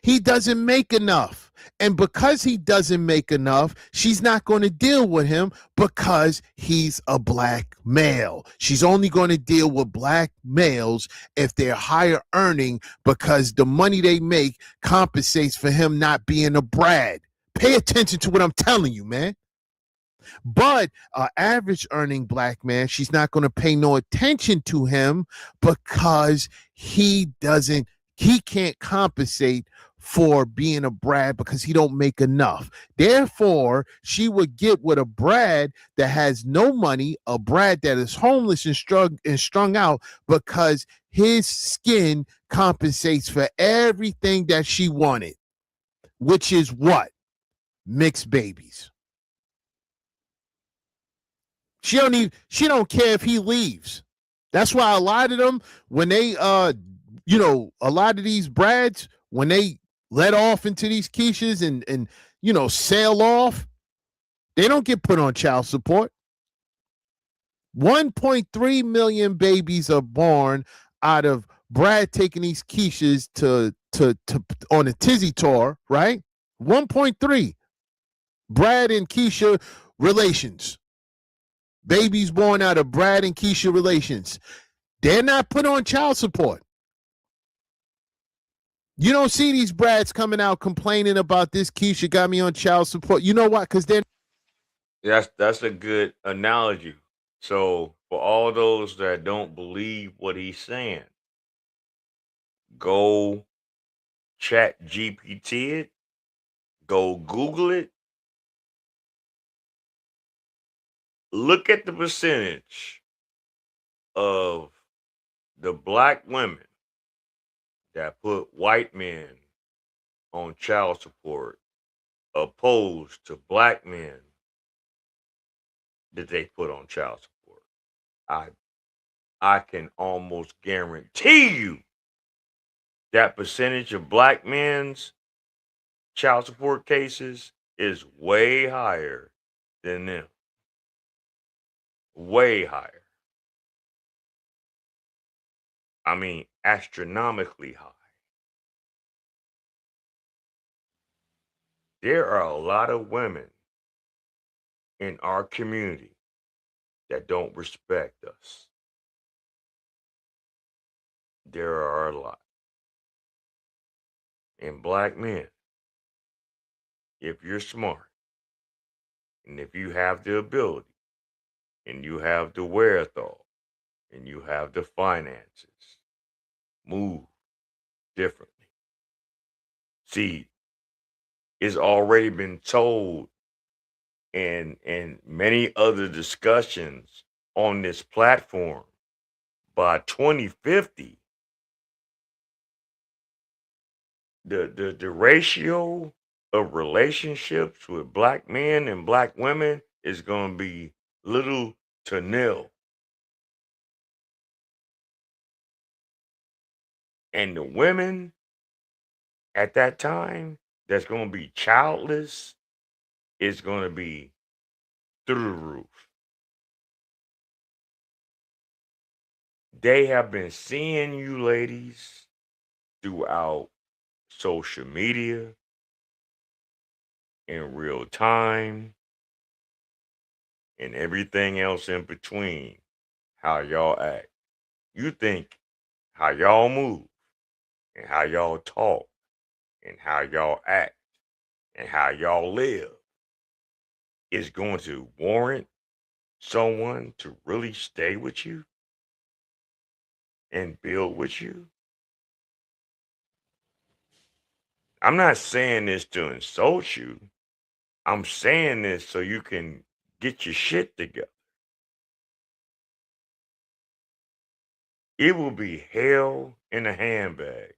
He doesn't make enough. And because he doesn't make enough, she's not going to deal with him because he's a black male. She's only going to deal with black males if they're higher earning because the money they make compensates for him not being a Brad. Pay attention to what I'm telling you, man. But an average earning black man, she's not going to pay no attention to him because he can't compensate for being a Brad because he don't make enough. Therefore, she would get with a Brad that has no money, a Brad that is homeless and strung out because his skin compensates for everything that she wanted, which is what? Mixed babies. She don't care if he leaves. That's why a lot of them, when they a lot of these Brads, when they let off into these Keishas and sail off, they don't get put on child support. 1.3 million babies are born out of Brad taking these Keishas to on a Tizzy tour, right? 1.3. Brad and Keisha relations. Babies born out of Brad and Keisha relations. They're not put on child support. You don't see these Brads coming out complaining about this Keisha got me on child support. You know what? Because they're That's a good analogy. So for all those that don't believe what he's saying, go chat GPT it, go Google it, look at the percentage of the black women that put white men on child support opposed to black men that they put on child support. I can almost guarantee you that percentage of black men's child support cases is way higher than them. Way higher. I mean, astronomically high. There are a lot of women in our community that don't respect us. There are a lot. And black men, if you're smart, and if you have the ability, and you have the wherewithal, and you have the finances, move differently. See, it's already been told in many other discussions on this platform. By 2050, the ratio of relationships with black men and black women is going to be little to nil. And the women at that time that's going to be childless is going to be through the roof. They have been seeing you ladies throughout social media, in real time, and everything else in between, how y'all act. You think how y'all move and how y'all talk and how y'all act and how y'all live is going to warrant someone to really stay with you and build with you. I'm not saying this to insult you. I'm saying this so you can get your shit together. It will be hell in a handbag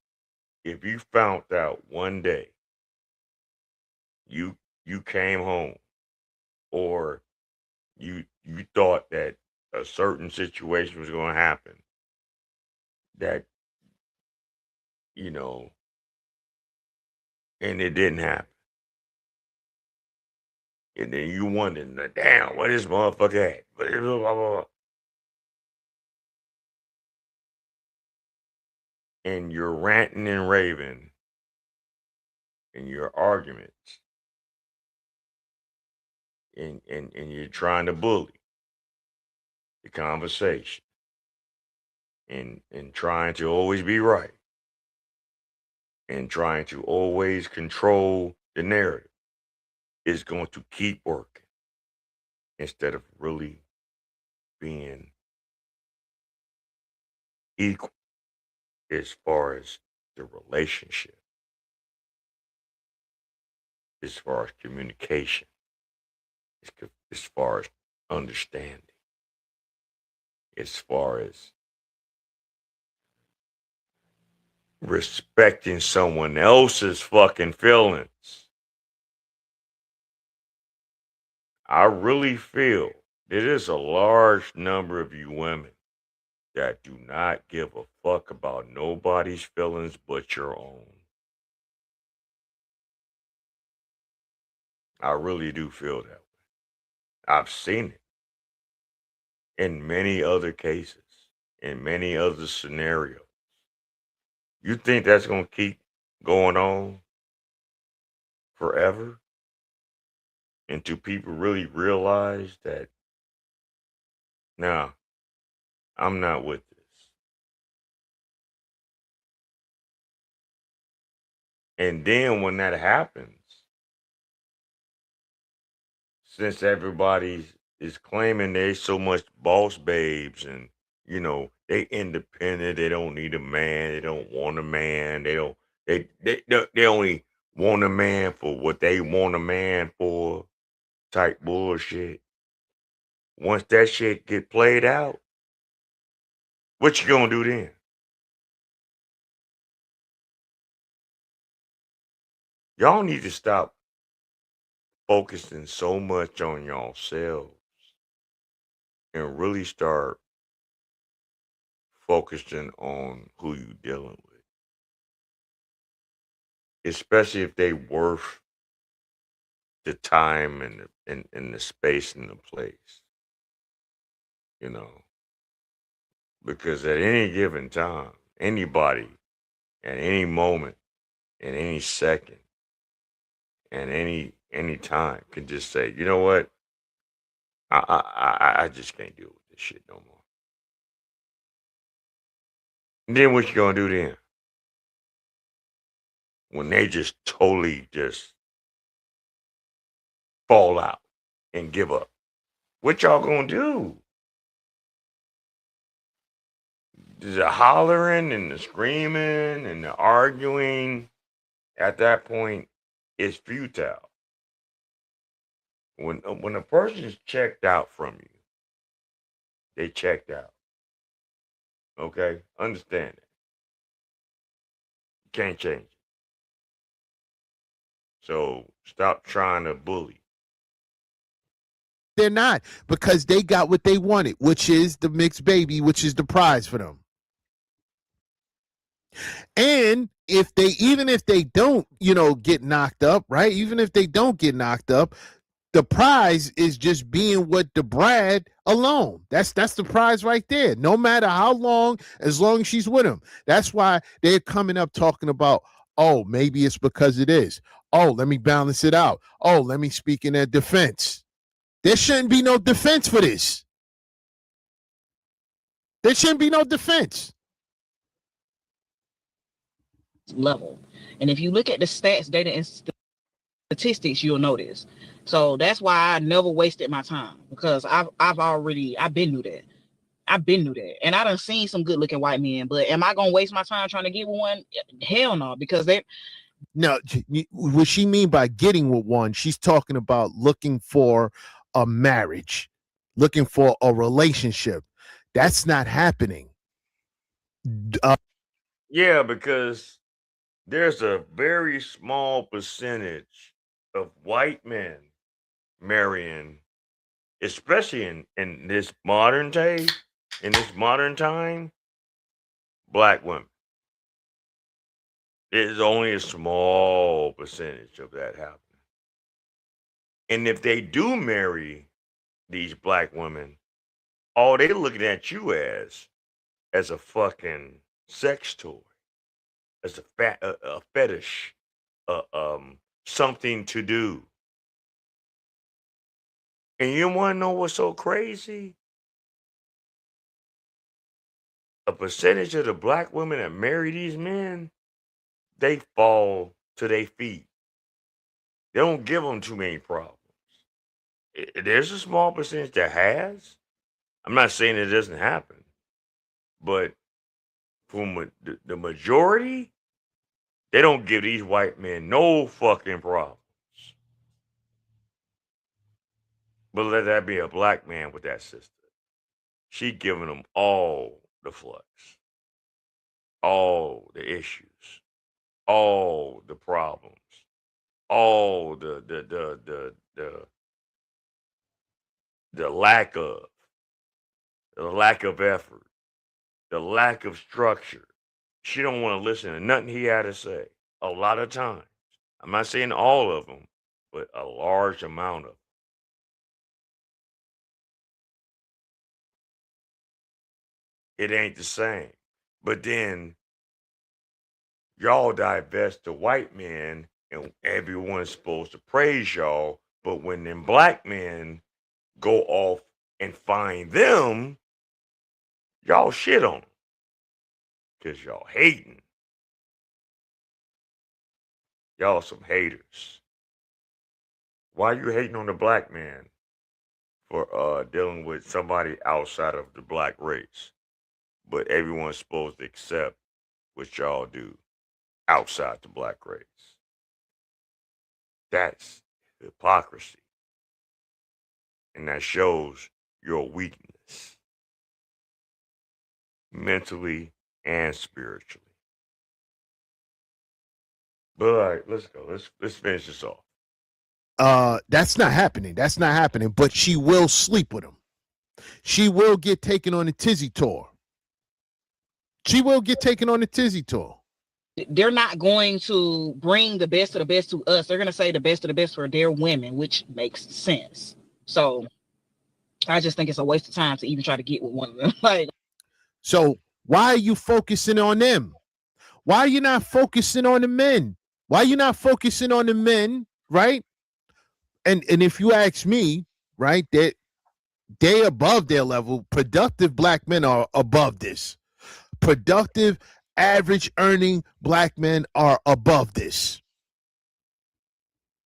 if you found out one day you came home or you thought that a certain situation was going to happen that, you know, and it didn't happen. And then you wondering, damn, what is motherfucker at? Blah, blah, blah, blah. And you're ranting and raving in your arguments, and you're trying to bully the conversation, and trying to always be right, and trying to always control the narrative, is going to keep working instead of really being equal as far as the relationship, as far as communication, as far as understanding, as far as respecting someone else's fucking feelings. I really feel there's a large number of you women that do not give a fuck about nobody's feelings but your own. I really do feel that way. I've seen it in many other cases, in many other scenarios. You think that's going to keep going on forever until people really realize that, nah, I'm not with this. And then when that happens, since everybody is claiming they so much boss babes, and you know they independent, they don't need a man, they don't want a man, they only want a man for what they want a man for, type bullshit. Once that shit get played out, what you gonna do then? Y'all need to stop focusing so much on yourselves and really start focusing on who you dealing with, especially if they worth the time and the space and the place, you know. Because at any given time, anybody at any moment, at any second, and any time can just say, you know what, I just can't deal with this shit no more. And then what you gonna do then? When they just totally just fall out and give up, what y'all gonna do? The hollering and the screaming and the arguing at that point is futile. When a person's checked out from you, they checked out. Okay, understand it. You can't change it. So stop trying to bully. They're not, because they got what they wanted, which is the mixed baby, which is the prize for them. And even if they don't, get knocked up, right? Even if they don't get knocked up, the prize is just being with the Brad alone. That's the prize right there. No matter how long, as long as she's with him. That's why they're coming up talking about, oh, maybe it's because it is. Oh, let me balance it out. Oh, let me speak in their defense. There shouldn't be no defense for this. There shouldn't be no defense. Level. And if you look at the stats, data, and statistics, you'll notice. So that's why I never wasted my time, because I've been knew that. I've been knew that. And I done seen some good looking white men, but am I gonna waste my time trying to get with one? Hell no, because they No, what she mean by getting with one, she's talking about looking for a marriage, looking for a relationship. That's not happening. Yeah, because there's a very small percentage of white men marrying especially in this modern day, in this modern time, black women. There's only a small percentage of that happening. And if they do marry these black women, all they looking at you as a fucking sex toy, as a fetish, something to do. And you want to know what's so crazy? A percentage of the black women that marry these men, they fall to their feet. They don't give them too many problems. There's a small percentage that has. I'm not saying it doesn't happen, but from the majority, they don't give these white men no fucking problems. But let that be a black man with that sister. She giving them all the flux, all the issues, all the problems, all the lack of effort, the lack of structure. She don't want to listen to nothing he had to say. A lot of times, I'm not saying all of them, but a large amount of them. It ain't the same. But then y'all divest the white men and everyone's supposed to praise y'all. But when them black men go off and find them, y'all shit on them. Because y'all hating. Y'all some haters. Why you hating on the black man for dealing with somebody outside of the black race? But everyone's supposed to accept what y'all do outside the black race. That's hypocrisy. And that shows your weakness, mentally and spiritually. But all right, let's go. Let's finish this off. That's not happening. That's not happening. But she will sleep with him. She will get taken on the Tizzy tour. She will get taken on the Tizzy tour. They're not going to bring the best of the best to us. They're going to say the best of the best for their women, which makes sense. So I just think it's a waste of time to even try to get with one of them. Like, so why are you focusing on them? Why are you not focusing on the men? Why are you not focusing on the men, right? And if you ask me, right, that they above their level. Productive black men are above this. Productive, average earning black men are above this.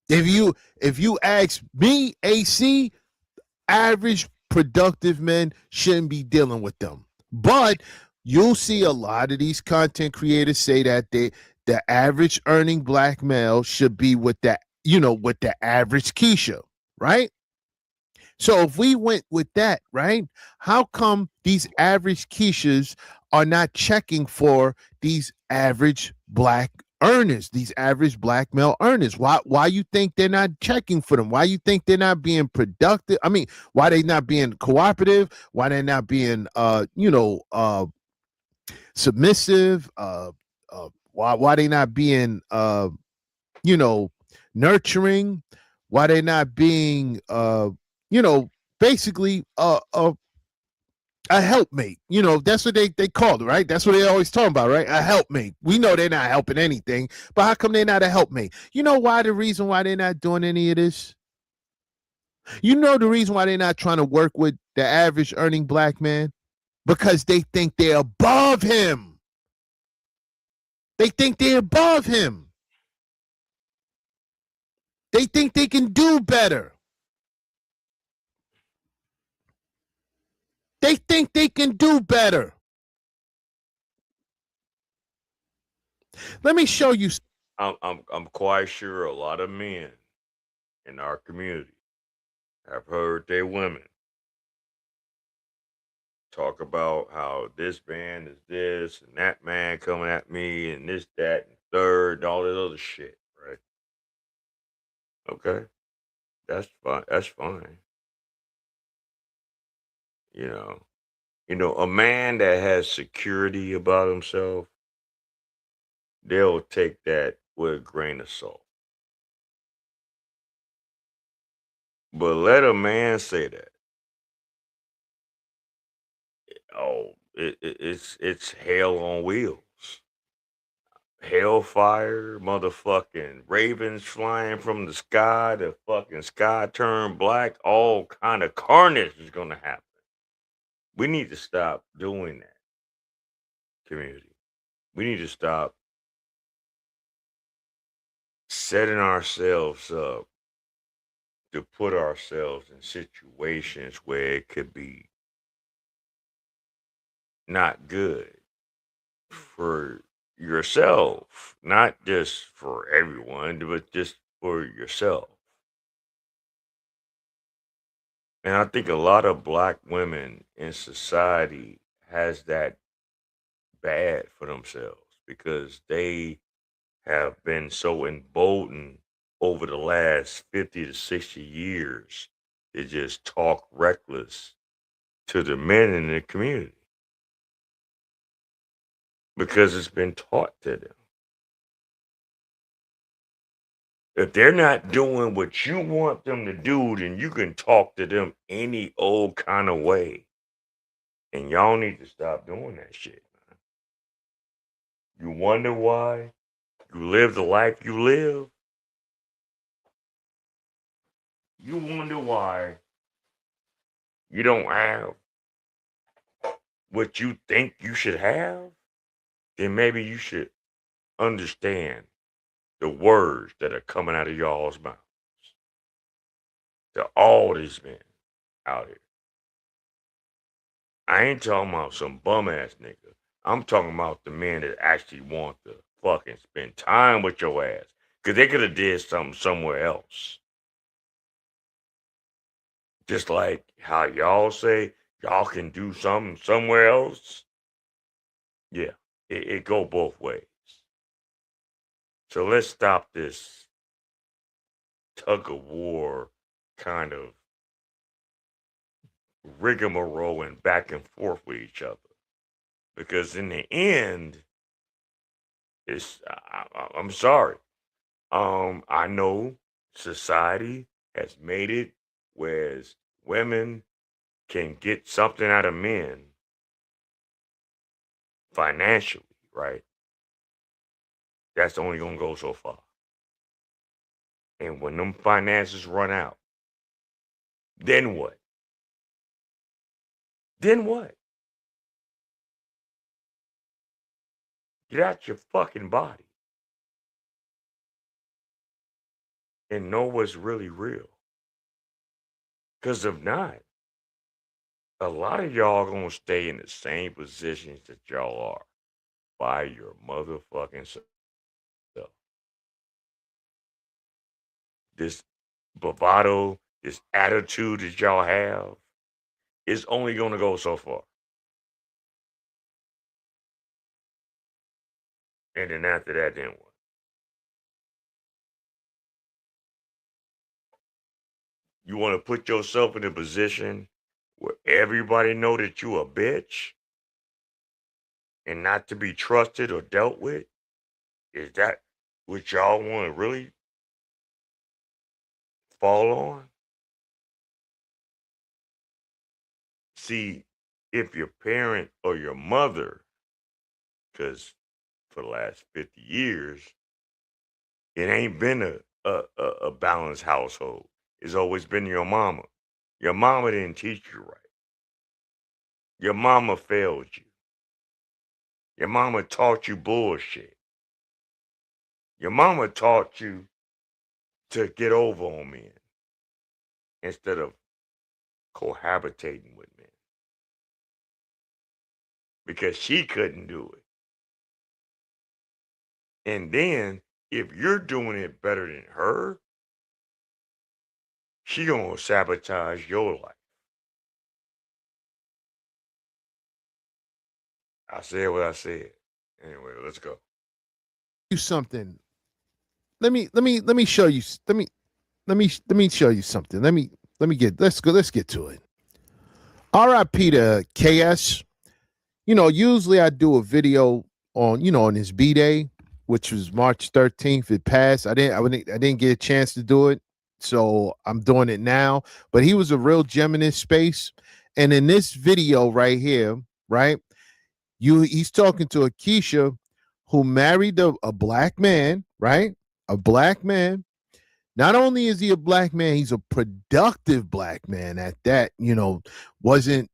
If you ask me, AC, average productive men shouldn't be dealing with them. But you'll see a lot of these content creators say that the average earning black male should be with that, with the average Keisha, right? So if we went with that, right, how come these average Keishas are not checking for these average black earners, these average black male earners? Why you think they're not checking for them? Why you think they're not being productive? I mean, why they not being cooperative? Why they're not being submissive? Why they not being nurturing? Why they not being basically a helpmate? That's what they called it, right? That's what they always talking about, right? A helpmate. We know they're not helping anything, but how come they're not a helpmate? You know why? The reason why they're not doing any of this? You know the reason why they're not trying to work with the average earning black man? Because they think they're above him. They think they're above him. They think they can do better. They think they can do better. Let me show you. I'm quite sure a lot of men in our community have heard their women talk about how this man is this and that man coming at me and this, that, and third, and all this other shit, right? Okay. That's fine. That's fine. You know, a man that has security about himself, they'll take that with a grain of salt. But let a man say that, oh, it's hell on wheels. Hellfire, motherfucking ravens flying from the sky, the fucking sky turned black, all kind of carnage is gonna happen. We need to stop doing that, community. We need to stop setting ourselves up to put ourselves in situations where it could be not good for yourself, not just for everyone, but just for yourself. And I think a lot of black women in society has that bad for themselves because they have been so emboldened over the last 50 to 60 years to just talk reckless to the men in the community because it's been taught to them. If they're not doing what you want them to do, then you can talk to them any old kind of way. And y'all need to stop doing that shit, man. You wonder why you live the life you live? You wonder why you don't have what you think you should have? Then maybe you should understand the words that are coming out of y'all's mouths to all these men out here. I ain't talking about some bum ass nigga. I'm talking about the men that actually want to fucking spend time with your ass. Cause they could have did something somewhere else. Just like how y'all say y'all can do something somewhere else. Yeah, it go both ways. So let's stop this tug of war kind of rigmarole and back and forth with each other. Because in the end, I'm sorry. I know society has made it where women can get something out of men financially, right? That's only gonna go so far. And when them finances run out, then what? Then what? Get out your fucking body and know what's really real. Because if not, a lot of y'all gonna stay in the same positions that y'all are by your motherfucking self. This bravado, this attitude that y'all have is only gonna go so far. And then after that, then what? You want to put yourself in a position where everybody know that you a bitch and not to be trusted or dealt with? Is that what y'all want to really fall on? See, if your parent or your mother, because for the last 50 years, it ain't been a balanced household. It's always been your mama. Your mama didn't teach you right. Your mama failed you. Your mama taught you bullshit. Your mama taught you to get over on men instead of cohabitating with men because she couldn't do it. And then if you're doing it better than her, she gonna sabotage your life. I said what I said. Anyway, let's go. You something. Let me show you. Let me show you something. Let's get to it. R.I.P. to KS. You know, usually I do a video on, you know, on his B-Day, which was March 13th. It passed. I didn't get a chance to do it, so I'm doing it now. But he was a real gem in this space. And in this video right here, right, he's talking to Akeisha, who married a black man, right? A black man. Not only is he a black man, he's a productive black man at that. You know, wasn't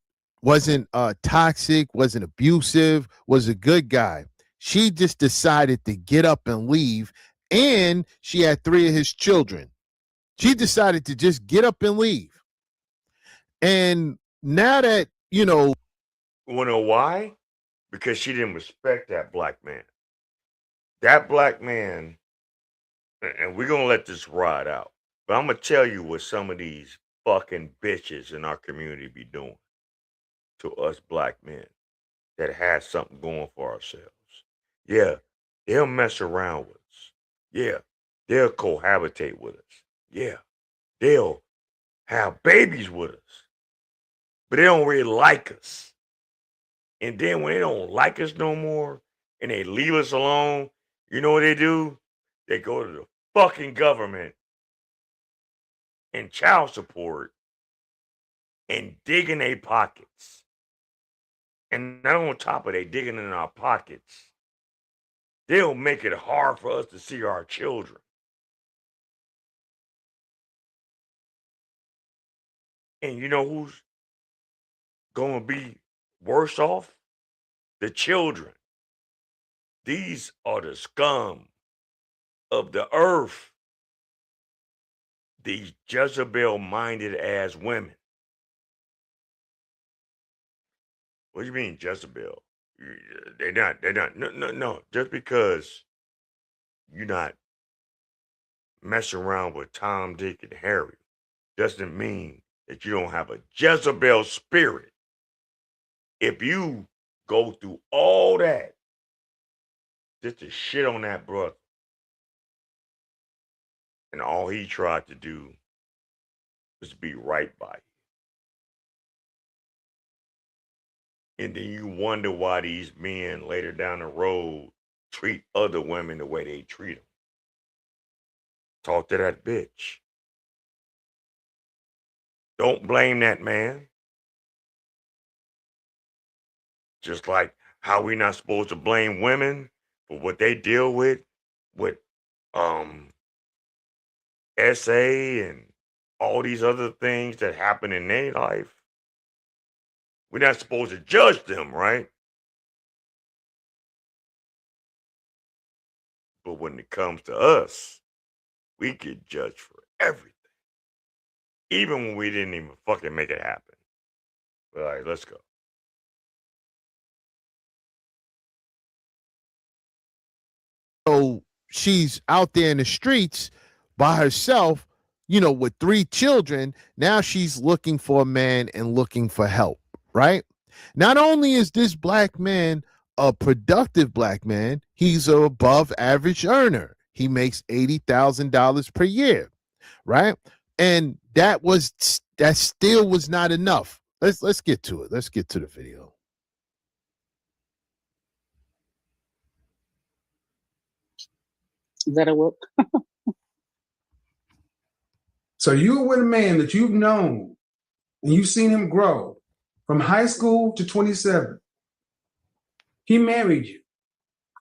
toxic, wasn't abusive, was a good guy. She just decided to get up and leave, and she had 3 of his children. She decided to just get up and leave. And now that, you know, why? Because she didn't respect that black man. That black man, and we're gonna let this ride out. But I'm gonna tell you what some of these fucking bitches in our community be doing to us black men that has something going for ourselves. Yeah, they'll mess around with us. Yeah, they'll cohabitate with us. Yeah, they'll have babies with us. But they don't really like us. And then when they don't like us no more and they leave us alone, you know what they do? They go to the fucking government and child support and dig in their pockets. And not on top of they digging in our pockets, they'll make it hard for us to see our children. And you know who's going to be worse off? The children. These are the scum of the earth. These Jezebel-minded ass women. What do you mean, Jezebel? They're not. No. Just because you're not messing around with Tom, Dick, and Harry doesn't mean that you don't have a Jezebel spirit. If you go through all that just to shit on that brother, and all he tried to do was be right by you. And then you wonder why these men later down the road treat other women the way they treat them. Talk to that bitch. Don't blame that man. Just like how we not supposed to blame women for what they deal with SA and all these other things that happen in their life. We're not supposed to judge them, right? But when it comes to us, we get judged for everything. Even when we didn't even fucking make it happen. All right, let's go. So she's out there in the streets by herself, you know, with 3 children. Now she's looking for a man and looking for help, right? Not only is this black man a productive black man, he's an above average earner. He makes $80,000 per year, right? And that still was not enough. Let's get to it. Let's get to the video. Is that a work? So you were with a man that you've known and you've seen him grow from high school to 27. He married you,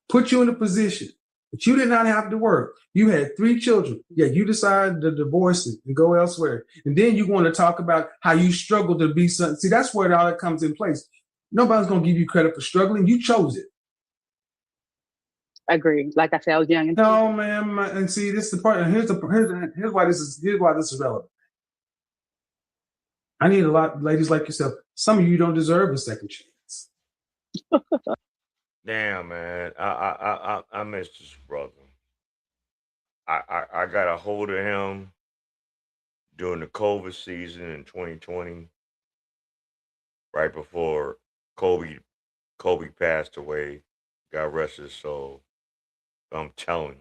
put you in a position that you did not have to work. You had 3 children, yet you decided to divorce it and go elsewhere. And then you want to talk about how you struggled to be something. See, that's where all that comes in place. Nobody's going to give you credit for struggling. You chose it. Agree. Like I said, I was young. No, man. And see, this is the part. And here's why this is relevant. I need a lot of ladies like yourself. Some of you don't deserve a second chance. Damn, man. I miss this brother. I got a hold of him during the COVID season in 2020, right before Kobe passed away. God rest his soul. I'm telling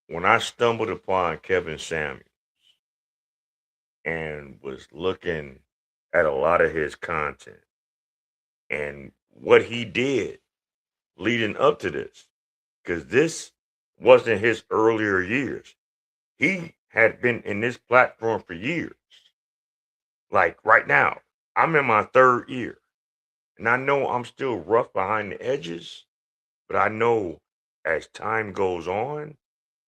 you, when I stumbled upon Kevin Samuels and was looking at a lot of his content and what he did leading up to this, because this wasn't his earlier years. He had been in this platform for years. Like right now, I'm in my third year, and I know I'm still rough behind the edges, but I know as time goes on,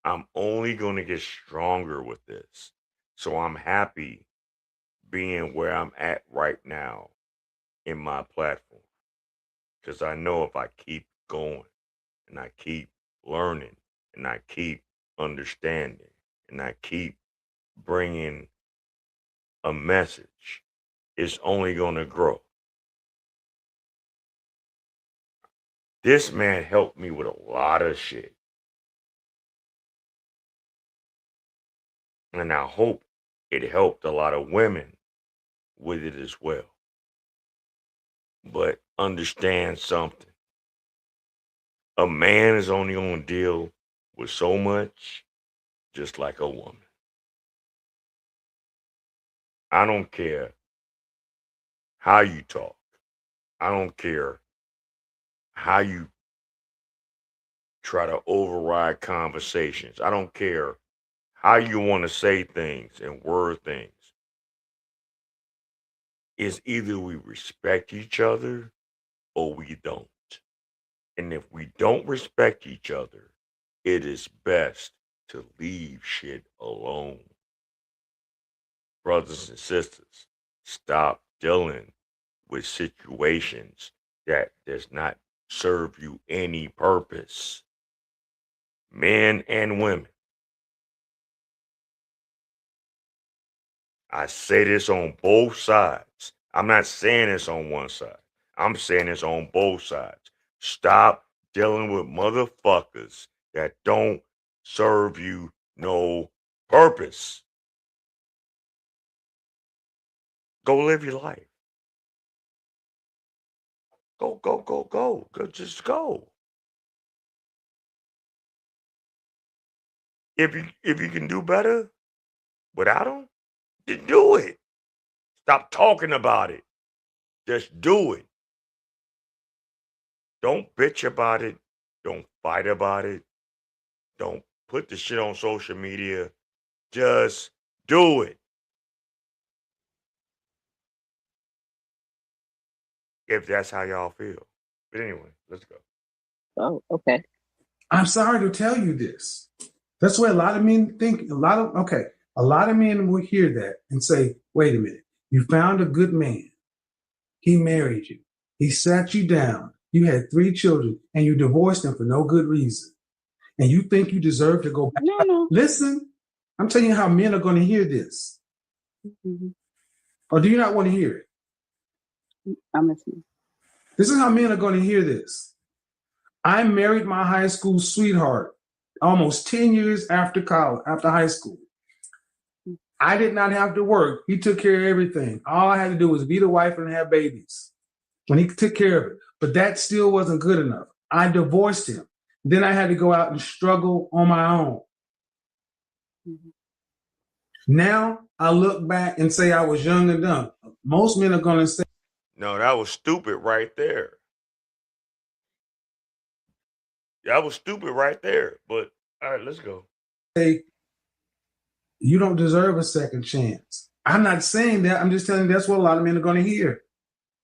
I'm only going to get stronger with this. So I'm happy being where I'm at right now in my platform, because I know if I keep going and I keep learning and I keep understanding and I keep bringing a message, it's only going to grow. This man helped me with a lot of shit. And I hope it helped a lot of women with it as well. But understand something. A man is only going to deal with so much, just like a woman. I don't care how you talk. I don't care how you try to override conversations. I don't care how you want to say things and word things. It's either we respect each other or we don't. And if we don't respect each other, it is best to leave shit alone. Brothers and sisters, stop dealing with situations that does not serve you any purpose. Men and women. I say this on both sides. I'm not saying this on one side. I'm saying this on both sides. Stop dealing with motherfuckers that don't serve you no purpose. Go live your life. Go. Just go. If you can do better without them, then do it. Stop talking about it. Just do it. Don't bitch about it. Don't fight about it. Don't put the shit on social media. Just do it. If that's how y'all feel. But anyway, let's go. Oh, okay. I'm sorry to tell you this. That's what a lot of men think. A lot of men will hear that and say, wait a minute, you found a good man. He married you. He sat you down. You had 3 children and you divorced him for no good reason. And you think you deserve to go back. No. Listen, I'm telling you how men are going to hear this. Mhm. Or do you not want to hear it? I'm listening. This is how men are going to hear this. I married my high school sweetheart almost 10 years after college, after high school. I did not have to work. He took care of everything. All I had to do was be the wife and have babies. When he took care of it. But that still wasn't good enough. I divorced him. Then I had to go out and struggle on my own. Mhm. Now I look back and say I was young and dumb. Most men are going to say, No, that was stupid right there. That was stupid right there. But all right, let's go. you don't deserve a second chance. I'm not saying that. I'm just telling you that's what a lot of men are going to hear.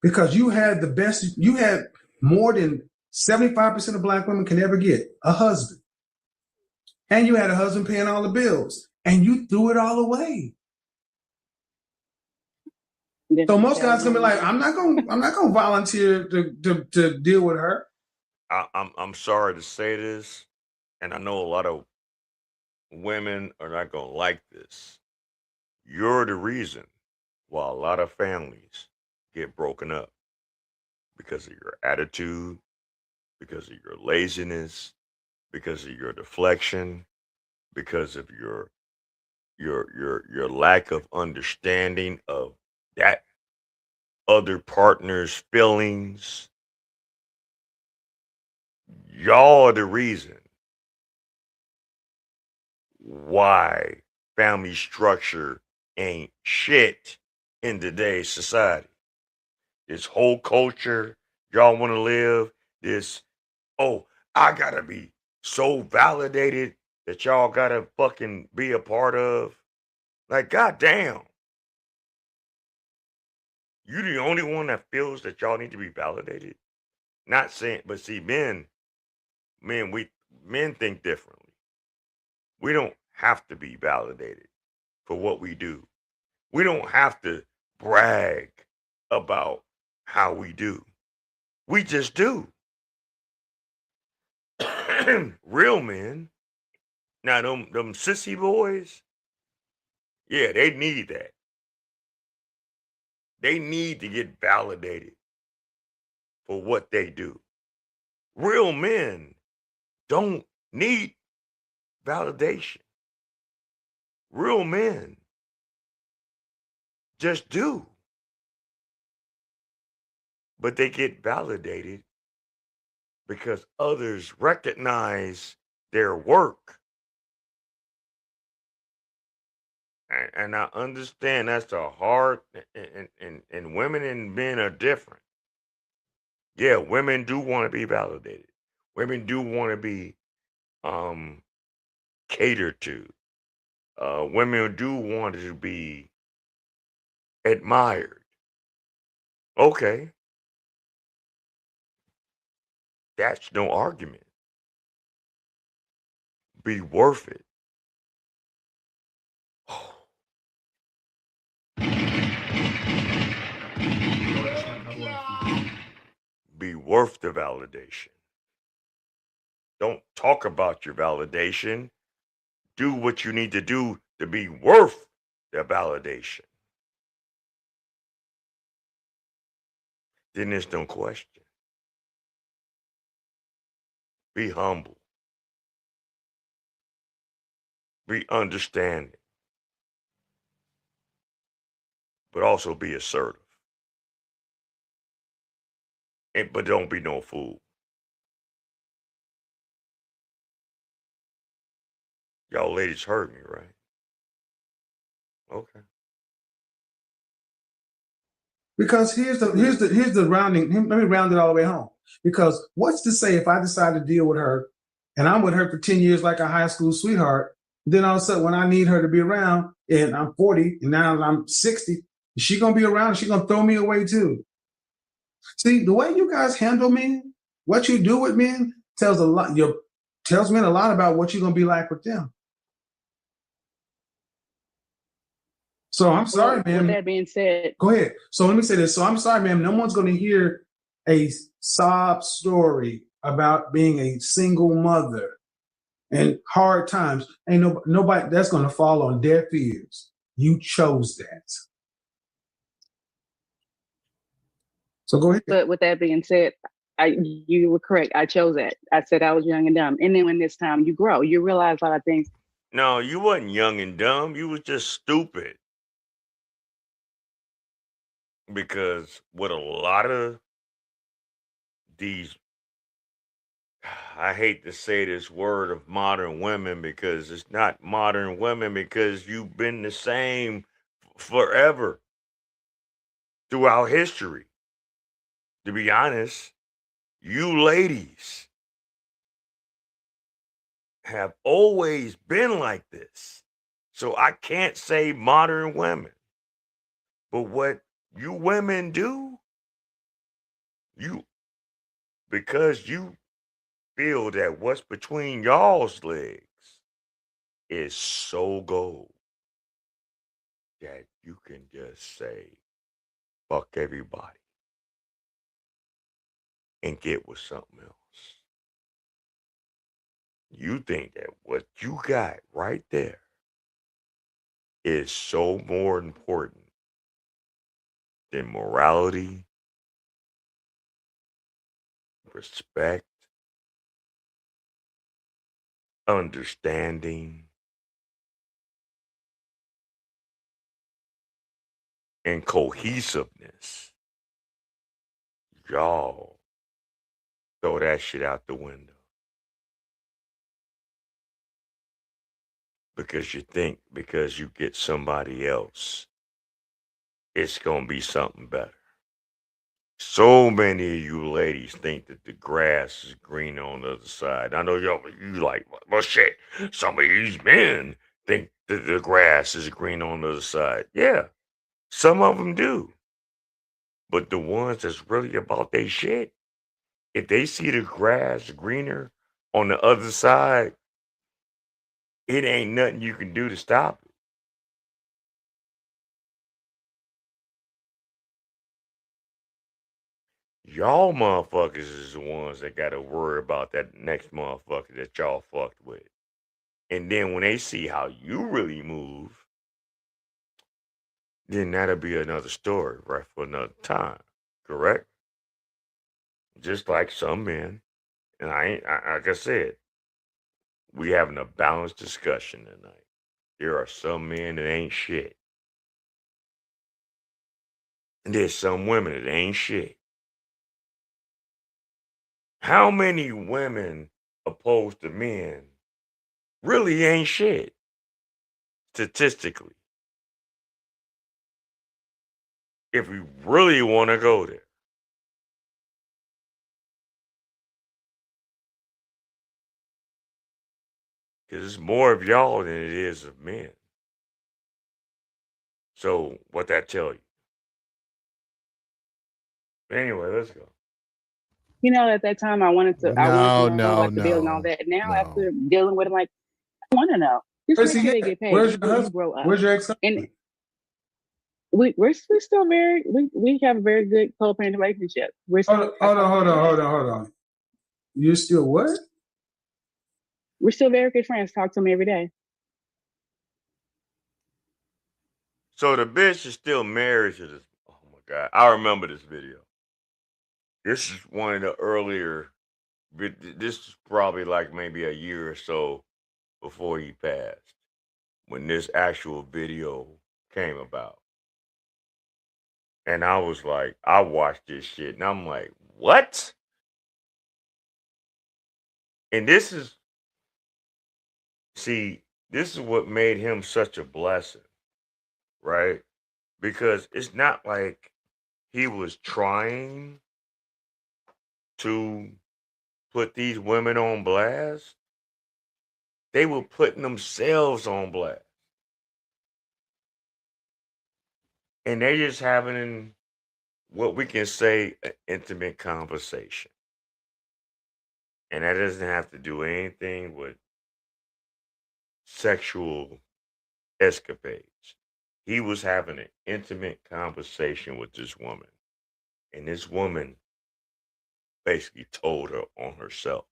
Because you had the best, you had more than 75% of Black women can ever get, a husband. And you had a husband paying all the bills. And you threw it all away. So most guys gonna be like, I'm not gonna volunteer to deal with her. I'm sorry to say this, and I know a lot of women are not gonna like this. You're the reason why a lot of families get broken up because of your attitude, because of your laziness, because of your deflection, because of your lack of understanding of that other partner's feelings. Y'all are the reason why family structure ain't shit in today's society. This whole culture y'all want to live, this, oh, I gotta be so validated that y'all gotta fucking be a part of. Like, goddamn, you the only one that feels that y'all need to be validated. Not saying, but see, men think differently. We don't have to be validated for what we do. We don't have to brag about how we do. We just do. Real men. Now them sissy boys, yeah, they need that. They need to get validated for what they do. Real men don't need validation. Real men just do. But they get validated because others recognize their work. And I understand that's a hard, and women and men are different. Yeah, women do want to be validated. Women do want to be catered to. Women do want to be admired. Okay, that's no argument. Be worth it. Be worth the validation. Don't talk about your validation. Do what you need to do to be worth the validation. Then there's no question. Be humble. Be understanding. But also be assertive. But don't be no fool. Y'all ladies heard me, right? Okay. Because here's the rounding. Let me round it all the way home. Because what's to say if I decide to deal with her, and I'm with her for 10 years like a high school sweetheart, then all of a sudden when I need her to be around, and I'm 40, and now I'm 60, is she gonna be around? She's gonna throw me away too. See, the way you guys handle men, what you do with men, tells men a lot about what you're gonna be like with them. So I'm sorry, Well, man. with that being said, Go ahead. So let me say this. So I'm sorry, ma'am. No one's going to hear a sob story about being a single mother and hard times. Ain't nobody that's going to fall on deaf ears. You chose that. So go ahead. but with that being said, you were correct. I chose that. I said I was young and dumb. And then when this time you grow, you realize a lot of things. No, you wasn't young and dumb. You was just stupid. Because what a lot of these, I hate to say this word of modern women because it's not modern women because you've been the same forever throughout history. To be honest, you ladies have always been like this. So I can't say modern women. But what you women do, because you feel that what's between y'all's legs is so gold that you can just say, fuck everybody and get with something else. You think that what you got right there is so more important than morality, respect, understanding, and cohesiveness. Y'all throw that shit out the window. because you think because you get somebody else, it's going to be something better. So many of you ladies think that the grass is green on the other side. I know you like, well, shit, some of these men think that the grass is green on the other side. Yeah, some of them do. But the ones that's really about their shit, if they see the grass greener on the other side, it ain't nothing you can do to stop it. Y'all motherfuckers is the ones that got to worry about that next motherfucker that y'all fucked with. And then when they see how you really move, then that'll be another story, right, for another time. Correct? Just like some men, and like I said, we having a balanced discussion tonight. There are some men that ain't shit. And there's some women that ain't shit. How many women opposed to men really ain't shit, statistically, if we really want to go there? Because it's more of y'all than it is of men. So what that tell you? Anyway, let's go. You know, at that time, I wanted to No, know like the bill and all that. Now, after dealing with it, like, I want to know. Just Where's make he sure they at? get paid. Where's You your husband? grow up. Where's your ex-husband? And we're still very we have a very good co-parent relationship. We're still Hold on. You're still what? we're still very good friends. Talk to him every day. So the bitch is still married to this. Oh my God. I remember this video. This is one of the earlier, this is probably like maybe a year or so before he passed, when this actual video came about. And I was like, I watched this shit and I'm like, what? And this is what made him such a blessing, right? Because it's not like he was trying to put these women on blast. They were putting themselves on blast. And they just having what we can say an intimate conversation. And that doesn't have to do anything with sexual escapades. He was having an intimate conversation with this woman. And this woman basically told her on herself.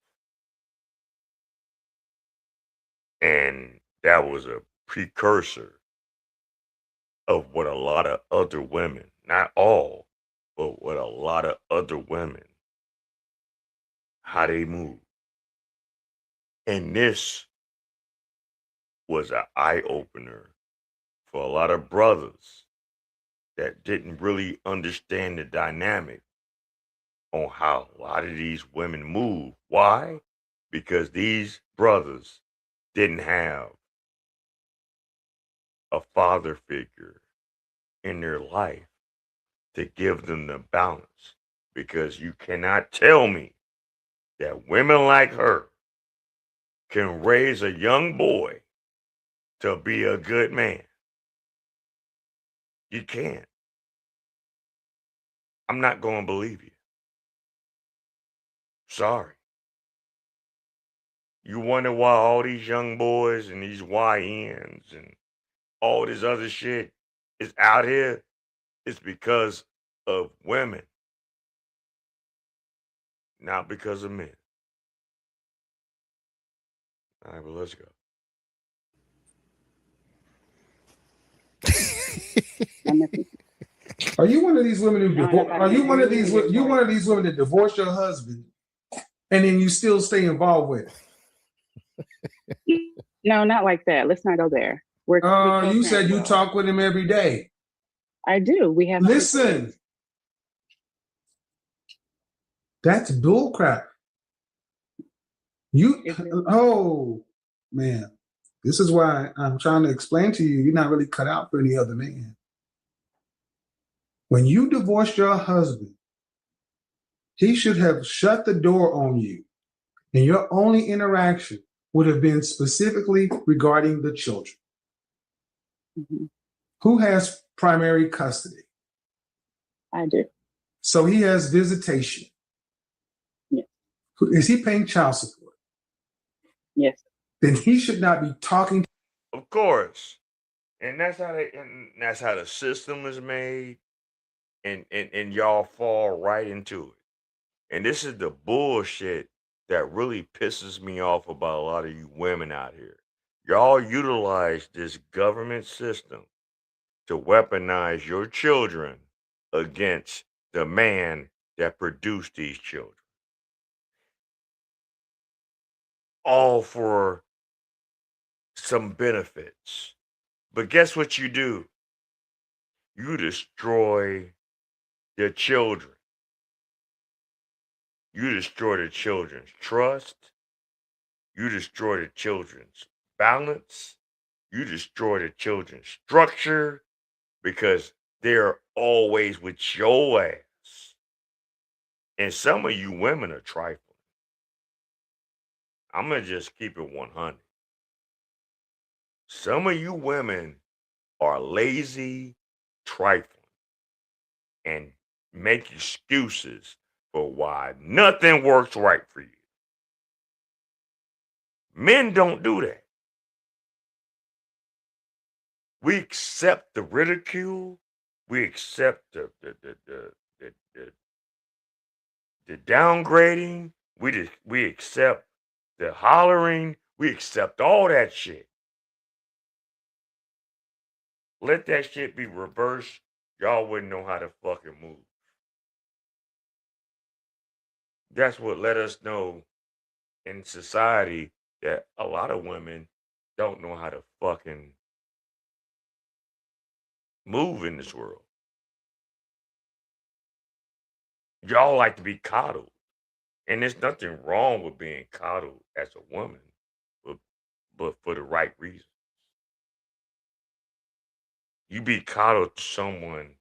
And that was a precursor of what a lot of other women, not all, but what a lot of other women, how they move. And this was an eye opener for a lot of brothers that didn't really understand the dynamic on how a lot of these women move. Why? Because these brothers didn't have a father figure in their life to give them the balance. Because you cannot tell me that women like her can raise a young boy to be a good man. You can't. I'm not going to believe you. Sorry. You wonder why all these young boys and these YNs and all this other shit is out here? It's because of women, not because of men. All right, well, let's go. Are you one of these women who are you one of these women that divorce your husband and then you still stay involved with it? No, not like that. Let's not go there. You said you talk with him every day. I do. We have. Listen, that's bull crap. Oh man, This is why I'm trying to explain to you, you're not really cut out for any other man. When you divorced your husband, he should have shut the door on you, and your only interaction would have been specifically regarding the children. Who has primary custody? I do. So he has visitation. Yes. Is he paying child support? Yes. Then he should not be talking. Of course. And that's how the system is made. And y'all fall right into it. And this is the bullshit that really pisses me off about a lot of you women out here. Y'all utilize this government system to weaponize your children against the man that produced these children. All for some benefits. But guess what you do? You destroy the children. You destroy the children's trust. You destroy the children's balance. You destroy the children's structure because they're always with your ass. And some of you women are trifling. I'm going to just keep it 100. Some of you women are lazy, trifling, and make excuses for why nothing works right for you. Men don't do that. We accept the ridicule. We accept the downgrading. We accept the hollering. We accept all that shit. Let that shit be reversed. Y'all wouldn't know how to fucking move. That's what let us know in society that a lot of women don't know how to fucking move in this world. Y'all like to be coddled. And there's nothing wrong with being coddled as a woman, but for the right reason. You be coddled to someone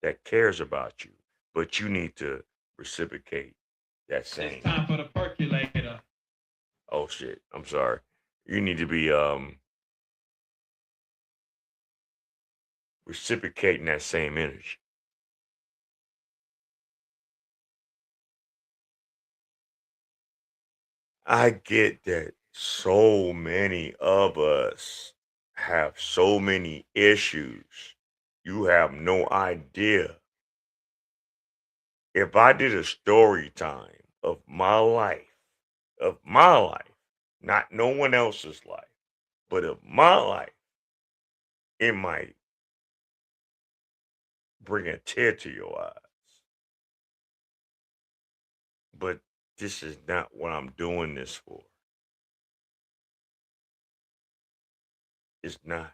that cares about you, but you need to reciprocate that same. It's time for the percolator. Oh shit, I'm sorry. You need to be reciprocating that same energy. I get that so many of us have so many issues. You have no idea. If I did a story time of my life, not no one else's life, but of my life, it might bring a tear to your eyes. But this is not what I'm doing this for. It's not.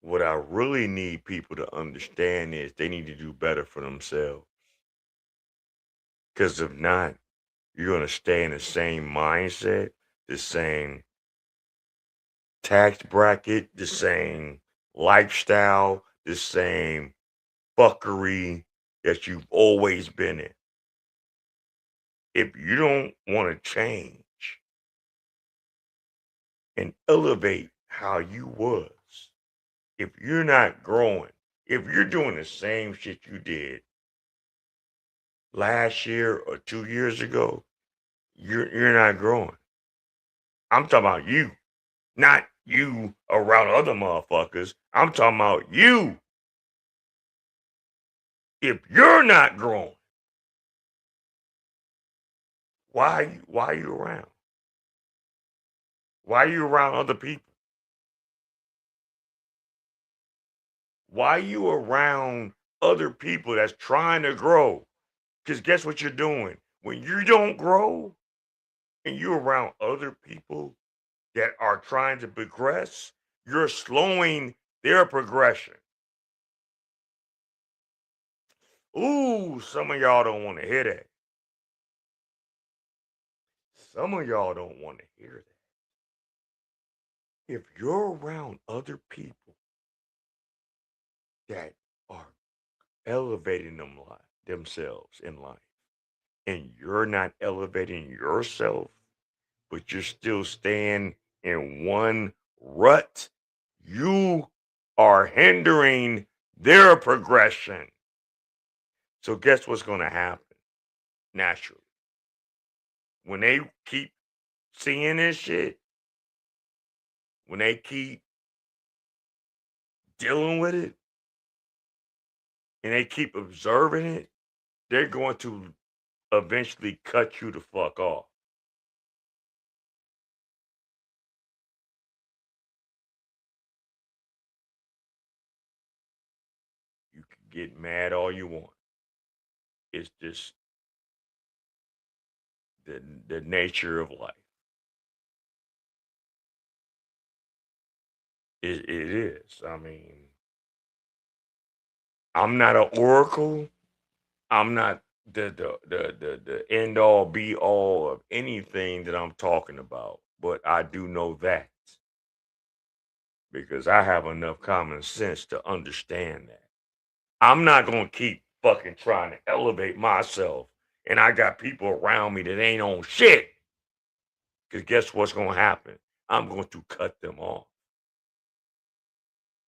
What I really need people to understand is they need to do better for themselves. Because if not, you're going to stay in the same mindset, the same tax bracket, the same lifestyle, the same fuckery that you've always been in. If you don't want to change and elevate how you was, if you're not growing, if you're doing the same shit you did last year or 2 years ago, you're not growing. I'm talking about you, not you around other motherfuckers. I'm talking about you. If you're not growing, why are you around? Why are you around other people? Why are you around other people that's trying to grow? Because guess what you're doing? When you don't grow and you're around other people that are trying to progress, you're slowing their progression. Ooh, some of y'all don't want to hear that. some of y'all don't want to hear that. If you're around other people that are elevating themselves in life, and you're not elevating yourself, but you're still staying in one rut, you are hindering their progression. So guess what's going to happen naturally? When they keep seeing this shit, when they keep dealing with it, and they keep observing it, they're going to eventually cut you the fuck off. You can get mad all you want. It's just the nature of life. It is. I mean, I'm not an oracle. I'm not the end all be all of anything that I'm talking about, but I do know that because I have enough common sense to understand that. I'm not gonna keep fucking trying to elevate myself, and I got people around me that ain't on shit. Because guess what's gonna happen? I'm going to cut them off.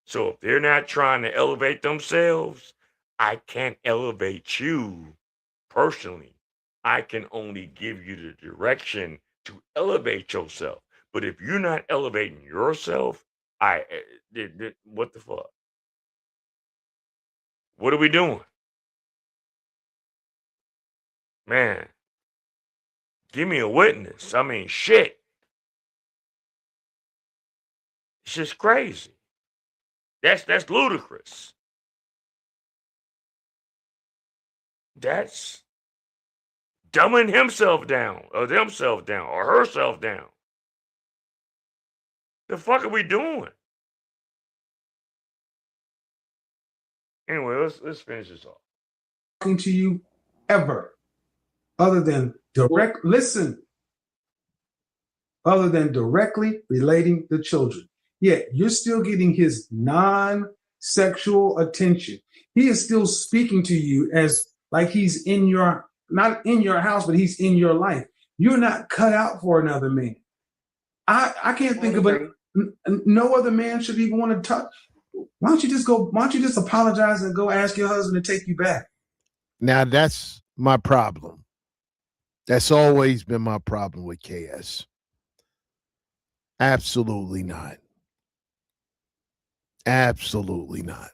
So if they're not trying to elevate themselves, I can't elevate you personally. I can only give you the direction to elevate yourself. But if you're not elevating yourself, what the fuck? What are we doing? Man, give me a witness. I mean, shit. It's just crazy. That's ludicrous. That's dumbing himself down, or themselves down, or herself down. The fuck are we doing? Anyway, let's finish this off. Talking to you ever, other than other than directly relating the children. Yet you're still getting his non-sexual attention. He is still speaking to you as like he's in your, not in your house, but he's in your life. You're not cut out for another man. I can't think of it. No other man should even want to touch. Why don't you just apologize and go ask your husband to take you back? Now that's my problem. That's always been my problem with KS. Absolutely not. Absolutely not.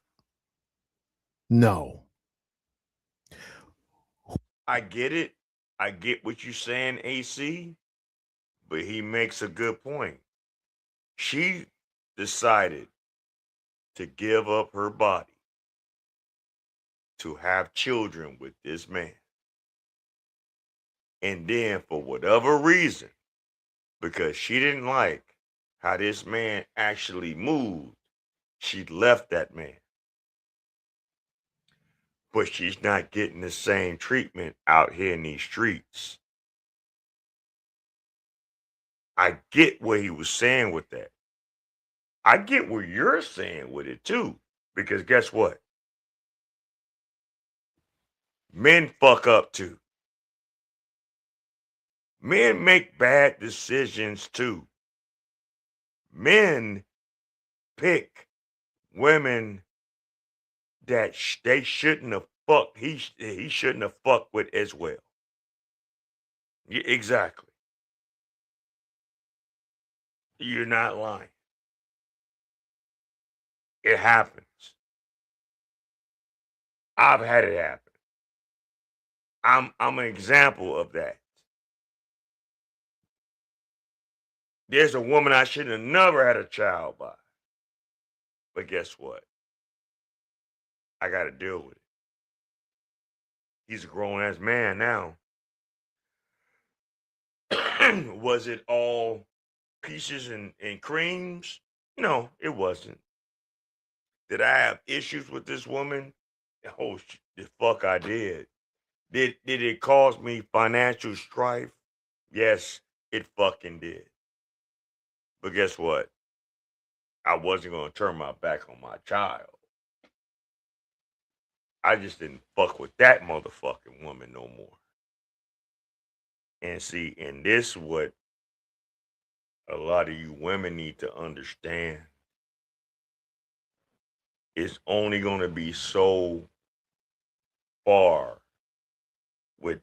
No. I get it. I get what you're saying, AC, but he makes a good point. She decided to give up her body to have children with this man. And then, for whatever reason, because she didn't like how this man actually moved, she left that man. But she's not getting the same treatment out here in these streets. I get what he was saying with that. I get what you're saying with it too. Because guess what? Men fuck up too. Men make bad decisions too. Men pick women that they shouldn't have fucked. He shouldn't have fucked with as well. Yeah, exactly. You're not lying. It happens. I've had it happen. I'm an example of that. There's a woman I should have never had a child by. But guess what? I got to deal with it. He's a grown-ass man now. Was it all peaches and creams? No, it wasn't. Did I have issues with this woman? Oh, the fuck I did. Did it cause me financial strife? Yes, It fucking did. But guess what? I wasn't going to turn my back on my child. I just didn't fuck with that motherfucking woman no more. And see, and this what a lot of you women need to understand. It's only going to be so far with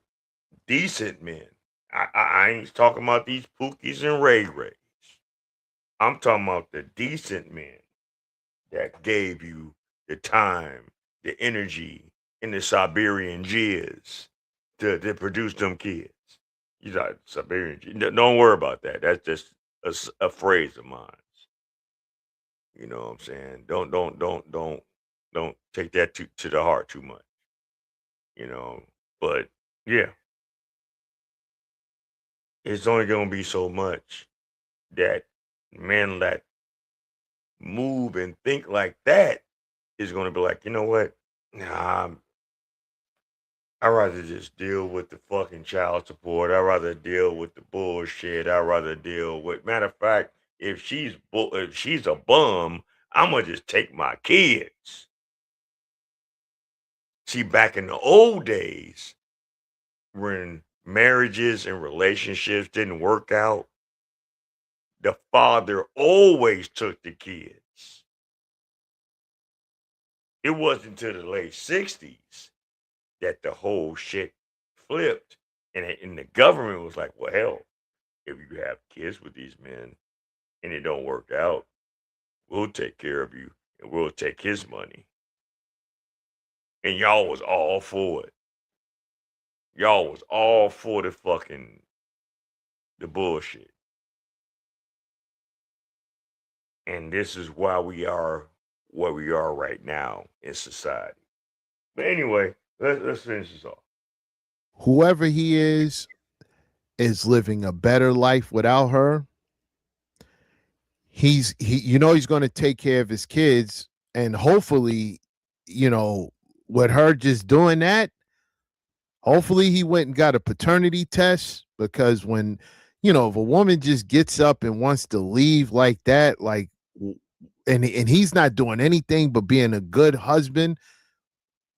decent men. I ain't talking about these Pookies and Ray Rays. I'm talking about the decent men that gave you the time, the energy, and the Siberian jizz to produce them kids. You got Siberian jizz. Don't worry about that. That's just a phrase of mine. You know what I'm saying? Don't take that to the heart too much. You know, but yeah, it's only gonna be so much that men that move and think like that is gonna be like, you know what? Nah, I'd rather just deal with the fucking child support. I'd rather deal with the bullshit. I'd rather deal with. Matter of fact, if she's a bum, I'm gonna just take my kids. See, back in the old days, when marriages and relationships didn't work out, the father always took the kids. It wasn't until the late 60s that the whole shit flipped. And the government was like, well, hell, if you have kids with these men and it don't work out, we'll take care of you and we'll take his money. And y'all was all for it. Y'all was all for the bullshit. And this is why we are where we are right now in society. But anyway, let's finish this off. Whoever he is living a better life without her. He's going to take care of his kids, and hopefully, with her just doing that, hopefully he went and got a paternity test, because when if a woman just gets up and wants to leave like that, and he's not doing anything but being a good husband,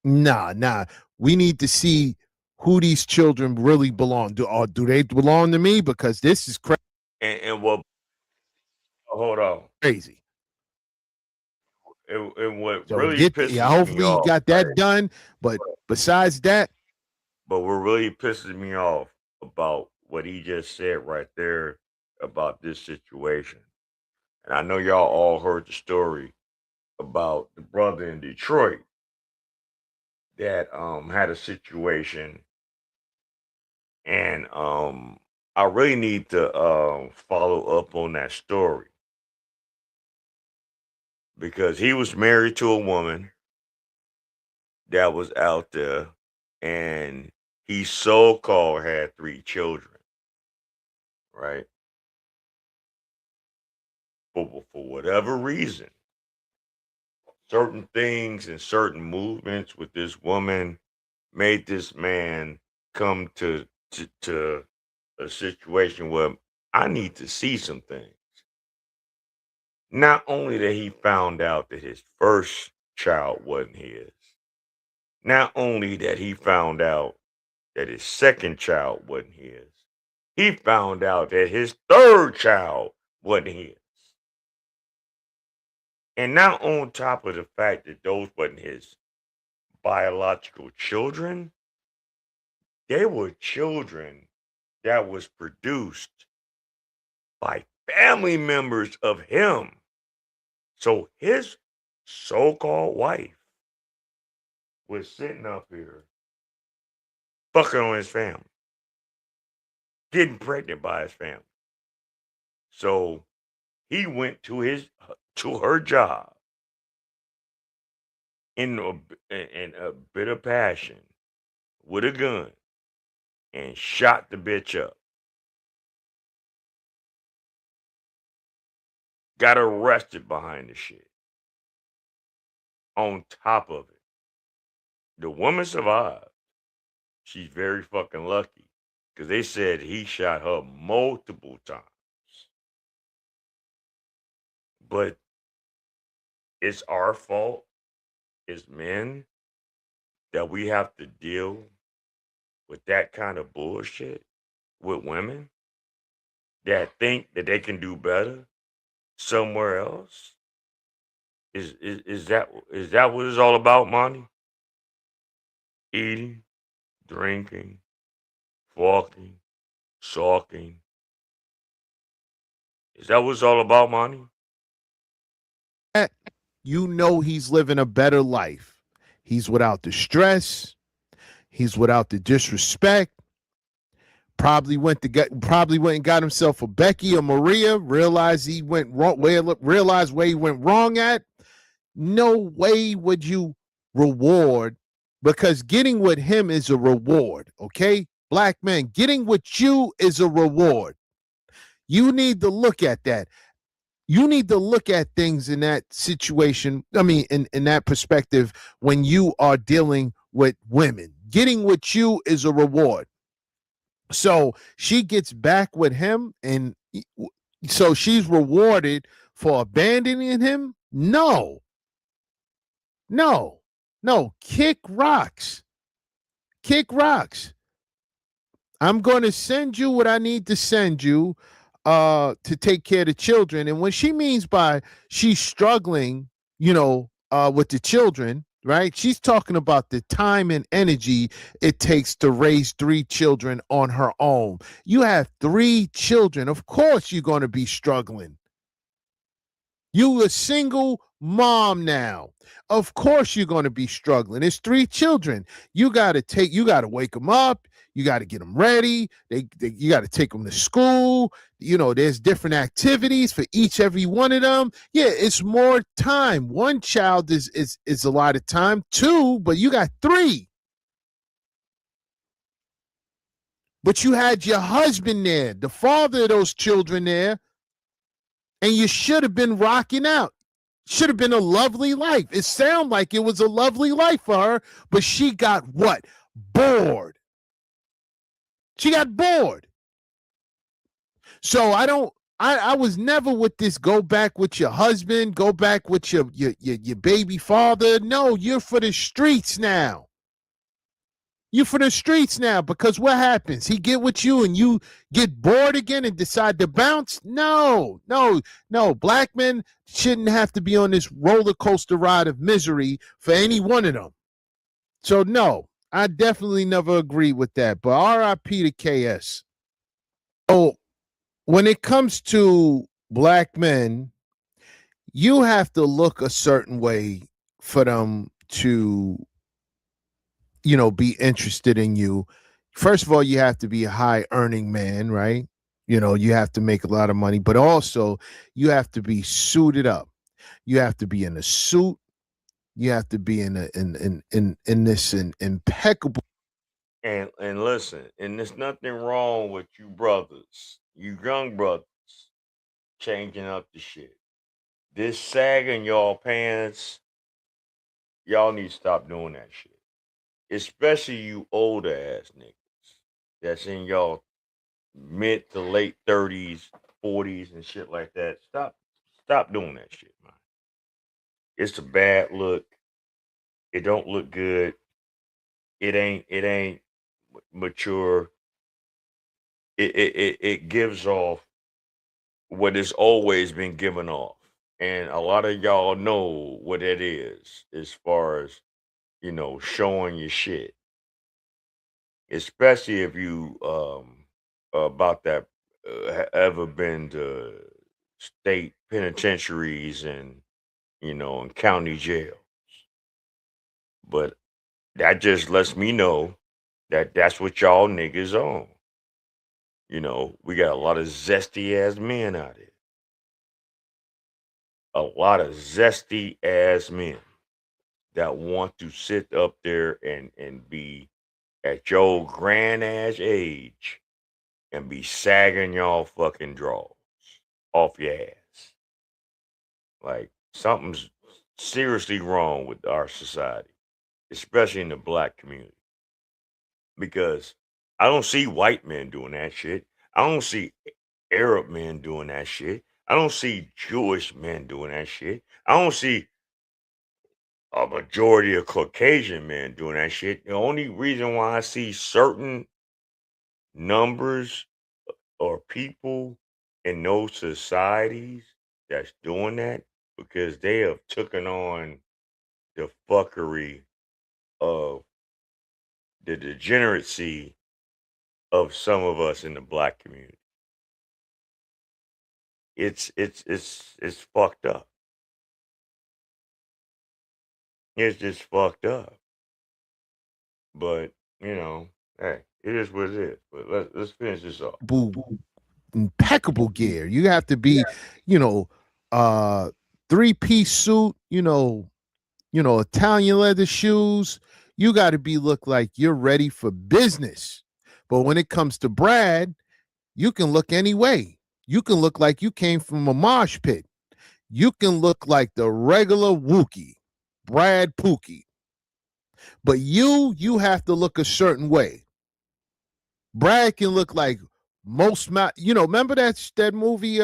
nah, we need to see who these children really belong to. Or do they belong to me? Because this is crazy. And what? Hold on. Crazy. And what So really pisses me hopefully off, he got that right? done. But besides that, but what really pisses me off about what he just said right there about this situation, and I know y'all all heard the story about the brother in Detroit that had a situation, and I really need to follow up on that story, because he was married to a woman that was out there, and he so-called had 3 children, right? But for whatever reason, certain things and certain movements with this woman made this man come to a situation where I need to see some things. Not only that he found out that his first child wasn't his, not only that he found out that his second child wasn't his, he found out that his third child wasn't his. And now, on top of the fact that those wasn't his biological children, they were children that was produced by family members of him. So his so-called wife was sitting up here fucking on his family, getting pregnant by his family. So he went to her job in a bit of passion with a gun and shot the bitch up. Got arrested behind the shit. On top of it, the woman survived. She's very fucking lucky. because they said he shot her multiple times. But it's our fault as men that we have to deal with that kind of bullshit with women that think that they can do better somewhere else. Is that what it's all about, Monty? Eating, drinking, fucking, sulking. Is that what it's all about, Monty? You know he's living a better life. He's without the stress. He's without the disrespect. Probably went and got himself a Becky or Maria. Realized he went wrong. Realized where he went wrong at. No way would you reward, because getting with him is a reward. Okay, black men, getting with you is a reward. You need to look at that. You need to look at things in that situation. I mean, in that perspective, when you are dealing with women, getting with you is a reward. So she gets back with him, and so she's rewarded for abandoning him? No. Kick rocks. Kick rocks. I'm going to send you what I need to send you to take care of the children. And when she means by she's struggling, with the children, right? She's talking about the time and energy it takes to raise 3 children on her own. You have 3 children. Of course you're going to be struggling. You a single mom now. Of course you're going to be struggling. It's 3 children. You got to wake them up. You got to get them ready. You got to take them to school. There's different activities for every one of them. Yeah, it's more time. 1 child is a lot of time. 2, but you got 3. But you had your husband there, the father of those children there, and you should have been rocking out. Should have been a lovely life. It sounded like it was a lovely life for her, but she got what? Bored. She got bored. So I was never with this go back with your husband, go back with your baby father. No, you're for the streets now. You're for the streets now, because what happens? He get with you and you get bored again and decide to bounce? No. Black men shouldn't have to be on this roller coaster ride of misery for any one of them. So no, I definitely never agree with that. But RIP to KS. Oh, when it comes to black men, you have to look a certain way for them to be interested in you. First of all, you have to be a high earning man, right? You have to make a lot of money, but also you have to be suited up. You have to be in a suit. You have to be in this impeccable. And listen, and there's nothing wrong with you brothers, you young brothers, changing up the shit. This sagging y'all pants, y'all need to stop doing that shit. Especially you older ass niggas that's in y'all mid to late 30s, 40s, and shit like that. Stop doing that shit, man. It's a bad look. It don't look good. It ain't mature. It gives off what it's always been given off. And a lot of y'all know what it is as far as, showing your shit. Especially if you about that ever been to state penitentiaries and and county jails. But that just lets me know that that's what y'all niggas on. We got a lot of zesty ass men out here. A lot of zesty ass men that want to sit up there and be at your grand ass age and be sagging y'all fucking drawers off your ass. Like, something's seriously wrong with our society, especially in the black community. Because I don't see white men doing that shit. I don't see Arab men doing that shit. I don't see Jewish men doing that shit. I don't see a majority of Caucasian men doing that shit. The only reason why I see certain numbers or people in those societies that's doing that because they have taken on the fuckery of the degeneracy of some of us in the black community. It's fucked up. It's just fucked up. But you know, hey, it is what it is. But let's finish this off. Impeccable gear. You have to be, you know, 3-piece suit, you know, Italian leather shoes. You got to look like you're ready for business. But when it comes to Brad, you can look any way. You can look like you came from a mosh pit. You can look like the regular Wookie, Brad Pookie. But you have to look a certain way. Brad can look like most, remember that movie,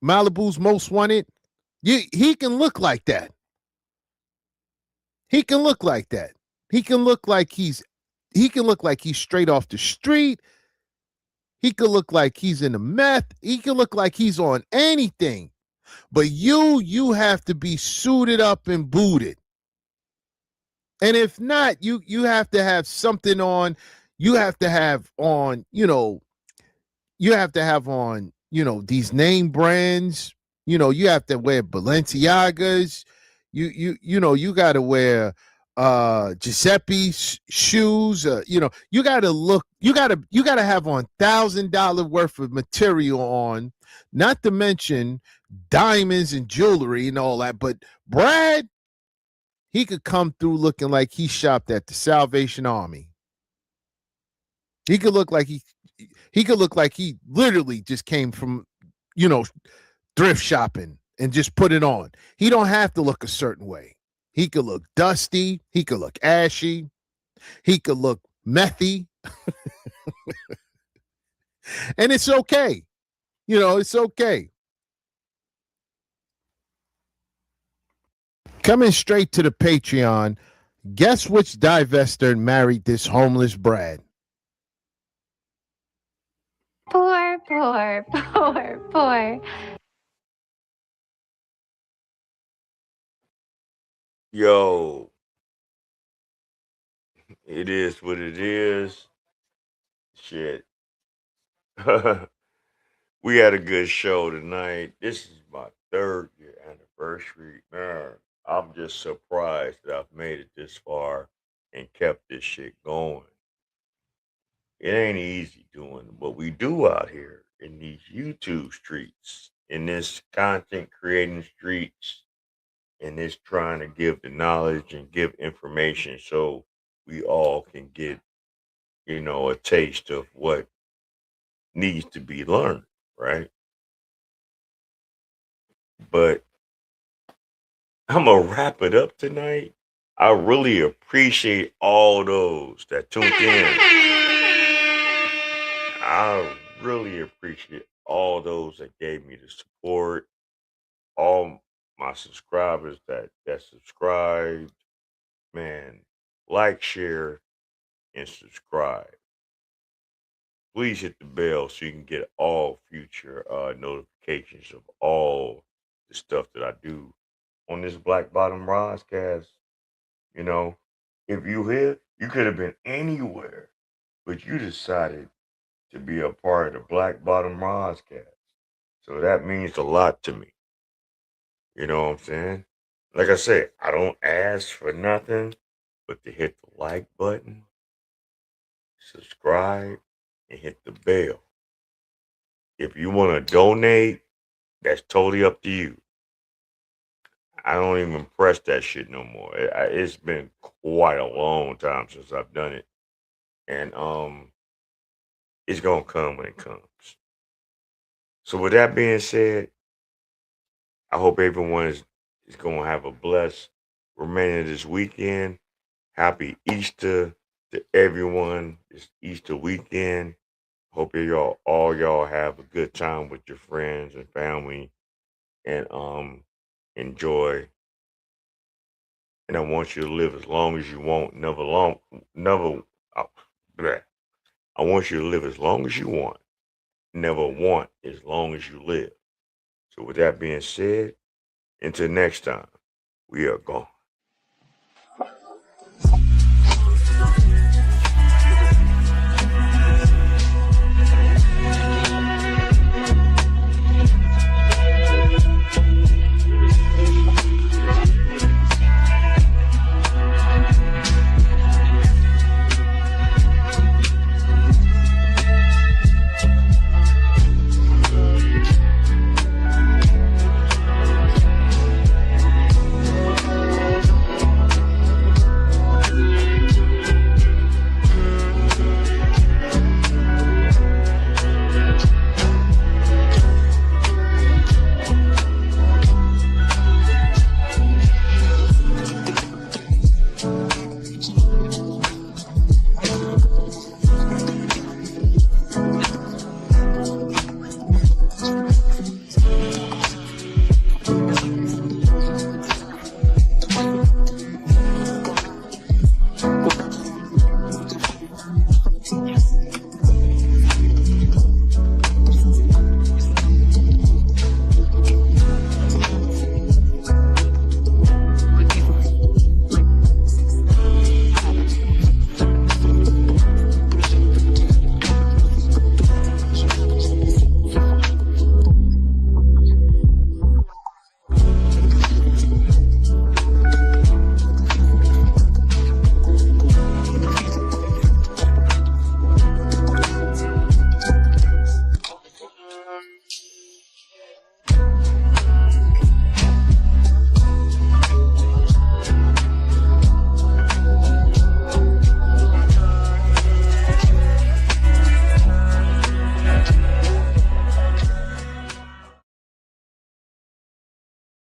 Malibu's Most Wanted? He can look like that. He can look like that. He can look like he's straight off the street. He could look like he's in the meth. He could look like he's on anything. But you have to be suited up and booted. And if not, you have to have something on. You have to have on, these name brands. You have to wear Balenciagas. You got to wear Giuseppe's shoes. You got to have on $1,000 worth of material on, not to mention diamonds and jewelry and all that. But Brad, he could come through looking like he shopped at the Salvation Army. He could look like he literally just came from, thrift shopping and just put it on. He don't have to look a certain way. He could look dusty. He could look ashy. He could look methy. And it's okay. It's okay. Coming straight to the Patreon, guess which divester married this homeless Brad? Poor, poor, poor, poor. Yo, it is what it is. Shit. We had a good show tonight. This is my 3rd year anniversary. Man, I'm just surprised that I've made it this far and kept this shit going. It ain't easy doing what we do out here in these YouTube streets, in this content creating streets, in this trying to give the knowledge and give information so we all can get, a taste of what needs to be learned, right? But I'm going to wrap it up tonight. I really appreciate all those that tuned in. I really appreciate all those that gave me the support, all my subscribers that subscribed. Man, like, share, and subscribe. Please hit the bell so you can get all future notifications of all the stuff that I do on this Black Bottom Roscast. If you here, you could have been anywhere, but you decided to be a part of the Black Bottom Roscast. So that means a lot to me. You know what I'm saying? Like I said, I don't ask for nothing but to hit the like button, subscribe, and hit the bell. If you want to donate, that's totally up to you. I don't even press that shit no more. It's been quite a long time since I've done it. And it's going to come when it comes. So with that being said, I hope everyone is going to have a blessed remainder of this weekend. Happy Easter to everyone. It's Easter weekend. Hope all y'all have a good time with your friends and family, and enjoy. And I want you to live as long as you want. Never. Bleh. I want you to live as long as you want. Never want as long as you live. So with that being said, until next time, we are gone.